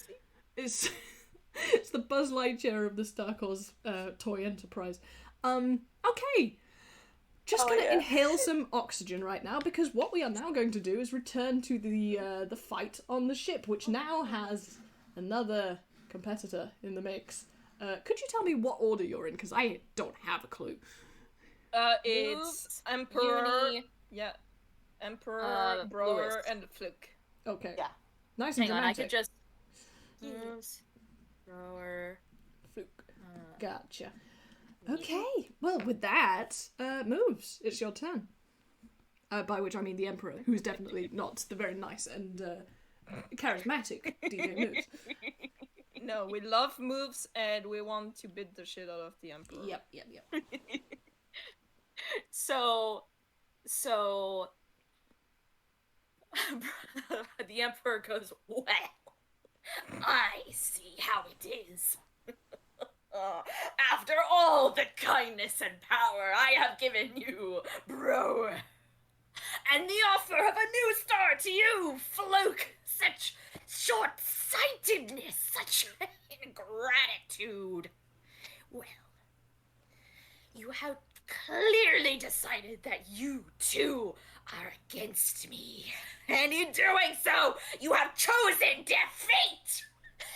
It's the Buzz Lightyear of the Star CAWS toy enterprise. Okay. Just gonna inhale some oxygen right now, because what we are now going to do is return to the fight on the ship, which now has another competitor in the mix. Could you tell me what order you're in? Because I don't have a clue. It's Emperor. Yuni. Yeah. Emperor, Brower, Luis. and Fluke. Okay. Yeah. Nice Hang and on, I dramatic. could just... Moves. Thrower. Fluke. Gotcha. Okay, well, with that, moves. It's your turn. By which I mean the Emperor, who's definitely not the very nice and charismatic DJ Moves. No, we love moves, and we want to beat the shit out of the Emperor. Yep. So... the Emperor goes, well, I see how it is. After all the kindness and power I have given you, bro, and the offer of a new star to you, Fluke, such short-sightedness, such ingratitude. Well, you have clearly decided that you, too, are against me, and in doing so, you have chosen defeat.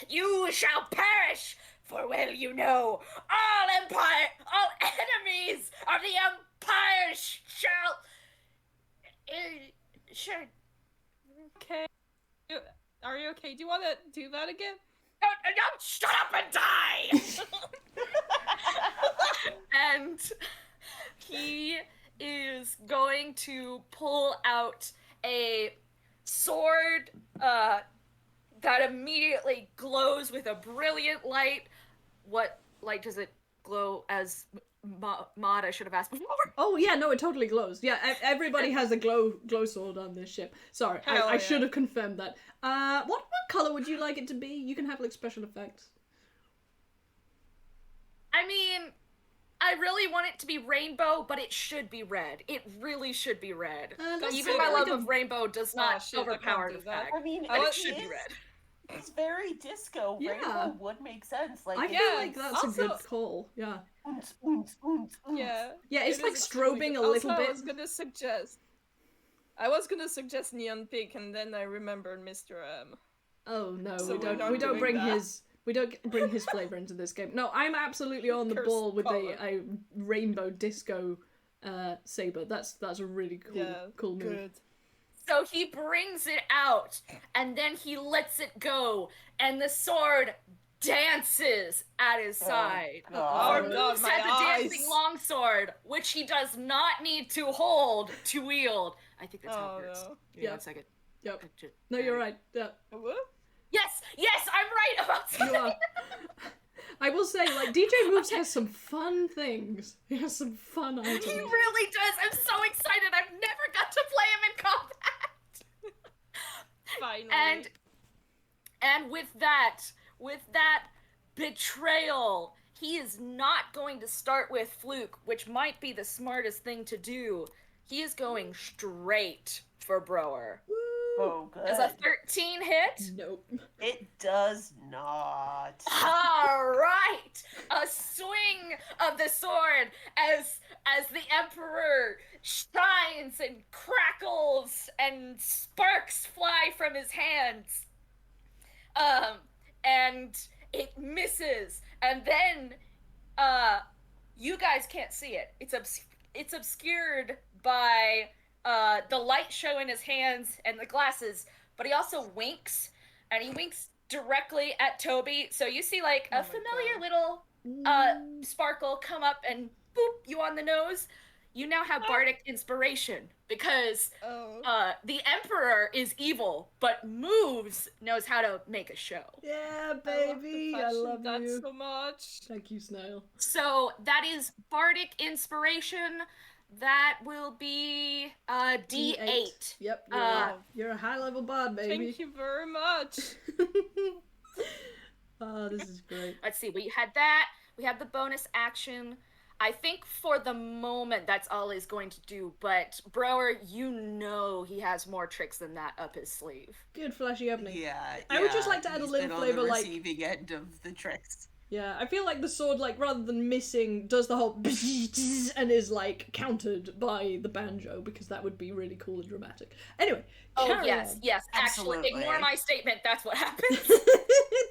You shall perish. For well you know, all enemies of the Empire shall... Sure. Okay. Are you okay? Do you want to do that again? Don't shut up and die! And he is going to pull out a sword, that immediately glows with a brilliant light. What light does it glow as? Maud, I should have asked before. Oh yeah, no, it totally glows. Yeah, everybody has a glow sword on this ship. Sorry, I should have confirmed that. What color would you like it to be? You can have like special effects. I mean, I really want it to be rainbow, but it should be red. It really should be red. Even my love of rainbow does not overpower the fact. I mean, It should be red. It's very disco. Yeah. Rainbow would make sense. Like, I feel like that's a good call. Yeah. Yeah. Yeah, it's It like is really strobing good. a little Also, bit. I was gonna suggest Neon Pig, and then I remembered Mr. M. Oh no, So we we're don't. not We don't doing bring that. his flavor into this game. No, I'm absolutely on the Cursed ball with color. a rainbow disco saber. That's a really cool move. Good. So he brings it out, and then he lets it go, and the sword dances at his side. God. Or God, moves my has a dancing eyes. longsword, which he does not need to hold to wield. I think that's how Oh it works. no. Give me Yeah. 1 second. Yep. No, you're right. Yeah, What? Yes, I'm right about you something. are. I will say, like, DJ Moves has some fun things. He has some fun items. He really does. I'm so excited. I've never got to play him in combat. Finally. And with that betrayal, he is not going to start with Fluke, which might be the smartest thing to do. He is going straight for Brower. Oh, good. Does a 13 hit? Nope. It does not. All right, a swing of the sword as the Emperor shines and crackles and sparks fly from his hands. And it misses, and then you guys can't see it. It's obscured by the light show in his hands and the glasses, but he also winks, and he winks directly at Toby. So you see like a familiar little sparkle come up and boop you on the nose. You now have Bardic Inspiration because the Emperor is evil, but Moves knows how to make a show. Yeah, baby. I love that you. so much. Thank you, Snail. So that is Bardic Inspiration. That will be D8. Yep, you're a high-level bard, baby. Thank you very much. Oh, this is great. Let's see, we had that. We have the bonus action. I think for the moment that's all he's going to do, but Brower, you know he has more tricks than that up his sleeve. Good flashy opening. Yeah. I would just like to add a he's little been flavor, on the like- receiving end of the tricks. Yeah, I feel like the sword, like, rather than missing, does the whole and is, like, countered by the banjo, because that would be really cool and dramatic. Anyway, carry on. Yes, actually, Absolutely. ignore my statement, that's what happens.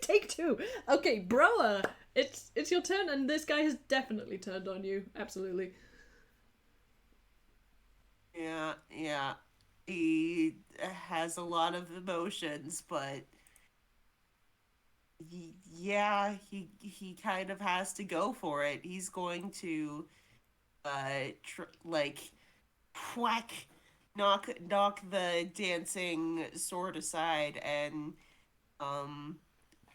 Take two. Okay, Brower, it's your turn, and this guy has definitely turned on you. Absolutely. Yeah. He has a lot of emotions, but yeah, he kind of has to go for it. He's going to whack, knock the dancing sword aside and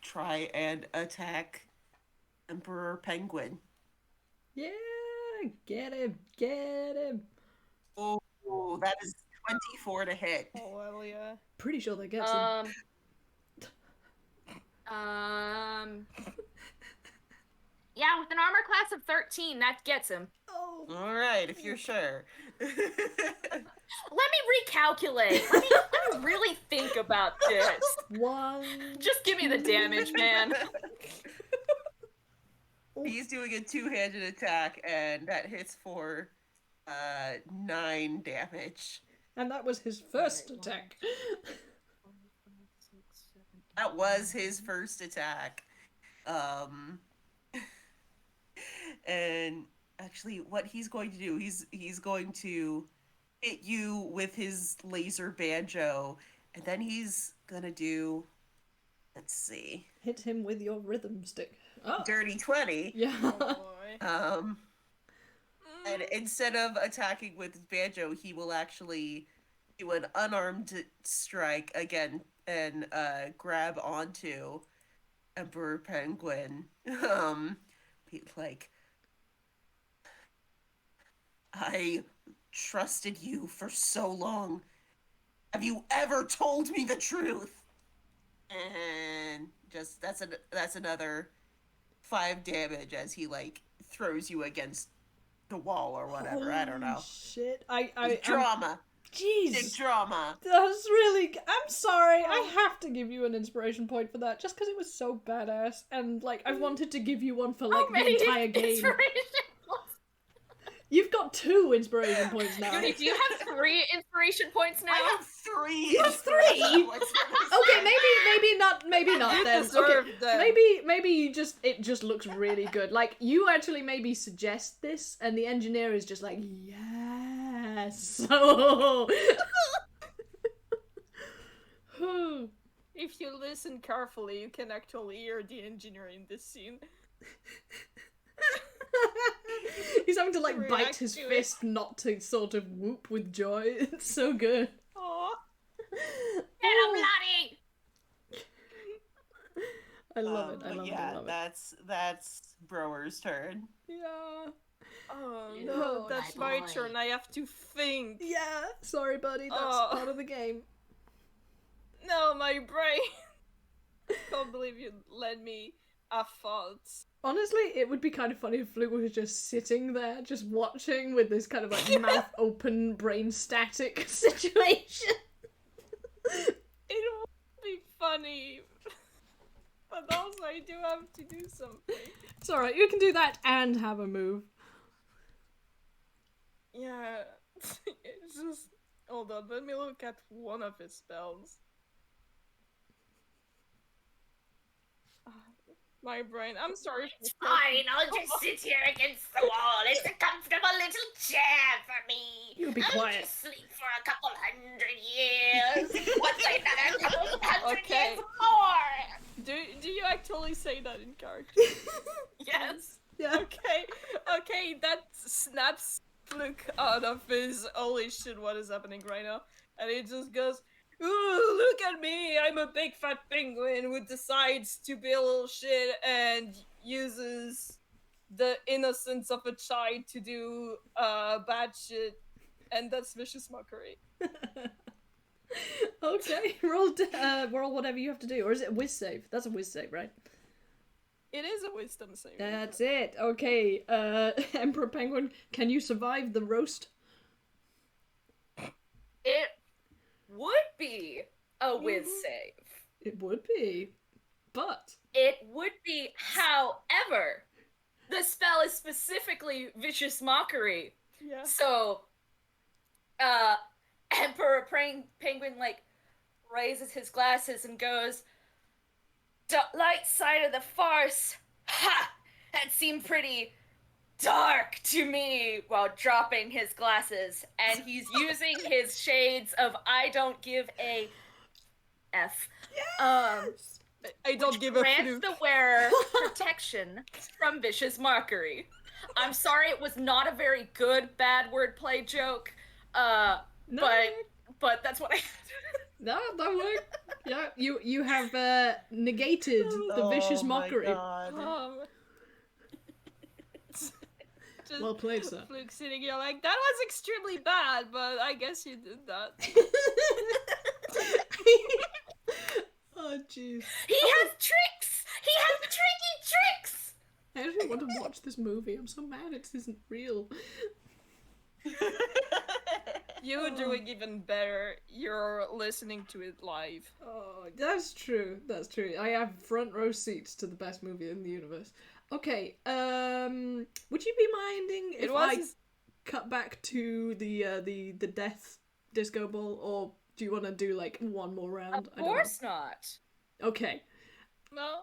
try and attack Emperor Penguin. Yeah, get him. Oh, that is 24 to hit. Oh, hell yeah. Pretty sure that gets him. Yeah, with an armor class of 13, that gets him. Oh. All right, if you're sure. Let me recalculate. Let me really think about this. One. Just give me the damage, man. He's doing a two-handed attack, and that hits for 9 damage. And that was his first attack. That was his first attack. And actually, what he's going to do, he's going to hit you with his laser banjo, and then he's gonna do, let's see, Hit him with your rhythm stick. Oh. dirty 20. Yeah. Oh, boy. And instead of attacking with his banjo, he will actually do an unarmed strike again and grab onto Emperor Penguin. Be like, I trusted you for so long. Have you ever told me the truth? And just that's another 5 damage as he like throws you against the wall or whatever. I don't know. Shit. Drama. Big Jeez. drama. That was really. I'm sorry. I have to give you an inspiration point for that, just because it was so badass, and like I wanted to give you one for like the entire game. Inspiration points? You've got 2 inspiration points now. Yuni, do you have 3 inspiration points now? I have 3. You have 3? Okay, maybe not then. deserve Okay, them. maybe it just looks really good. Like you actually maybe suggest this, and the engineer is just like yes. So If you listen carefully, you can actually hear the engineer in this scene. He's having to like bite React his to it. fist not to sort of whoop with joy. It's so good. Aw. Bloody! I love it. I love yeah, it. I love it. that's Brower's turn. Yeah. Oh No, no, that's my my boy. turn. I have to think. Yeah. Sorry, buddy. That's Oh. part of the game. No, my brain. Can't believe you let me have thoughts. Honestly, it would be kind of funny if Fluke was just sitting there, just watching with this kind of like mouth open, brain static situation. It would be funny. But also, I do have to do something. It's alright, you can do that and have a move. Yeah. It's just. Hold on, let me look at one of his spells. My brain. I'm sorry. It's fine, I'll just sit here against the wall. It's a comfortable little chair for me. You be I'll quiet. just sleep for a couple hundred years. What's another couple hundred Okay. years more? Do you actually say that in character? Yes. Yeah. Okay, that snaps Fluke out of his holy shit, what is happening right now? And he just goes, ooh, look at me, I'm a big fat penguin who decides to be a little shit and uses the innocence of a child to do bad shit, and that's vicious mockery. Okay, roll whatever you have to do. Or is it a whiz save? That's a whiz save, right? It is a wisdom save. That's it. Okay, Emperor Penguin, can you survive the roast? It would be a whiz save. It would be. But It would be, however, the spell is specifically vicious mockery. Yeah. So, Emperor Penguin, like, raises his glasses and goes, light side of the farce, ha! That seemed pretty dark to me, while dropping his glasses, and he's using his shades of I don't give a F. I don't give a Grants fluke. the wearer protection from vicious mockery. I'm sorry, it was not a very good bad wordplay joke, no, but that's what I no, that worked. Yeah, you have negated the vicious mockery. My God. Just Well played, sir. Fluke sitting here like, that was extremely bad, but I guess you did that. Oh jeez. He has tricks! He has tricky tricks! I actually want to watch this movie. I'm so mad it isn't real. You're doing even better. You're listening to it live. Oh, that's true. That's true. I have front row seats to the best movie in the universe. Okay, would you be minding if I cut back to the death disco ball, or do you want to do like one more round? Of course not. Okay. No,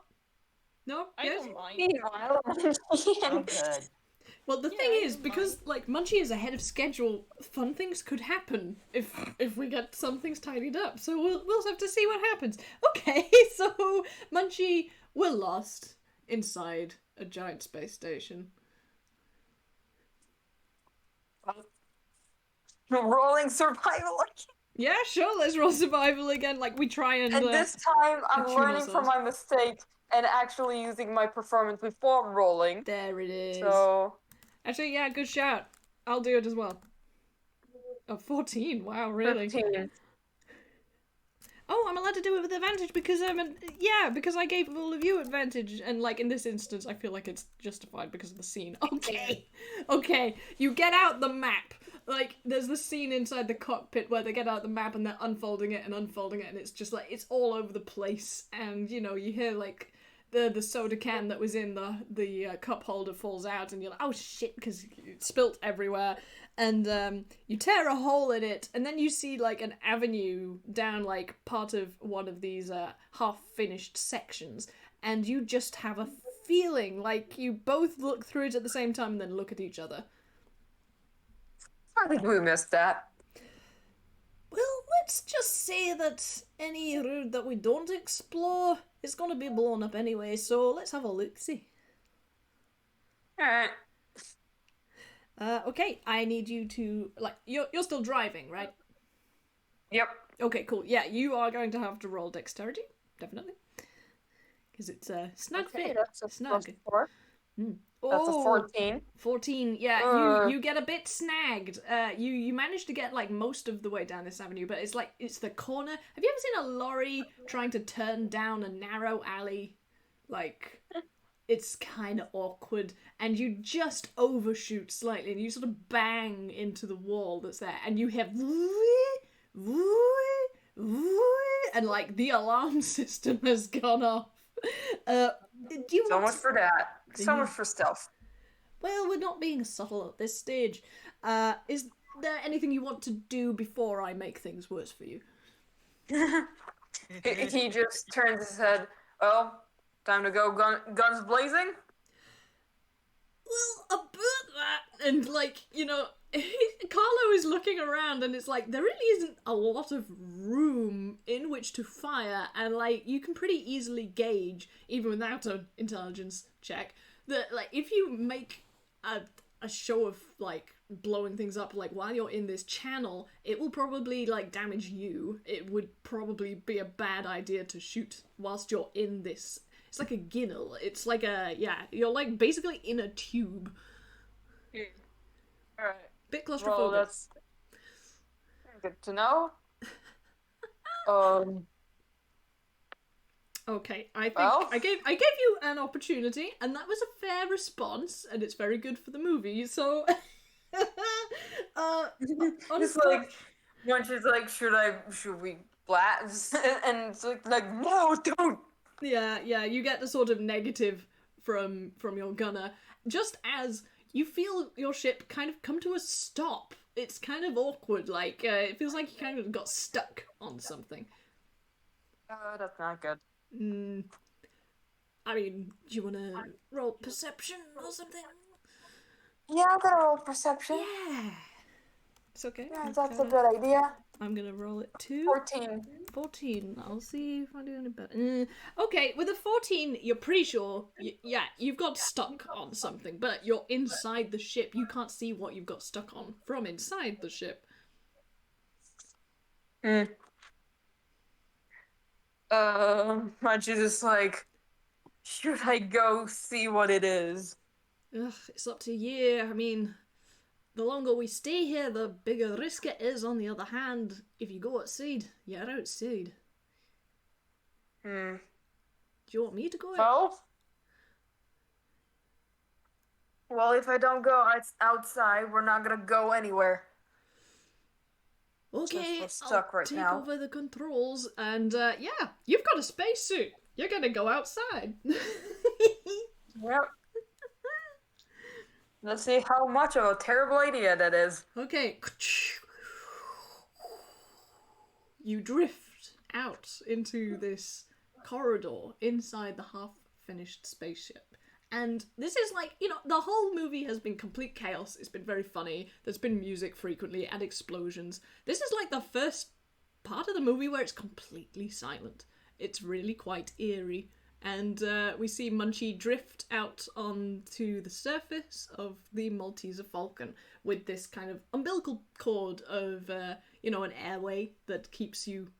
No? I Yes? don't mind. Meanwhile, Oh, good. Well, the Yeah, thing I is, don't because like Munchie is ahead of schedule, fun things could happen if we get some things tidied up. So we'll have to see what happens. Okay, so Munchie, we're lost inside a giant space station. rolling survival. Yeah, sure. Let's roll survival again. Like we try and. And this time, I'm tune learning from ourselves. my mistake and actually using my performance before rolling. There it is. So Actually, yeah, good shout. I'll do it as well. Oh, 14. Wow, really? 15. Oh, I'm allowed to do it with advantage because because I gave all of you advantage, and like in this instance, I feel like it's justified because of the scene. Okay, you get out the map. Like there's the scene inside the cockpit where they get out the map and they're unfolding it, and it's just like it's all over the place, and you know you hear like the soda can that was in the cup holder falls out, and you're like, oh shit, because it's spilt everywhere. And you tear a hole in it, and then you see like an avenue down like part of one of these half-finished sections, and you just have a feeling like you both look through it at the same time and then look at each other. I think we missed that. Well, let's just say that any road that we don't explore is going to be blown up anyway, so let's have a look-see. Alright. Okay, I need you to, like, you're still driving, right? Yep. Okay, cool. Yeah, you are going to have to roll dexterity, definitely. Because it's a snug Okay, fit. that's a Snug. +4. That's a 14. 14, yeah, Uh. you get a bit snagged. You manage to get, like, most of the way down this avenue, but it's the corner. Have you ever seen a lorry trying to turn down a narrow alley? Like, it's kind of awkward, and you just overshoot slightly, and you sort of bang into the wall that's there, and you hear and, like, the alarm system has gone off. Do you So want much to... for that. So much for stealth. Well, we're not being subtle at this stage. Is there anything you want to do before I make things worse for you? He just turns his head. Well, time to go guns blazing? Well, about that, and, like, you know, Carlo is looking around, and it's like, there really isn't a lot of room in which to fire, and, like, you can pretty easily gauge, even without an intelligence check, that, like, if you make a show of, like, blowing things up, like, while you're in this channel, it will probably, like, damage you. It would probably be a bad idea to shoot whilst you're in this. It's like a ginnel. It's like a, yeah, you're, like, basically in a tube. Alright. Bit claustrophobic. Well, that's good to know. Okay, I think Well? I gave you an opportunity, and that was a fair response, and it's very good for the movie. So, It's like when she's like, should we blast? And it's like, no, don't. yeah, you get the sort of negative from your gunner, just as you feel your ship kind of come to a stop. It's kind of awkward, like it feels like you kind of got stuck on something. That's not good. I mean, do you want to roll perception or something? Yeah, I'm gonna roll perception. Yeah. It's okay. Yeah, that's a good idea. I'm gonna roll it too. 14. 14. I'll see if I do any better. Okay, with a 14, you're pretty sure, you've got stuck on something, but you're inside the ship. You can't see what you've got stuck on from inside the ship. Munch is just like, should I go see what it is? Ugh, it's up to you. I mean, the longer we stay here, the bigger risk it is. On the other hand, if you go outside, you're outside. Do you want me to go out? Well, if I don't go outside, we're not gonna go anywhere. Okay, we're stuck I'll right take now. over the controls, and yeah, you've got a spacesuit. You're gonna go outside. Yep. Let's see how much of a terrible idea that is. Okay. You drift out into this corridor inside the half-finished spaceship. And this is like, you know, the whole movie has been complete chaos. It's been very funny. There's been music frequently and explosions. This is like the first part of the movie where it's completely silent. It's really quite eerie. And we see Munchie drift out onto the surface of the Malteser Falcon with this kind of umbilical cord of, you know, an airway that keeps you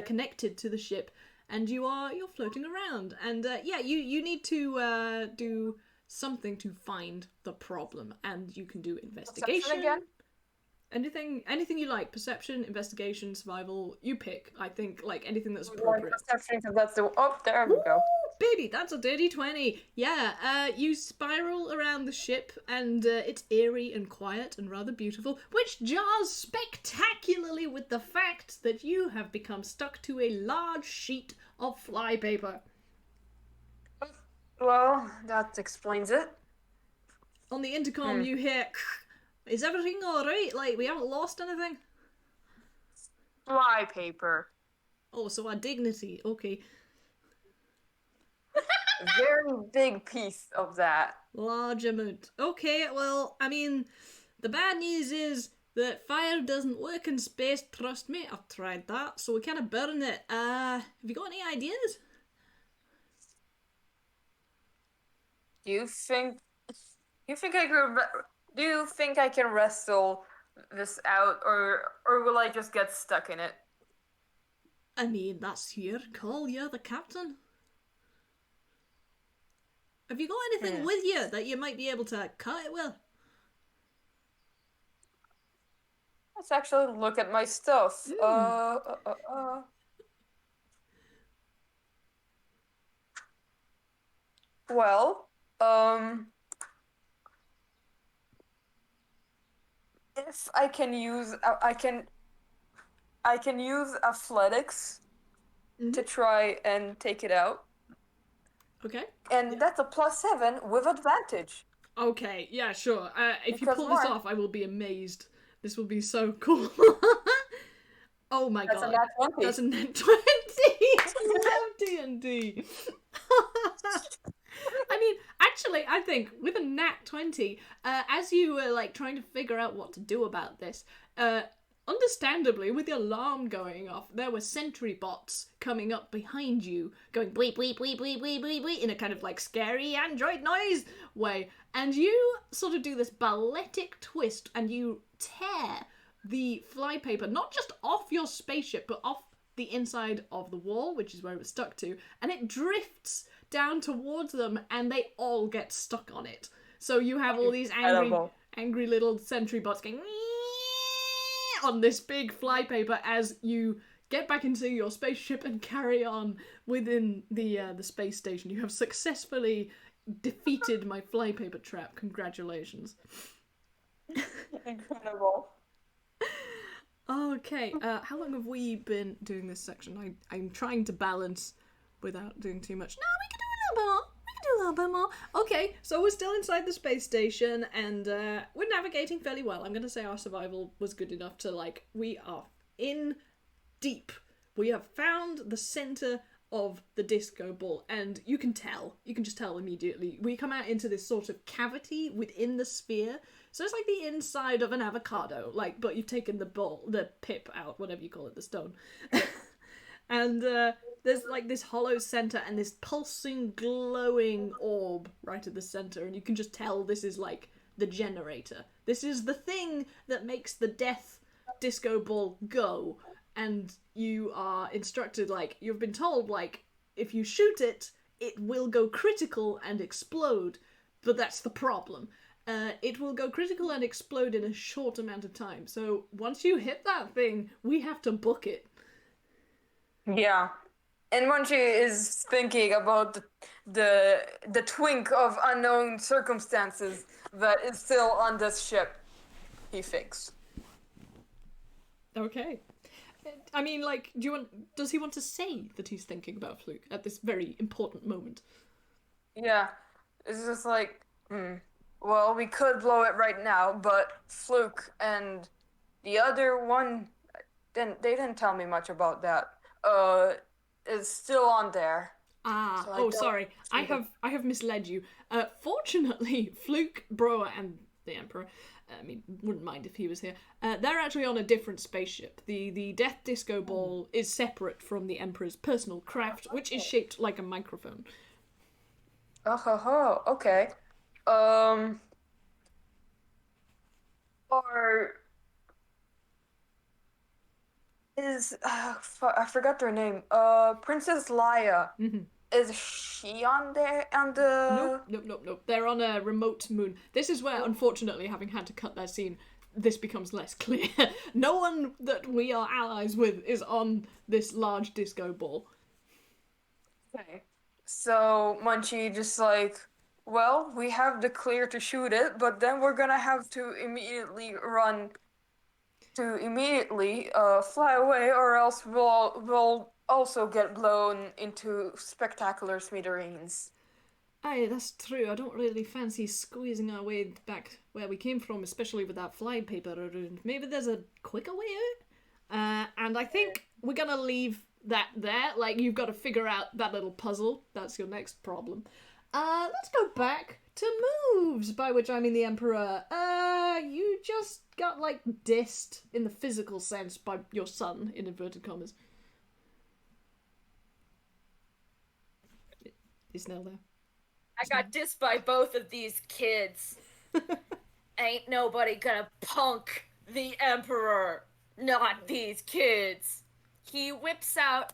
connected to the ship. And you're floating around, and yeah, you need to do something to find the problem, and you can do investigation. Perception again? Anything you like. Perception, investigation, survival. You pick. I think like anything that's appropriate. Perception, because that's the. Oh, there we go. Baby, that's a dirty 20. Yeah, you spiral around the ship, and it's eerie and quiet and rather beautiful, which jars spectacularly with the fact that you have become stuck to a large sheet of flypaper. Well, that explains it. On the intercom, you hear, "Is everything alright? Like, we haven't lost anything?" Flypaper. Oh, so our dignity. Okay. A very big piece of that. Large amount. Okay, well, I mean, the bad news is that fire doesn't work in space, trust me, I've tried that, so we kind of burn it. Have you got any ideas? Do you think I could? Do you think I can wrestle this out, or will I just get stuck in it? I mean, that's your call, you're the captain. Have you got anything with you that you might be able to cut it with? Let's actually look at my stuff. Well, if I can use, I can use athletics to try and take it out. Okay. And that's a +7 with advantage. Okay, yeah, sure. If you Because pull this one- off, I will be amazed. This will be so cool. Oh my That's god. a nat 20. That's a nat 20! I love D&D. I mean, actually, I think with a nat 20, as you were like trying to figure out what to do about this, understandably, with the alarm going off, there were sentry bots coming up behind you, going bleep, bleep, bleep, bleep, bleep, bleep, bleep, in a kind of like scary android noise way. And you sort of do this balletic twist and you tear the flypaper, not just off your spaceship, but off the inside of the wall, which is where it was stuck to, and it drifts down towards them and they all get stuck on it. So you have all these angry little sentry bots going on this big flypaper as you get back into your spaceship and carry on within the space station. You have successfully defeated my flypaper trap. Congratulations. Incredible. Okay, how long have we been doing this section? I'm trying to balance without doing too much. No, we can do a little bit more. We can do a little bit more. Okay, so we're still inside the space station and we're navigating fairly well. I'm going to say our survival was good enough to, like, we are in deep. We have found the center of the disco ball and you can just tell immediately. We come out into this sort of cavity within the sphere. So it's like the inside of an avocado, like, but you've taken the pip out, whatever you call it, the stone. And there's like this hollow center and this pulsing, glowing orb right at the center. And you can just tell this is like the generator. This is the thing that makes the death disco ball go. And you are instructed, like, you've been told, like, if you shoot it, it will go critical and explode. But that's the problem. It will go critical and explode in a short amount of time. So once you hit that thing, we have to book it. Yeah. And when she is thinking about the twink of unknown circumstances that is still on this ship, he thinks. Okay. I mean, like, does he want to say that he's thinking about Fluke at this very important moment? Yeah. It's just like, well, we could blow it right now, but Fluke and the other one, they didn't tell me much about that. Is still on there. So sorry. I have misled you. Fortunately, Fluke, Broa, and the Emperor, I mean, wouldn't mind if he was here. They're actually on a different spaceship. The Death Disco Ball is separate from the Emperor's personal craft, which is shaped like a microphone. Oh, okay. Or is I forgot their name. Princess Leia. Mm-hmm. Is she on there? On the Nope. They're on a remote moon. This is where, unfortunately, having had to cut their scene, this becomes less clear. No one that we are allies with is on this large disco ball. Okay. So Munchie just like, well, we have the clear to shoot it, but then we're gonna have to immediately fly away, or else we'll also get blown into spectacular smithereens. Aye, that's true. I don't really fancy squeezing our way back where we came from, especially with that flypaper around. Maybe there's a quicker way out? And I think we're gonna leave that there. Like, you've got to figure out that little puzzle. That's your next problem. Let's go back to moves, by which I mean the Emperor. You just got, like, dissed in the physical sense by your son, in inverted commas. Is Snail there? I got dissed by both of these kids. Ain't nobody gonna punk the Emperor. Not these kids. He whips out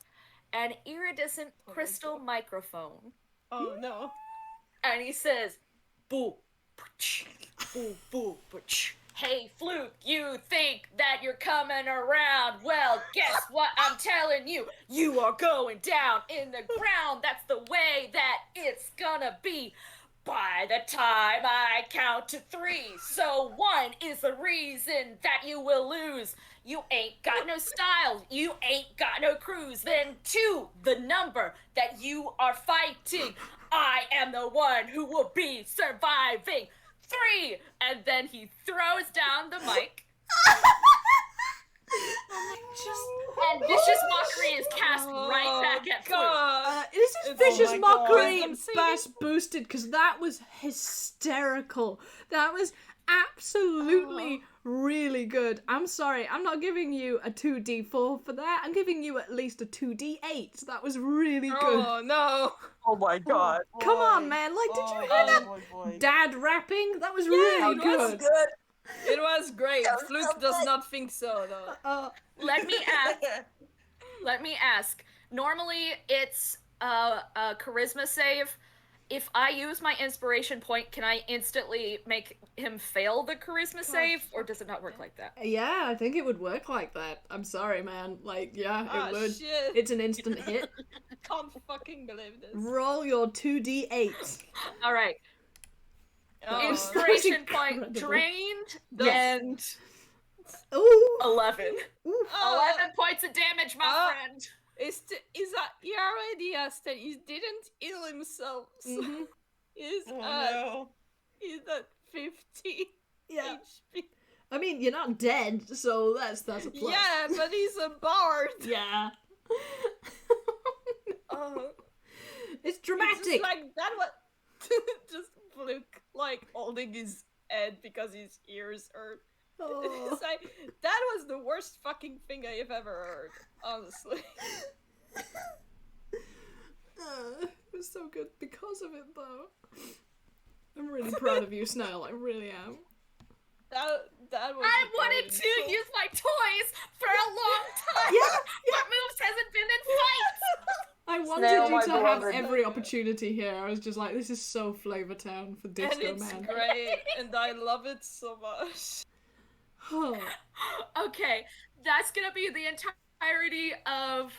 an iridescent crystal microphone. Oh no. And he says, boo, boo, boo, hey, Fluke, you think that you're coming around? Well, guess what I'm telling you? You are going down in the ground. That's the way that it's gonna be. By the time I count to 3. So 1 is the reason that you will lose. You ain't got no style. You ain't got no crews. Then 2, the number that you are fighting. I am the one who will be surviving. 3, and then he throws down the mic. And vicious mockery is cast right back at Fluke. This is vicious mockery God. bass boosted, because that was hysterical. That was absolutely really good. I'm sorry, I'm not giving you a 2d4 for that. I'm giving you at least a 2d8. That was really good. Oh no. Oh my god. Come on, man. Like, did you hear that Boy. dad rapping? That was really it was good. Good. It was great. That was Fluke so does good. not think so though. Let me ask. Normally, it's a charisma save. If I use my inspiration point, can I instantly make him fail the charisma save, or does it not work like that? Yeah, I think it would work like that. I'm sorry, man. Like, yeah, it would. Shit. It's an instant hit. Can't fucking believe this. Roll your 2d8. All right. Oh, Inspiration that was point incredible. drained. Yes. And Ooh. 11. Ooh. 11 points of damage, my friend. Is that he already asked that he didn't heal himself? So Mhm. he's No. at 50 Yeah. HP. I mean, you're not dead, so that's a plus. Yeah, but he's a bard. Yeah. It's It's dramatic. just like that was just Fluke like holding his head because his ears hurt. Oh. It's like that was the worst fucking thing I've ever heard, honestly. It was so good because of it, though. I'm really proud of you, Snail. I really am. That was. I a wanted great to insult. use my toys for a long time. Yeah, But moves hasn't been in fights. I wanted Snail, you my to have beloved. every opportunity here. I was just like, this is so Flavor Town for And Disco it's Man. great, and I love it so much. Oh. Okay, that's gonna be the entirety of.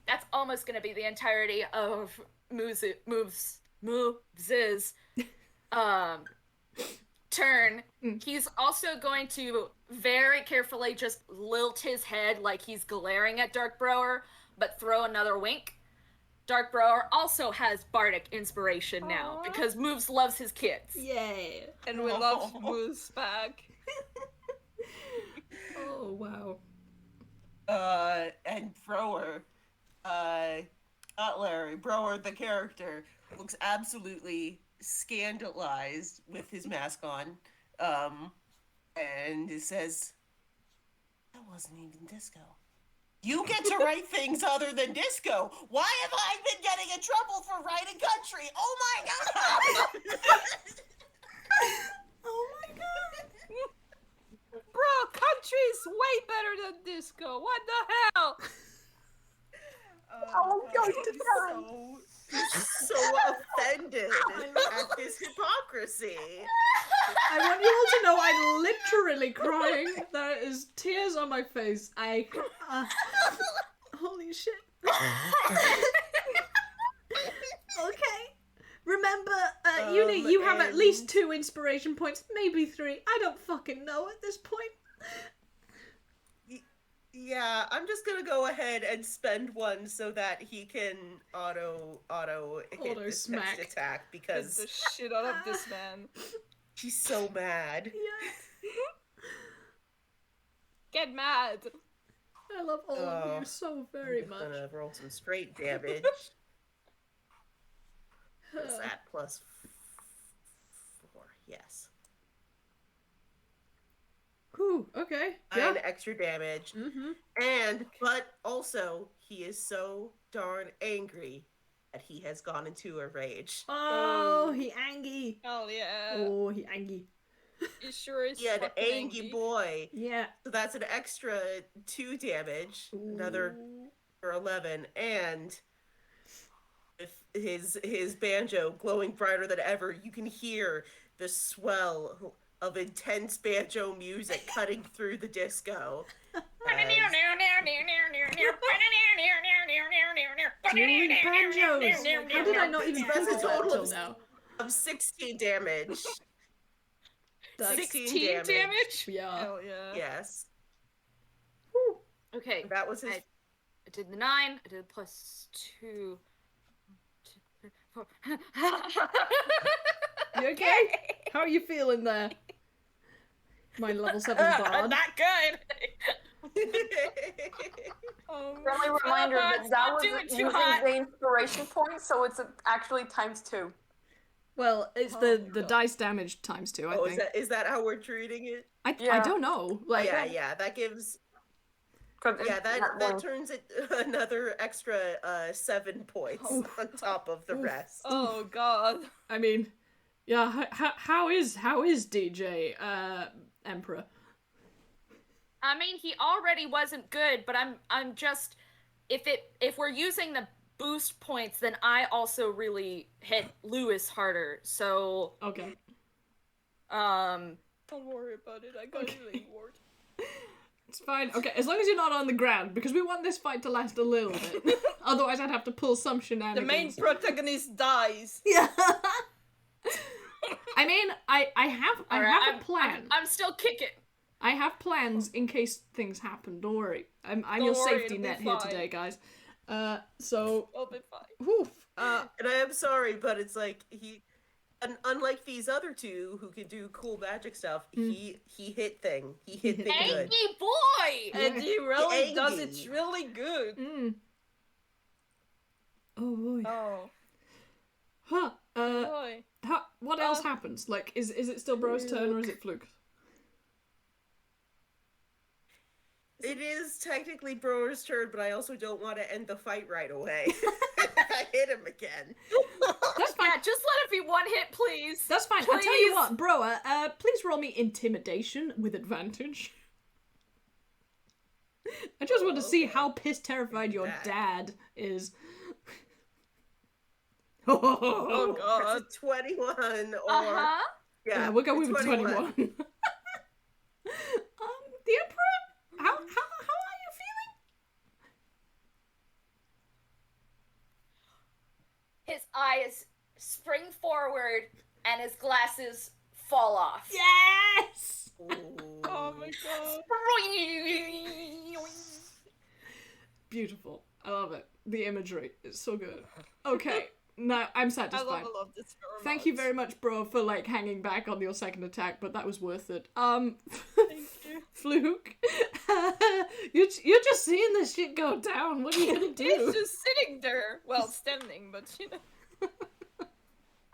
That's almost gonna be the entirety of moves' turn. He's also going to very carefully just lilt his head like he's glaring at Dark Brower, but throw another wink. Dark Brower also has Bardic Inspiration now, because Moves loves his kids. Yay. And we love Moose back. Oh, wow. And Brower, not Larry, Brower, the character, looks absolutely scandalized with his mask on, and it says, that wasn't even disco. You get to write things other than disco. Why have I been getting in trouble for writing country? Oh my god! Oh my god. Bro, country's way better than disco. What the hell? Oh, I'm going to so offended at this hypocrisy. I want you all to know I'm literally crying. There is tears on my face. Holy shit. Okay. Remember, Yuni, you have at least 2 inspiration points, maybe 3. I don't fucking know at this point. Yeah, I'm just gonna go ahead and spend one so that he can auto hit this smack. next attack Get because the shit out of this man. he's so mad. Yeah. Get mad. I love all of you so very I'm much. gonna roll some straight damage. What's that? plus 4. Yes. Whew, okay. Yeah. 9 extra damage. But also, he is so darn angry that he has gone into a rage. Oh, he angry. Oh yeah. Oh, he angry. He sure is Yeah, an fucking angry angry. boy. Yeah. So that's an extra 2 damage. Another for 11. And with his banjo glowing brighter than ever, you can hear the swell of intense banjo music cutting through the disco. Dueling banjos. How did I not even That's think a of that total till of now? Of 16 damage. That's 16 damage? Yeah. Hell yeah. Yes. Okay. That was his. I did the 9. I did plus 2. 4. You okay? How are you feeling there? My level 7 bard. Not good. Friendly reminder that that was doing too using hot. the inspiration point, so it's actually times 2. Well, it's the dice damage times 2, I Oh, think. is that how we're treating it? I Yeah. don't know. Like, Yeah, that gives. Yeah, that turns it another extra 7 points on top of the rest. Oh god. I mean, yeah. How is DJ Emperor? I mean, he already wasn't good, but I'm just if we're using the boost points, then I also really hit Luis harder. So Okay. Don't worry about it. I got Okay. you reward. It's fine. Okay, as long as you're not on the ground, because we want this fight to last a little bit. Otherwise, I'd have to pull some The shenanigans. main protagonist dies. Yeah. I mean, I have Alright, a plan. I'm still kicking. I have plans in case things happen. Don't worry. I'm Don't your worry, safety it'll be net here fine. today, guys. So, I'll be fine. whew, And I am sorry, but it's like unlike these other two who can do cool magic stuff, he hit thing. He hit thing good. Angry boy! And he really does Angry. it really good. Oh boy. Oh Huh. boy. What else happens? Like, is it still Bro's turn or is it Fluke? It is technically Brower's turn, but I also don't want to end the fight right away. I hit him again. That's fine. Yeah, just let it be one hit, please. That's fine. I'll tell you Please. what, Bro, please roll me intimidation with advantage. I just want to see okay. how pissed terrified your That. dad is. Oh god. It's a 21 or Uh-huh. Yeah, we'll go with 21. The Emperor? How are you feeling? His eyes spring forward and his glasses fall off. Yes! Oh my god. Beautiful. I love it. The imagery is so good. Okay, now I'm I satisfied. love this very Thank much. you very much, Bro, for like hanging back on your second attack, but that was worth it. Thank you. Fluke, you're just seeing this shit go down. What are you gonna do? He's just sitting there. Well, standing, but you know.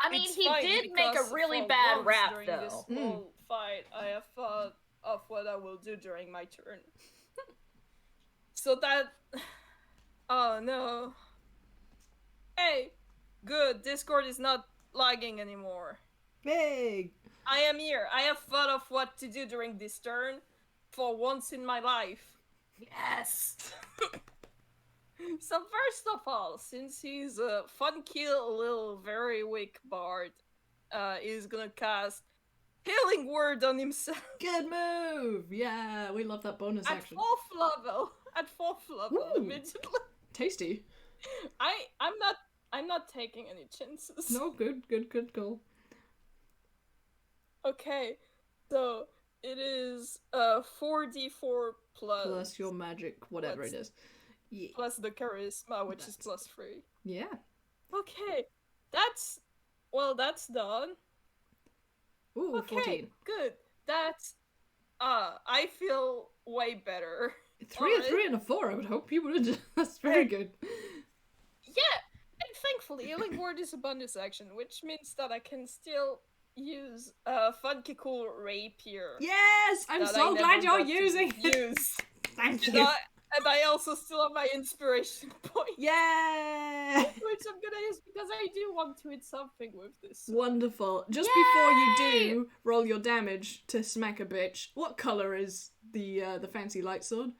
I mean, It's he fine did make because a really for bad once rap, during though. This whole fight, I have thought of what I will do during my turn. So that. Oh no. Hey, good. Discord is not lagging anymore. Hey! I am here. I have thought of what to do during this turn, for once in my life. Yes. So first of all, since he's a fun kill little very weak bard, he's gonna cast Healing Word on himself Good move! Yeah, we love that bonus at action. 4th level. At 4th level Ooh. immediately. Tasty. I'm not taking any chances. No, good goal. Okay, so it is 4d4 Plus your magic, whatever Plus- it is. Yeah. plus the charisma, which is plus 3. Yeah. Okay, that's done. Ooh, Okay, 14. good. That's I feel way better. 3, a Alright. 3, and a 4, I would hope you would. That's very good. Yeah. In thankfully, Healing Word is a bonus action, which means that I can still use funky cool rapier. Yes! I'm that so I glad never you're got to using it. use. Thank And you. I also still have my inspiration point, Yeah! which I'm gonna use because I do want to hit something with this. Wonderful. Just before you do roll your damage to smack a bitch, what color is the fancy light sword?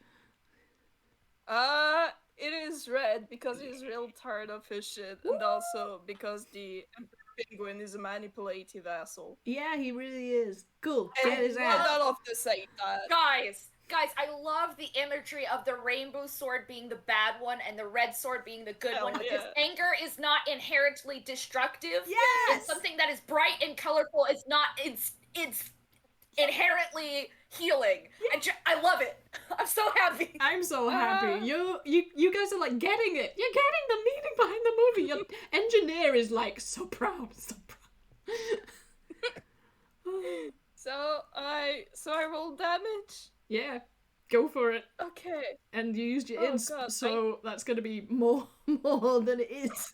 It is red because he's real tired of his shit, and also because the Emperor Penguin is a manipulative asshole. Yeah, he really is. Cool. And Get his I ass. got off to say that. Guys, I love the imagery of the rainbow sword being the bad one and the red sword being the good Hell one, because yeah. anger is not inherently destructive. Yes! And something that is bright and colorful is not, it's inherently healing. I love it. I'm so happy. I'm so happy. You guys are like getting it. You're getting the meaning behind the movie. Your engineer is like so proud, so proud. So I roll damage. Yeah, go for it. Okay. And you used your Oh, insp, God, so that's gonna be more than it is.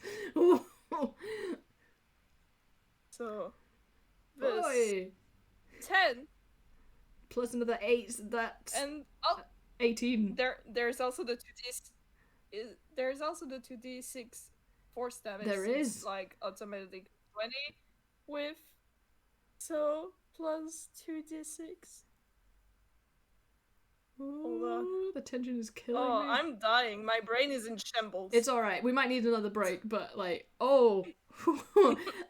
So this Boy. 10 Plus another 8, that's and 18. there's also the 2d6 force damage. There since, is. like automatically 20 with so plus 2d6. Hold on. Ooh, the tension is killing Oh, me. I'm dying. My brain is in shambles. It's alright. We might need another break, but like,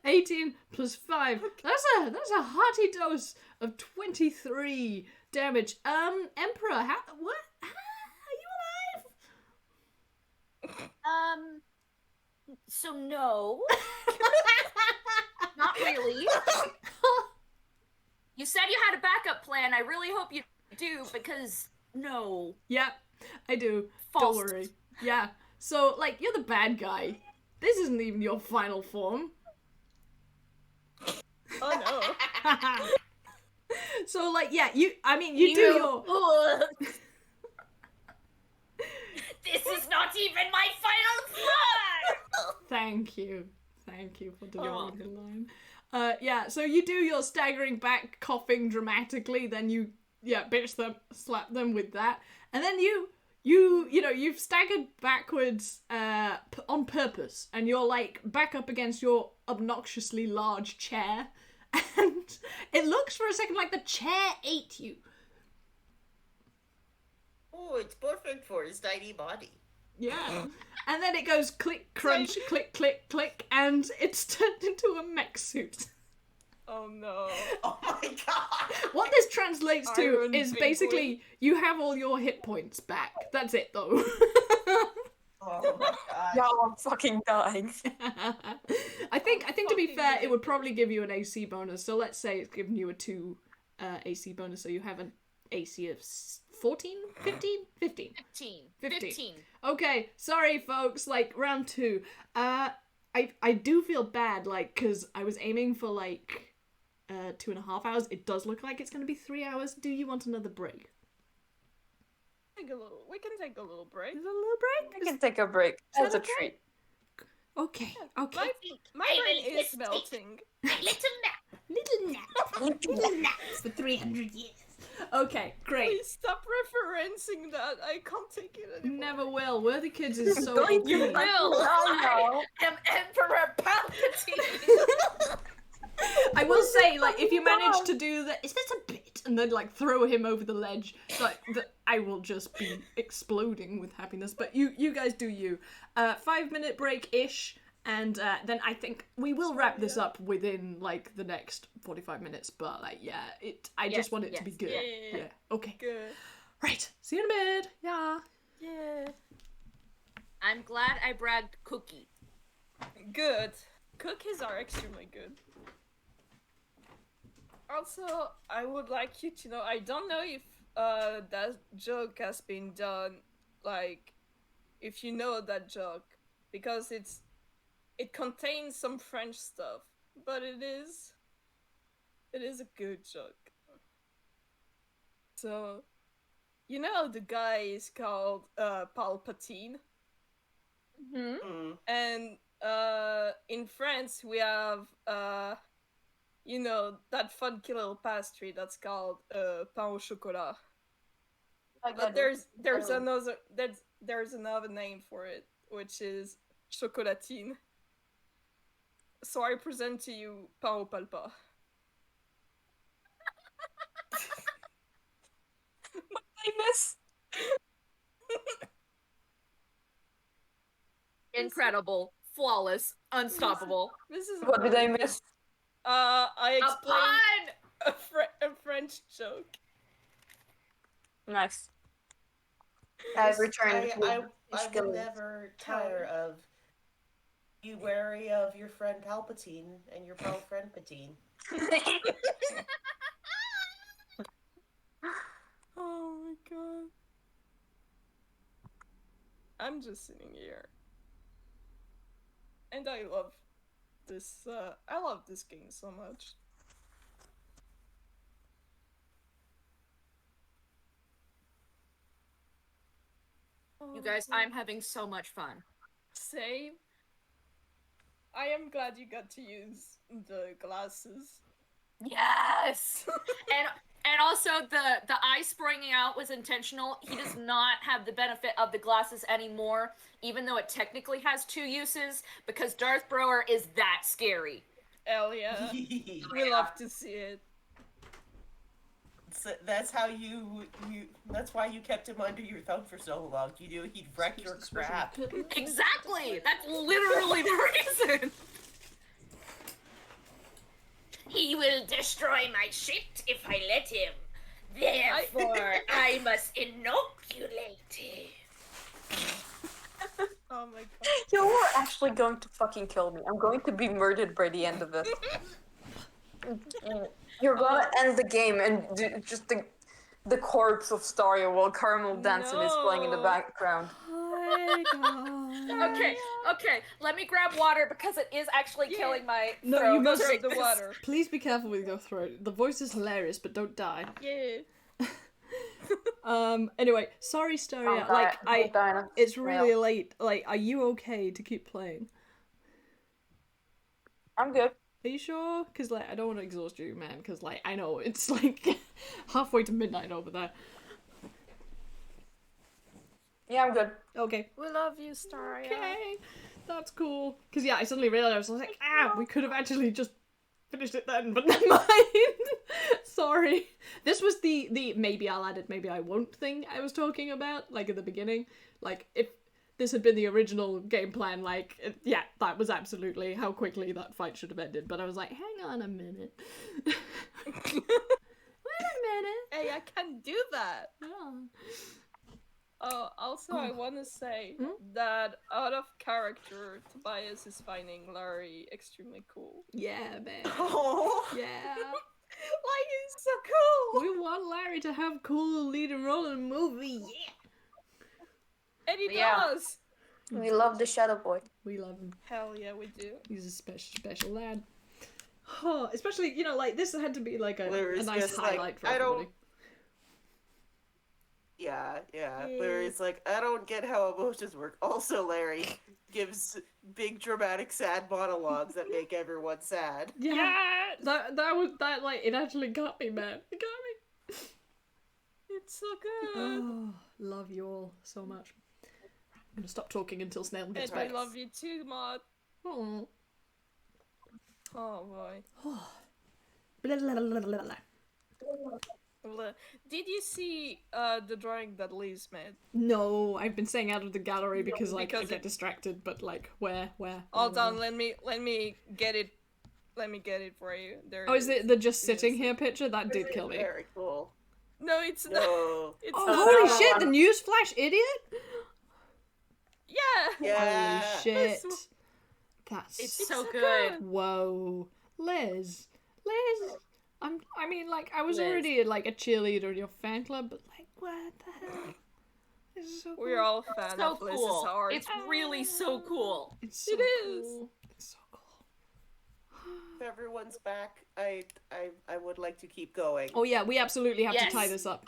18 plus 5. That's a hearty dose of 23 damage. Emperor, are you alive? So no. Not really. You said you had a backup plan. I really hope you do, because no. Yeah, I do. False. Don't worry. Yeah. So, like, you're the bad guy. This isn't even your final form. Oh no. So, like, yeah, you do your... This is not even my final form! Thank you for drawing the line. Yeah, so you do your staggering back, coughing dramatically, then you, bitch them, slap them with that, and then you've staggered backwards on purpose, and you're like back up against your obnoxiously large chair, and it looks for a second like the chair ate you. Oh, it's perfect for his tiny body. Yeah. And then it goes click, crunch, click, click, click, and it's turned into a mech suit. Oh no. Oh my god! What this translates to Iron is Penguin. basically you have all your hit points back. That's it, though. Oh my god. Y'all are fucking dying. I think to be Fucking fair, dead. it would probably give you an AC bonus. So let's say it's giving you a 2 AC bonus, so you have an AC of 14? 15? 15. 15. Okay, sorry folks, like round 2. I do feel bad, like, because I was aiming for like 2.5 hours. It does look like it's going to be 3 hours. Do you want another break? We can take a little break. Is that a little break? We can take a break. that As a okay? treat. Okay. My brain is melting. Little nap. Little naps for 300 years. Okay, great. Please stop referencing that. I can't take it anymore. Never will. We're the Kids is so Going OP. to Will. I I am Emperor Palpatine. I will say, like, if you manage to do that, is this a bit? And then, like, throw him over the ledge, like, I will just be exploding with happiness. But you guys do you. 5-minute break-ish, and then I think we will wrap this up within, like, the next 45 minutes. But, like, yeah, I just want it to be good. Yeah. Okay. Good. Right. See you in a bit. Yeah. Yeah. I'm glad I bragged Cookie. Good. Cookies are extremely good. Also, I would like you to know, I don't know if that joke has been done, like, if you know that joke, because it contains some French stuff, but it is a good joke. So, you know the guy is called Palpatine, Hmm? Mm. and in France we have that funky little pastry that's called pain au chocolat. But there's another name for it, which is chocolatine. So I present to you pain au palpa. I miss. Incredible, flawless, unstoppable. This is What did I really miss? good. I A explained pun! a French joke. Nice. I've returned. I will never tire of you wary of your friend Palpatine and your pal friend Patine. Oh my god. I'm just sitting here. And I love this game so much. You guys, I'm having so much fun. Same. I am glad you got to use the glasses. Yes! and also the eye springing out was intentional. He does not have the benefit of the glasses anymore, even though it technically has 2 uses, because Darth Brower is that scary. Hell yeah. We love to see it. So that's how you that's why you kept him under your thumb for so long. You knew he'd wreck your crap. Exactly! That's literally the reason! He will destroy my ship if I let him. Therefore, I must inoculate him. Oh my god. You're actually going to fucking kill me. I'm going to be murdered by the end of this. You're gonna end the game and just the corpse of Staria while Caramel Dancing is playing in the No. background. Oh my god. Okay, let me grab water because it is actually killing my No, throat. you must- Grab the water. Please be careful with your throat. The voice is hilarious, but don't die. Yeah. Anyway, sorry, Staria. It's really late. Like, are you okay to keep playing? I'm good. Are you sure? Because, like, I don't want to exhaust you, man. Because, like, I know it's, like, halfway to midnight over there. Yeah, I'm good. Okay. We love you, Staria. Okay. That's cool. Because, yeah, I suddenly realised, I was like, we could have actually just finished it then, but never mind. Sorry. This was the maybe I'll add it, maybe I won't thing I was talking about, like, at the beginning. Like, if this had been the original game plan, like, yeah, that was absolutely how quickly that fight should have ended. But I was like, hang on a minute. Wait a minute. Hey, I can do that. Oh. Oh, also, I want to say that out of character, Tobias is finding Larry extremely cool. Yeah, man. Oh. Yeah. Like, he's so cool! We want Larry to have cool leading role in a movie, yeah! And he Yeah. does! We love the Shadow Boy. We love him. Hell yeah, we do. He's a special lad. Oh, especially, you know, like, this had to be, like, a Larry's nice just like, highlight for I don't- everybody. Yeah. Larry's like, I don't get how emotions work. Also, Larry gives big dramatic sad monologues that make everyone sad. Yeah! That, like, it actually got me, man. It got me. It's so good! Oh, love you all so much. I'm gonna stop talking until Snail gets And I back. love you too, Maud. Oh. Oh boy. Blah, blah, blah, blah, blah. Did you see the drawing that Liz made? No, I've been staying out of the gallery because, like, I because get distracted, but, like, where? Hold on, let me get it. Let me get it for you. There. Oh, is it the just sitting Yes. here picture? That did kill me. Very cool. No, it's not. No. It's Oh, not holy that shit, one. the newsflash idiot? Yeah. Yeah. Holy shit. It's- That's It's so good. Whoa. Liz. I mean, like, I was Liz. already, like, a cheerleader in your fan club, but, like, what the hell? This is so cool. We're all fans So of Liz's cool. art. It's really so cool. It's so It is. cool. It's so cool. If everyone's back, I would like to keep going. Oh, yeah, we absolutely have to tie Yes. this up.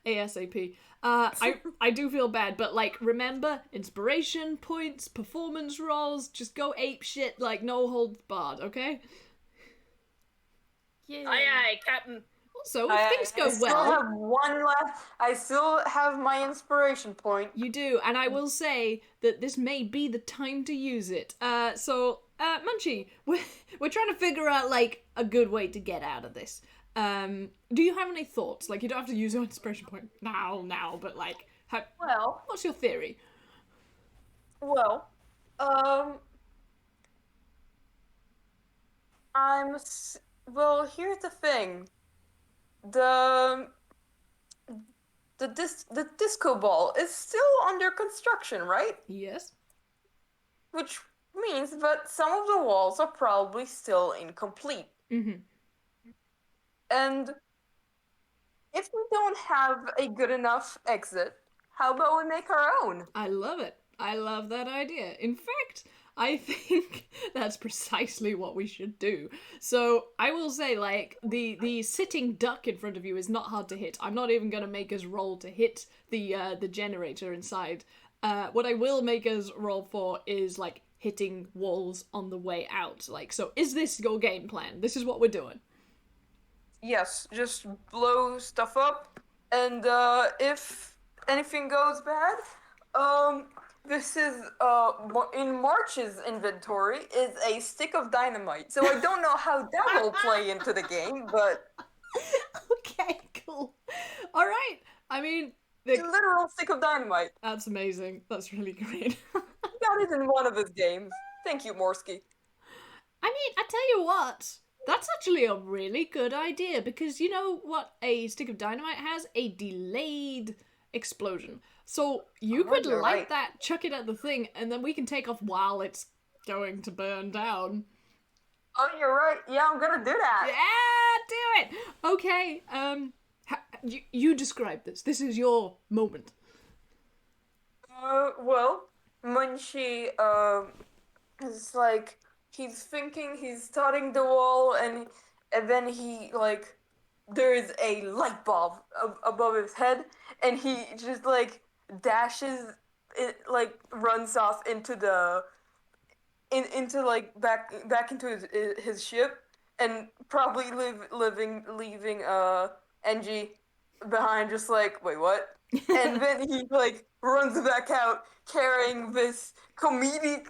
ASAP. I do feel bad, but like remember, inspiration points, performance rolls, just go ape shit, like no holds barred, okay? Yeah. Aye, Captain. Also, if things go I still well, have one left. I still have my inspiration point. you do, and I will say that this may be the time to use it. Munchie, we're trying to figure out like a good way to get out of this. Do you have any thoughts? Like, you don't have to use your inspiration point now, but like, Well, what's your theory? well, well, here's the thing. The disco ball is still under construction, right? Yes. Which means that some of the walls are probably still incomplete. Mm-hmm. And if we don't have a good enough exit, how about we make our own? I love it. I love that idea. In fact, I think that's precisely what we should do. So I will say, like, the sitting duck in front of you is not hard to hit. I'm not even gonna make us roll to hit the generator inside. What I will make us roll for is like hitting walls on the way out. Like, so is this your game plan? This is what we're doing. Yes, just blow stuff up, and if anything goes bad, this is in March's inventory is a stick of dynamite. So I don't know how that will play into the game, but Okay, cool. All right. I mean, a literal stick of dynamite. that's amazing. That's really great. Got it in one of his games. Thank you, Morsky. I mean, I tell you what, that's actually a really good idea, because you know what a stick of dynamite has? A delayed explosion. So you could you're light right. that, chuck it at the thing, and then we can take off while it's going to burn down. Oh, you're right. Yeah, I'm gonna do that. Yeah, do it! Okay, you describe this. This is your moment. Well, Munchie, is like, he's thinking, he's studying the wall, and then he, like, there's a light bulb above his head, and he just, like, dashes, it, like, runs off into the, into, like, back into his ship, and probably leaving, Engie behind, just like, wait, what? And then he, like, runs back out carrying this comedically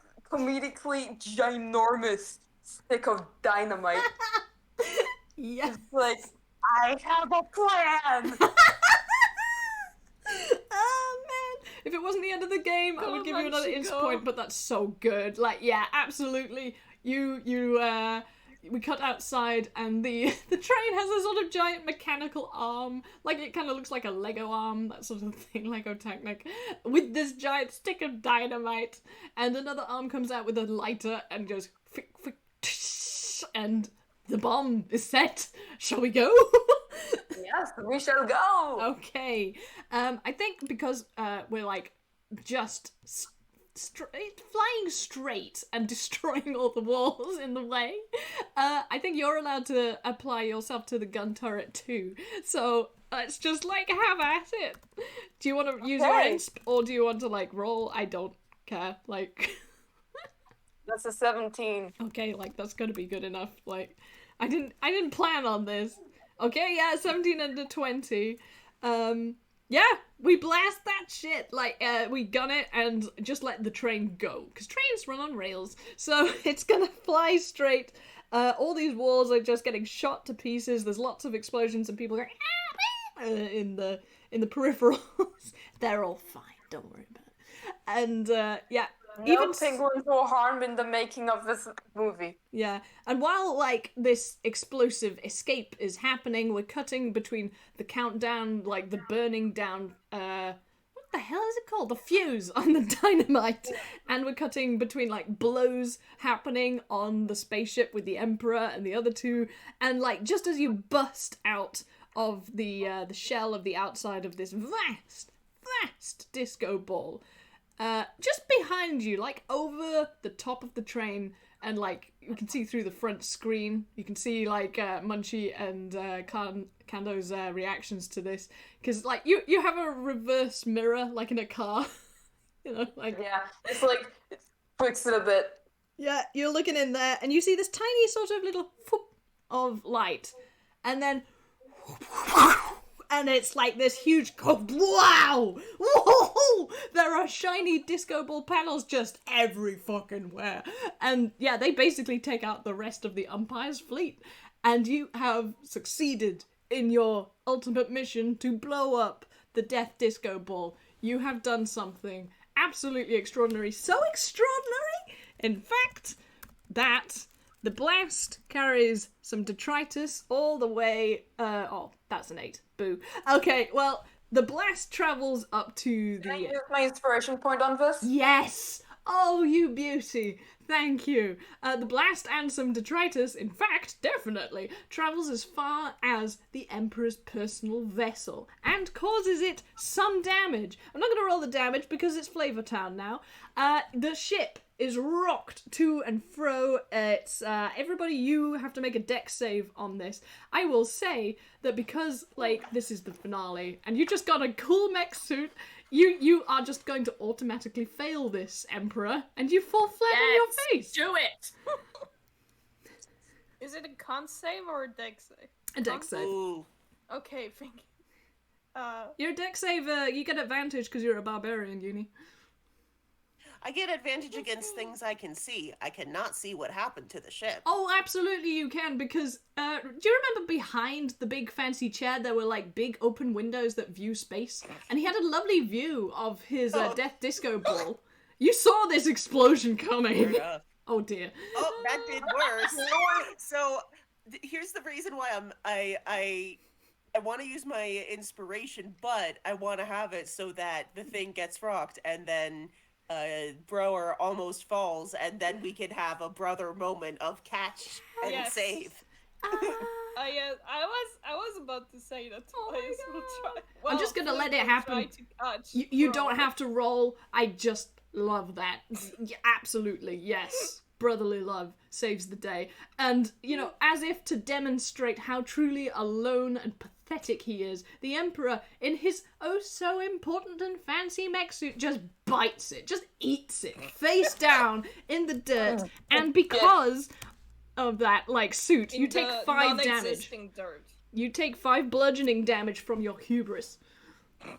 ginormous stick of dynamite. Yes. Like, I have a plan! Oh man! If it wasn't the end of the game, I would give you another insta point, but that's so good. Like, yeah, absolutely. We cut outside, and the train has a sort of giant mechanical arm, like it kind of looks like a Lego arm, that sort of thing, Lego Technic, with this giant stick of dynamite, and another arm comes out with a lighter and goes fick, fick, tsh, and the bomb is set. Shall we go? Yes, we shall go! Okay. I think because we're like just flying straight and destroying all the walls in the way, I think you're allowed to apply yourself to the gun turret too. So let's just like have at it. Do you want to use your insp, or do you want to like roll? I don't care. Like, That's a 17. okay, like that's gonna be good enough. Like, I didn't plan on this. Okay, yeah, 17 and a 20. Yeah, we blast that shit, like, we gun it and just let the train go, because trains run on rails, so it's gonna fly straight. All these walls are just getting shot to pieces, there's lots of explosions and people going, in the peripherals. They're all fine, don't worry about it. And, yeah. No penguins were harmed in the making of this movie. Yeah, and while, like, this explosive escape is happening, we're cutting between the countdown, like, the burning down, what the hell is it called? The fuse on the dynamite. And we're cutting between, like, blows happening on the spaceship with the Emperor and the other two. And, like, just as you bust out of the shell of the outside of this vast disco ball, just behind you, like over the top of the train, and like you can see through the front screen. You can see like Munchie and Kando's reactions to this, because like you have a reverse mirror like in a car, you know, like Yeah, it's like it tweaks it a bit. yeah, you're looking in there and you see this tiny sort of little whoop of light, and then and it's like this huge wow! Whoa! There are shiny disco ball panels just every fucking where. And yeah, they basically take out the rest of the Umpire's fleet. And you have succeeded in your ultimate mission to blow up the Death Disco Ball. You have done something absolutely extraordinary. So extraordinary, in fact, that the blast carries some detritus all the way... oh, that's an 8. Boo. Okay, well, the blast travels up to the... Can I use my inspiration point on this? Yes! Oh, you beauty! Thank you. The blast and some detritus, in fact, definitely, travels as far as the Emperor's personal vessel and causes it some damage. I'm not going to roll the damage because it's Flavor Town now. The ship is rocked to and fro. It's everybody, you have to make a dex save on this. I will say that because like this is the finale and you just got a cool mech suit, you are just going to automatically fail this, Emperor, and you fall flat on your face. Do it. Is it a con save or a dex save? A dex save. Ooh. Okay, thank you. Your dex save, you get advantage because you're a barbarian, Yuni. I get advantage against things I can see. I cannot see what happened to the ship. Oh, absolutely you can, because do you remember behind the big fancy chair there were like big open windows that view space? And he had a lovely view of his Death Disco Ball. You saw this explosion coming. Oh dear. Oh, that did worse. So here's the reason why I want to use my inspiration, but I want to have it so that the thing gets rocked and then Brower almost falls, and then we can have a brother moment of catch and save. Yes, I was about to say that twice. We'll try. Well, I'm just gonna let it happen. You don't have to roll. I just love that. Absolutely, yes. Brotherly love saves the day. And, you know, as if to demonstrate how truly alone and pathetic he is, the Emperor, in his oh so important and fancy mech suit, just bites it, just eats it, face down in the dirt. And because of that, like, suit, you take 5 damage. Dirt. You take 5 bludgeoning damage from your hubris. My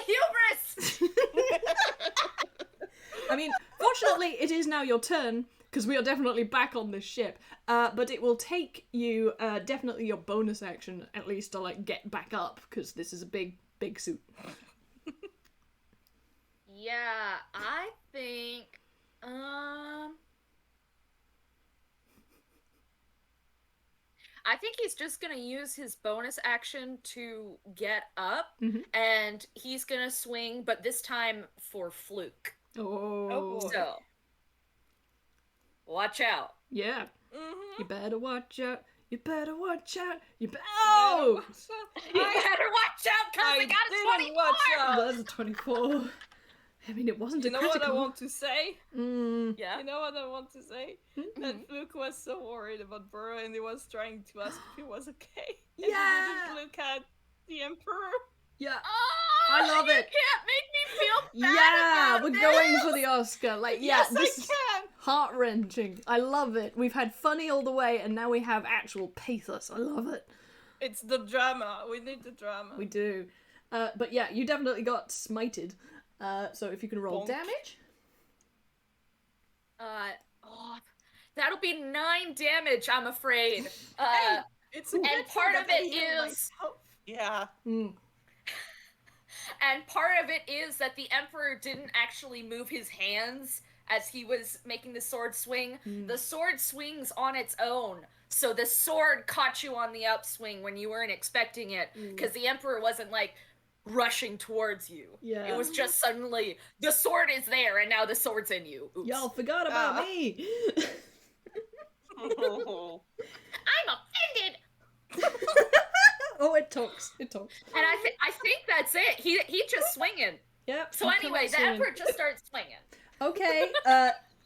hubris! I mean, fortunately, it is now your turn, because we are definitely back on this ship. But it will take you, definitely your bonus action, at least, to, like, get back up, because this is a big, big suit. Yeah, I think, I think he's just gonna use his bonus action to get up, and he's gonna swing, but this time for Fluke. Oh. So, watch out. Yeah. You better watch out. You better watch out. You better... Oh! You better watch out, cause I got a 24! Watch out. That's a 24. I mean, it wasn't You a know critical. what I want to say? Yeah. You know what I want to say? That Luke was so worried about Burrow and he was trying to ask if he was okay. And he didn't look at the Emperor. Yeah. Oh, I love you it. can't make me feel bad Yeah, about we're this. going for the Oscar. Like, yeah, Yes, this I is can! heart-wrenching. I love it. We've had funny all the way, and now we have actual pathos. I love it. It's the drama. We need the drama. We do. But yeah, you definitely got smited. So if you can roll Bonk. damage. That'll be 9 damage, I'm afraid. It's a and good part thing of that I it healed is- myself. Yeah. And part of it is that the Emperor didn't actually move his hands as he was making the sword swing. The sword swings on its own. So the sword caught you on the upswing when you weren't expecting it. Because the Emperor wasn't, like, rushing towards you. Yeah. It was just suddenly, the sword is there, and now the sword's in you. Oops. Y'all forgot about me. Oh. I'm offended! Oh, it talks. It talks. And I think that's it. He just swinging. Yep. So you come anyway, out the swinging. Emperor just starts swinging. Okay,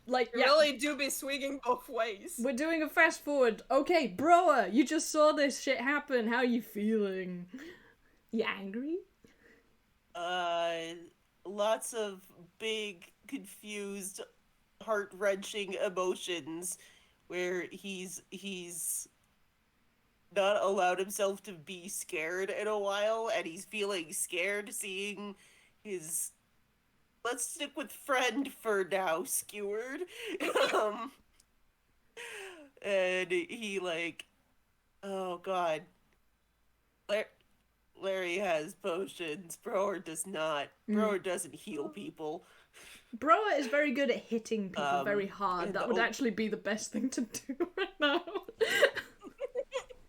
You really do be swinging both ways. we're doing a fast forward. Okay, Broa, you just saw this shit happen. How you feeling? You angry? Lots of big, confused, heart-wrenching emotions where he's not allowed himself to be scared in a while, and he's feeling scared seeing his, let's stick with friend for now, skewered. And he like, oh god. Larry has potions. Brower does not. Brower doesn't heal people. Broa is very good at hitting people very hard. and That the would o- actually be the best thing to do right now.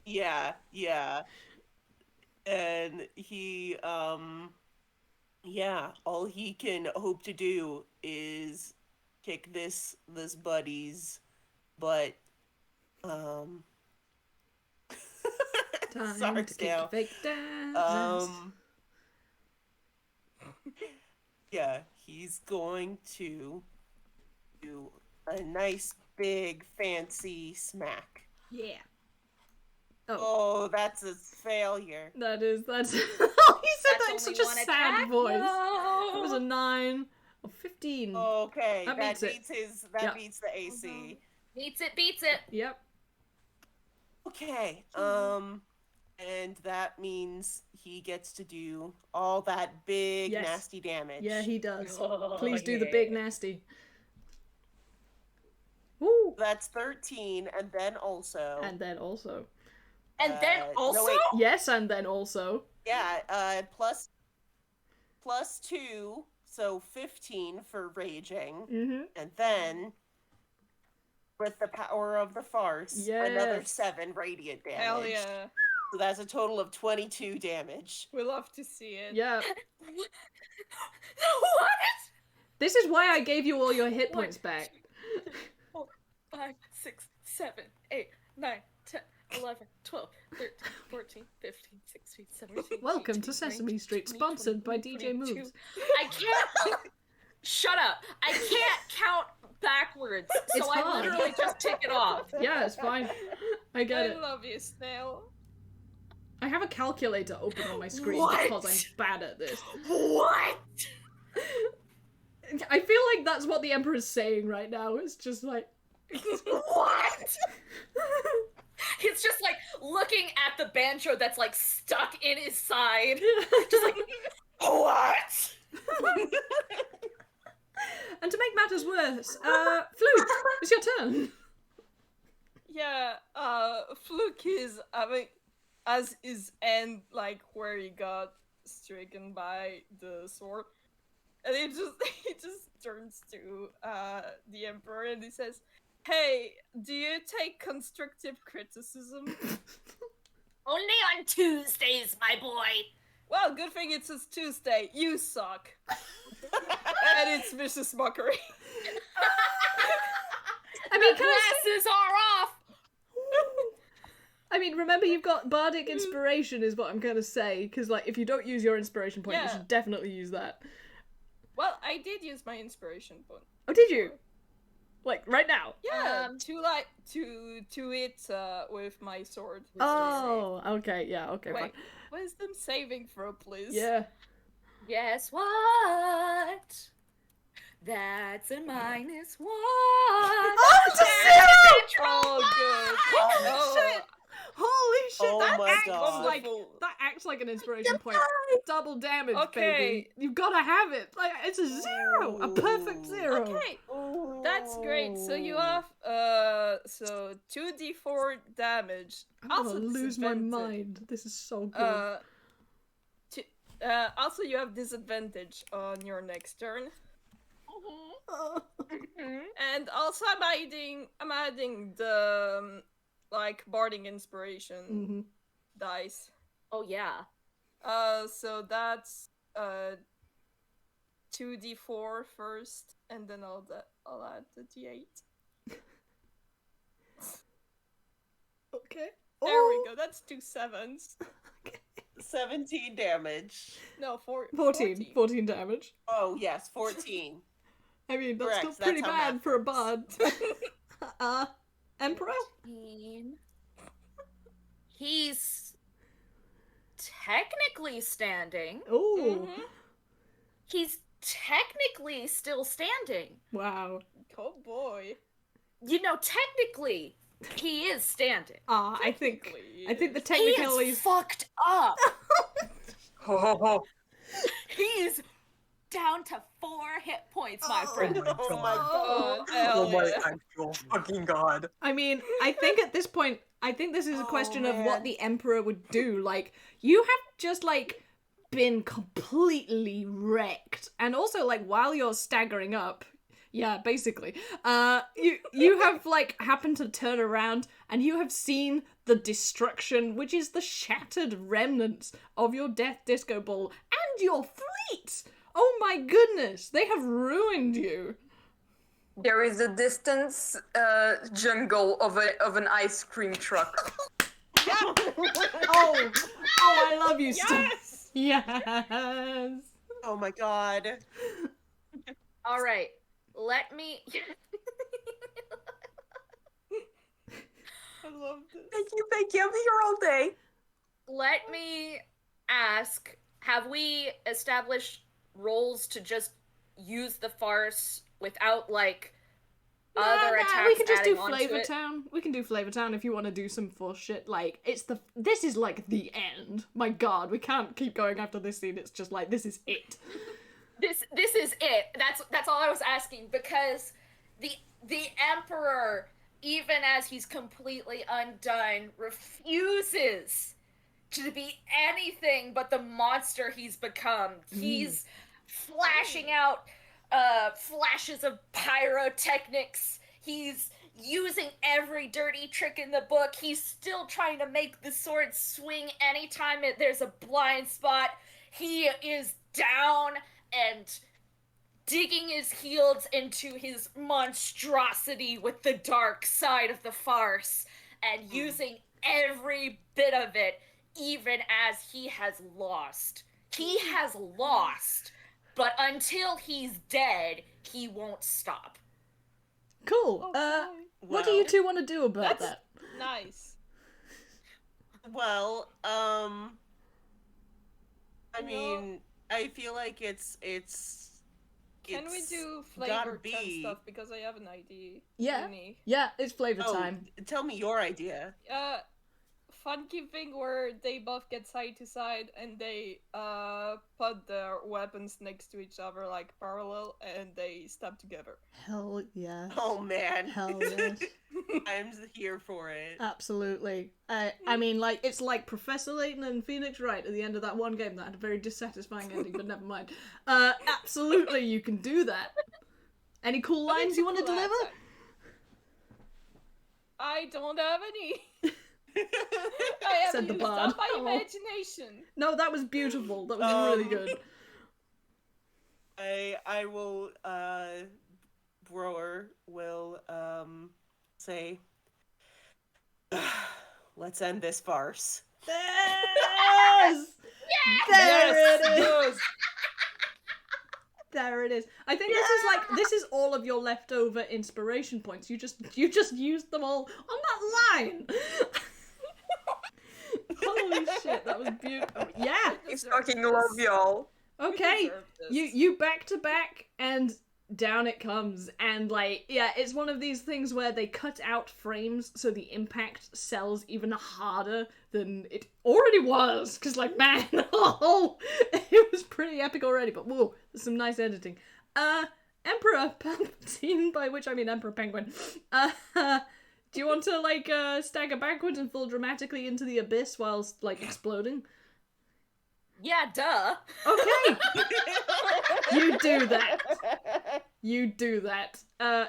Yeah. And he, yeah, all he can hope to do is kick this buddy's butt. Time Sorry, to kick Snail. a fake dance. Yeah, he's going to do a nice big fancy smack. Yeah. Oh, that's a failure. That's oh, he said That's that in only such a one sad attack? voice. No. It was a 9 or 15. Okay, That that beats it. Yeah. beats the AC. Beats it. Yep. Okay, and that means he gets to do all that big Yes. nasty damage. Yeah, he does. Oh, Please do the yeah. big nasty. Woo! That's 13, and then also. And then also. And then no, also, wait. Yes, and then also. Yeah, plus 2, so 15 for raging, Mm-hmm. and then with the power of the farce, another Yes. 7 radiant damage. Hell yeah. So that's a total of 22 damage. We love to see it. Yeah. what? This is why I gave you all your hit points back. 4, 5, 6, 7, 8, 9, 10, 11, 12, 13, 14, 15, 16, 17. Welcome 18, to Sesame 19, Street, 20, sponsored by 21, DJ 22. Moves. I can't. Shut up! I can't count backwards, so It's I hard. literally just tick it off. Yeah, it's fine. I get I it. love you, Snail. I have a calculator open on my screen What? because I'm bad at this. What? I feel like that's what the Emperor's saying right now. It's just like... What? He's just like looking at the banjo that's like stuck in his side. Just like, what? And to make matters worse, Flute, it's your turn. Yeah, Fluke is having, as his end, like, where he got stricken by the sword, and he just turns to, the Emperor and he says, "Hey, do you take constructive criticism?" Only on Tuesdays, my boy. Well, good thing it's his Tuesday. You suck. And it's vicious mockery. I mean, can I Glasses are off. I mean, remember you've got Bardic Inspiration is what I'm going to say, because, like, if you don't use your inspiration point, you Yeah. should definitely use that. Well, I did use my inspiration point. Oh, did you? Like, right now? Yeah, to hit with my sword. Oh, okay, yeah, okay, fine. Wait, wisdom saving throw, please. Yeah. Guess what? That's a -1. Oh, it's a 0! Oh, good. Holy shit! Holy shit! Oh that my acts God. like like an inspiration point. Double damage, Okay. baby. You've got to have it. Like, it's a 0, a perfect 0. Okay, that's great. So you have so 2d4 damage. I'm gonna Also lose my disadvantage. mind. This is so good. Also you have disadvantage on your next turn. And also I'm adding the like Bardic Inspiration Mm-hmm. dice. Oh yeah. So that's 2d4 first, and then I'll add the d8. Okay. There we go. That's 2 7s. 17 damage. No, 14 damage. Oh, yes, 14. I mean, that's Correct, still pretty that's how bad math for a bard. Emperor? 15. He's technically standing. Ooh. He's technically still standing. Wow. Oh boy. You know, technically, he is standing. I think the He technicalities. is fucked up. Oh, He's down to 4 hit points, my friend. Oh my god. Oh, hell oh my yeah. actual fucking god. I mean, I think at this point, this is a question of what man. the Emperor would do. Like, you have just, like, been completely wrecked. And also, like, while you're staggering up, yeah, basically, you have, like, happened to turn around and you have seen the destruction, which is the shattered remnants of your Death Disco Ball and your fleet! Oh my goodness, they have ruined you. There is a distance jungle of an ice cream truck. Oh, I love you, Steve. Yes. Oh my god. All right, let me. I love this. Thank you. I'm here all day. Let me ask: have we established roles to just use the farce without like other attacks? We can just do adding onto Flavor it? Town. We can do Flavor Town if you want to do some force shit. Like, this is like the end. My god, we can't keep going after this scene. It's just like, this is it. This is it. That's all I was asking, because the Emperor, even as he's completely undone, refuses to be anything but the monster he's become. He's flashing out flashes of pyrotechnics. He's using every dirty trick in the book. He's still trying to make the sword swing anytime there's a blind spot. He is down and digging his heels into his monstrosity with the dark side of the farce and using every bit of it, even as he has lost. He has lost, but until he's dead, he won't stop. Cool. What do you two want to do about That's that? nice. Well, I mean, I feel like it's Can we do gotta flavor 10 be. stuff? Because I have an idea. Yeah. Yuni. Yeah, it's Flavor Time. Tell me your idea. Funky thing where they both get side to side and they put their weapons next to each other like parallel and they stab together. Hell yeah. Oh man. Hell yes. I'm here for it. Absolutely. I mean, like, it's like Professor Layton and Phoenix Wright at the end of that one game that had a very dissatisfying ending, but never mind. Absolutely, you can do that. Any cool But lines it's you a want to cool deliver? aspect. I don't have any. I have Said the used bard. up my Oh. imagination. No, that was beautiful. That was really good. I will Brower will say, let's end this farce. Yes! There it is! There it is. I think this is all of your leftover inspiration points. You just used them all on that line. Holy shit, that was beautiful. Yeah. I fucking love y'all. Okay. deserve this. You back to back and down it comes, and like, yeah, it's one of these things where they cut out frames so the impact sells even harder than it already was, because like, man, oh, it was pretty epic already, but whoa, there's some nice editing. Emperor Palpatine, by which I mean Emperor Penguin, do you want to like stagger backwards and fall dramatically into the abyss whilst like exploding? Yeah, duh. Okay. You do that. You do that.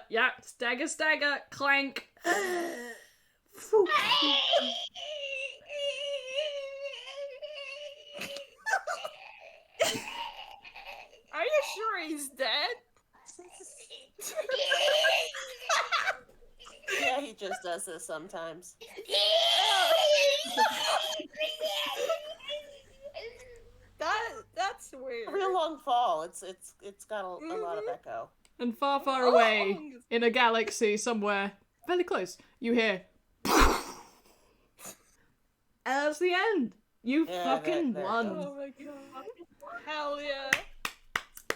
Yeah, stagger, clank. Phew. Are you sure he's dead? Yeah, he just does this sometimes. That's weird. A real long fall. It's got a lot of echo. And far, far Oh, away, Among Us. in a galaxy somewhere, fairly close, you hear... And that's the end. You Yeah, fucking that- won. Oh my god. Hell yeah.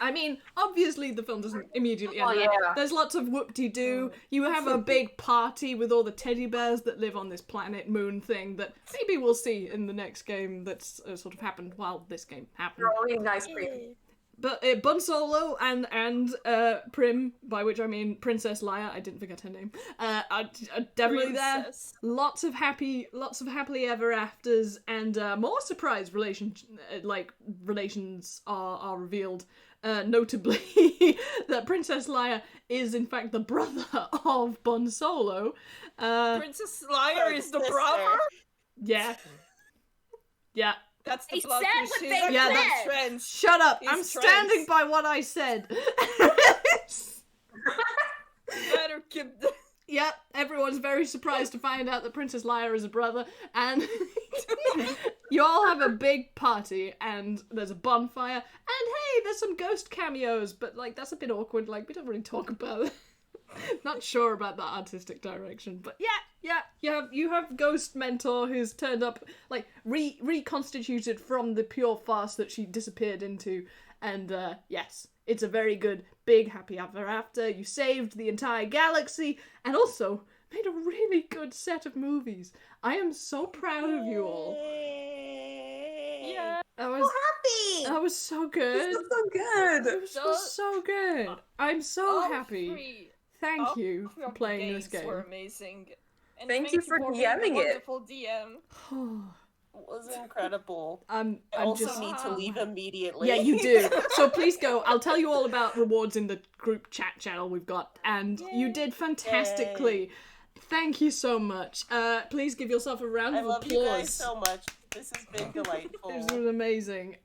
I mean, obviously the film doesn't immediately end Oh, there. yeah. There's lots of whoop-de-doo. You have a big party with all the teddy bears that live on this planet moon thing that maybe we'll see in the next game that's sort of happened while this game happened. They're all eating ice cream. But Bun Solo and Prim, by which I mean Princess Leia, I didn't forget her name, are definitely Princess. there. Lots of happily ever afters, and more surprise relations are revealed. Notably, that Princess Leia is in fact the brother of Bun Solo. Princess Leia is the Sister. brother? Yeah. Yeah. That's the They plot said twist. what She's they like Yeah, the said. trends. Shut up! He's I'm standing trans. by what I said. Better keep the... Yep, everyone's very surprised to find out that Princess Leia is a brother, and you all have a big party, and there's a bonfire, and hey, there's some ghost cameos, but like that's a bit awkward. Like we don't really talk about it. Not sure about that artistic direction, but yeah, you have Ghost Mentor who's turned up, like reconstituted from the pure farce that she disappeared into, and yes, it's a very good big happy ever after. You saved the entire galaxy, and also made a really good set of movies. I am so proud of you all. Yeah. That was Happy! that was so good. This is so good. It was so good. I'm so All happy. three Thank all you three for of the playing this games game. were amazing. And Thank you for being a DMing it. wonderful DM. It was incredible. I'm I also just need to leave immediately. yeah, you do. So please go. I'll tell you all about rewards in the group chat channel we've got, and you did fantastically. Thank you so much. Please give yourself a round I of love applause. you guys so much. This has been delightful. This was amazing.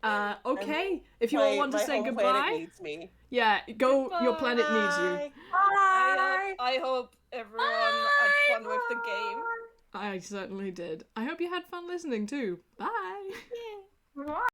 Okay, if you all want to my say home planet goodbye, needs me. yeah, go. Your planet needs you. Bye! I hope everyone had fun with the game. I certainly did. I hope you had fun listening too. Bye. Bye!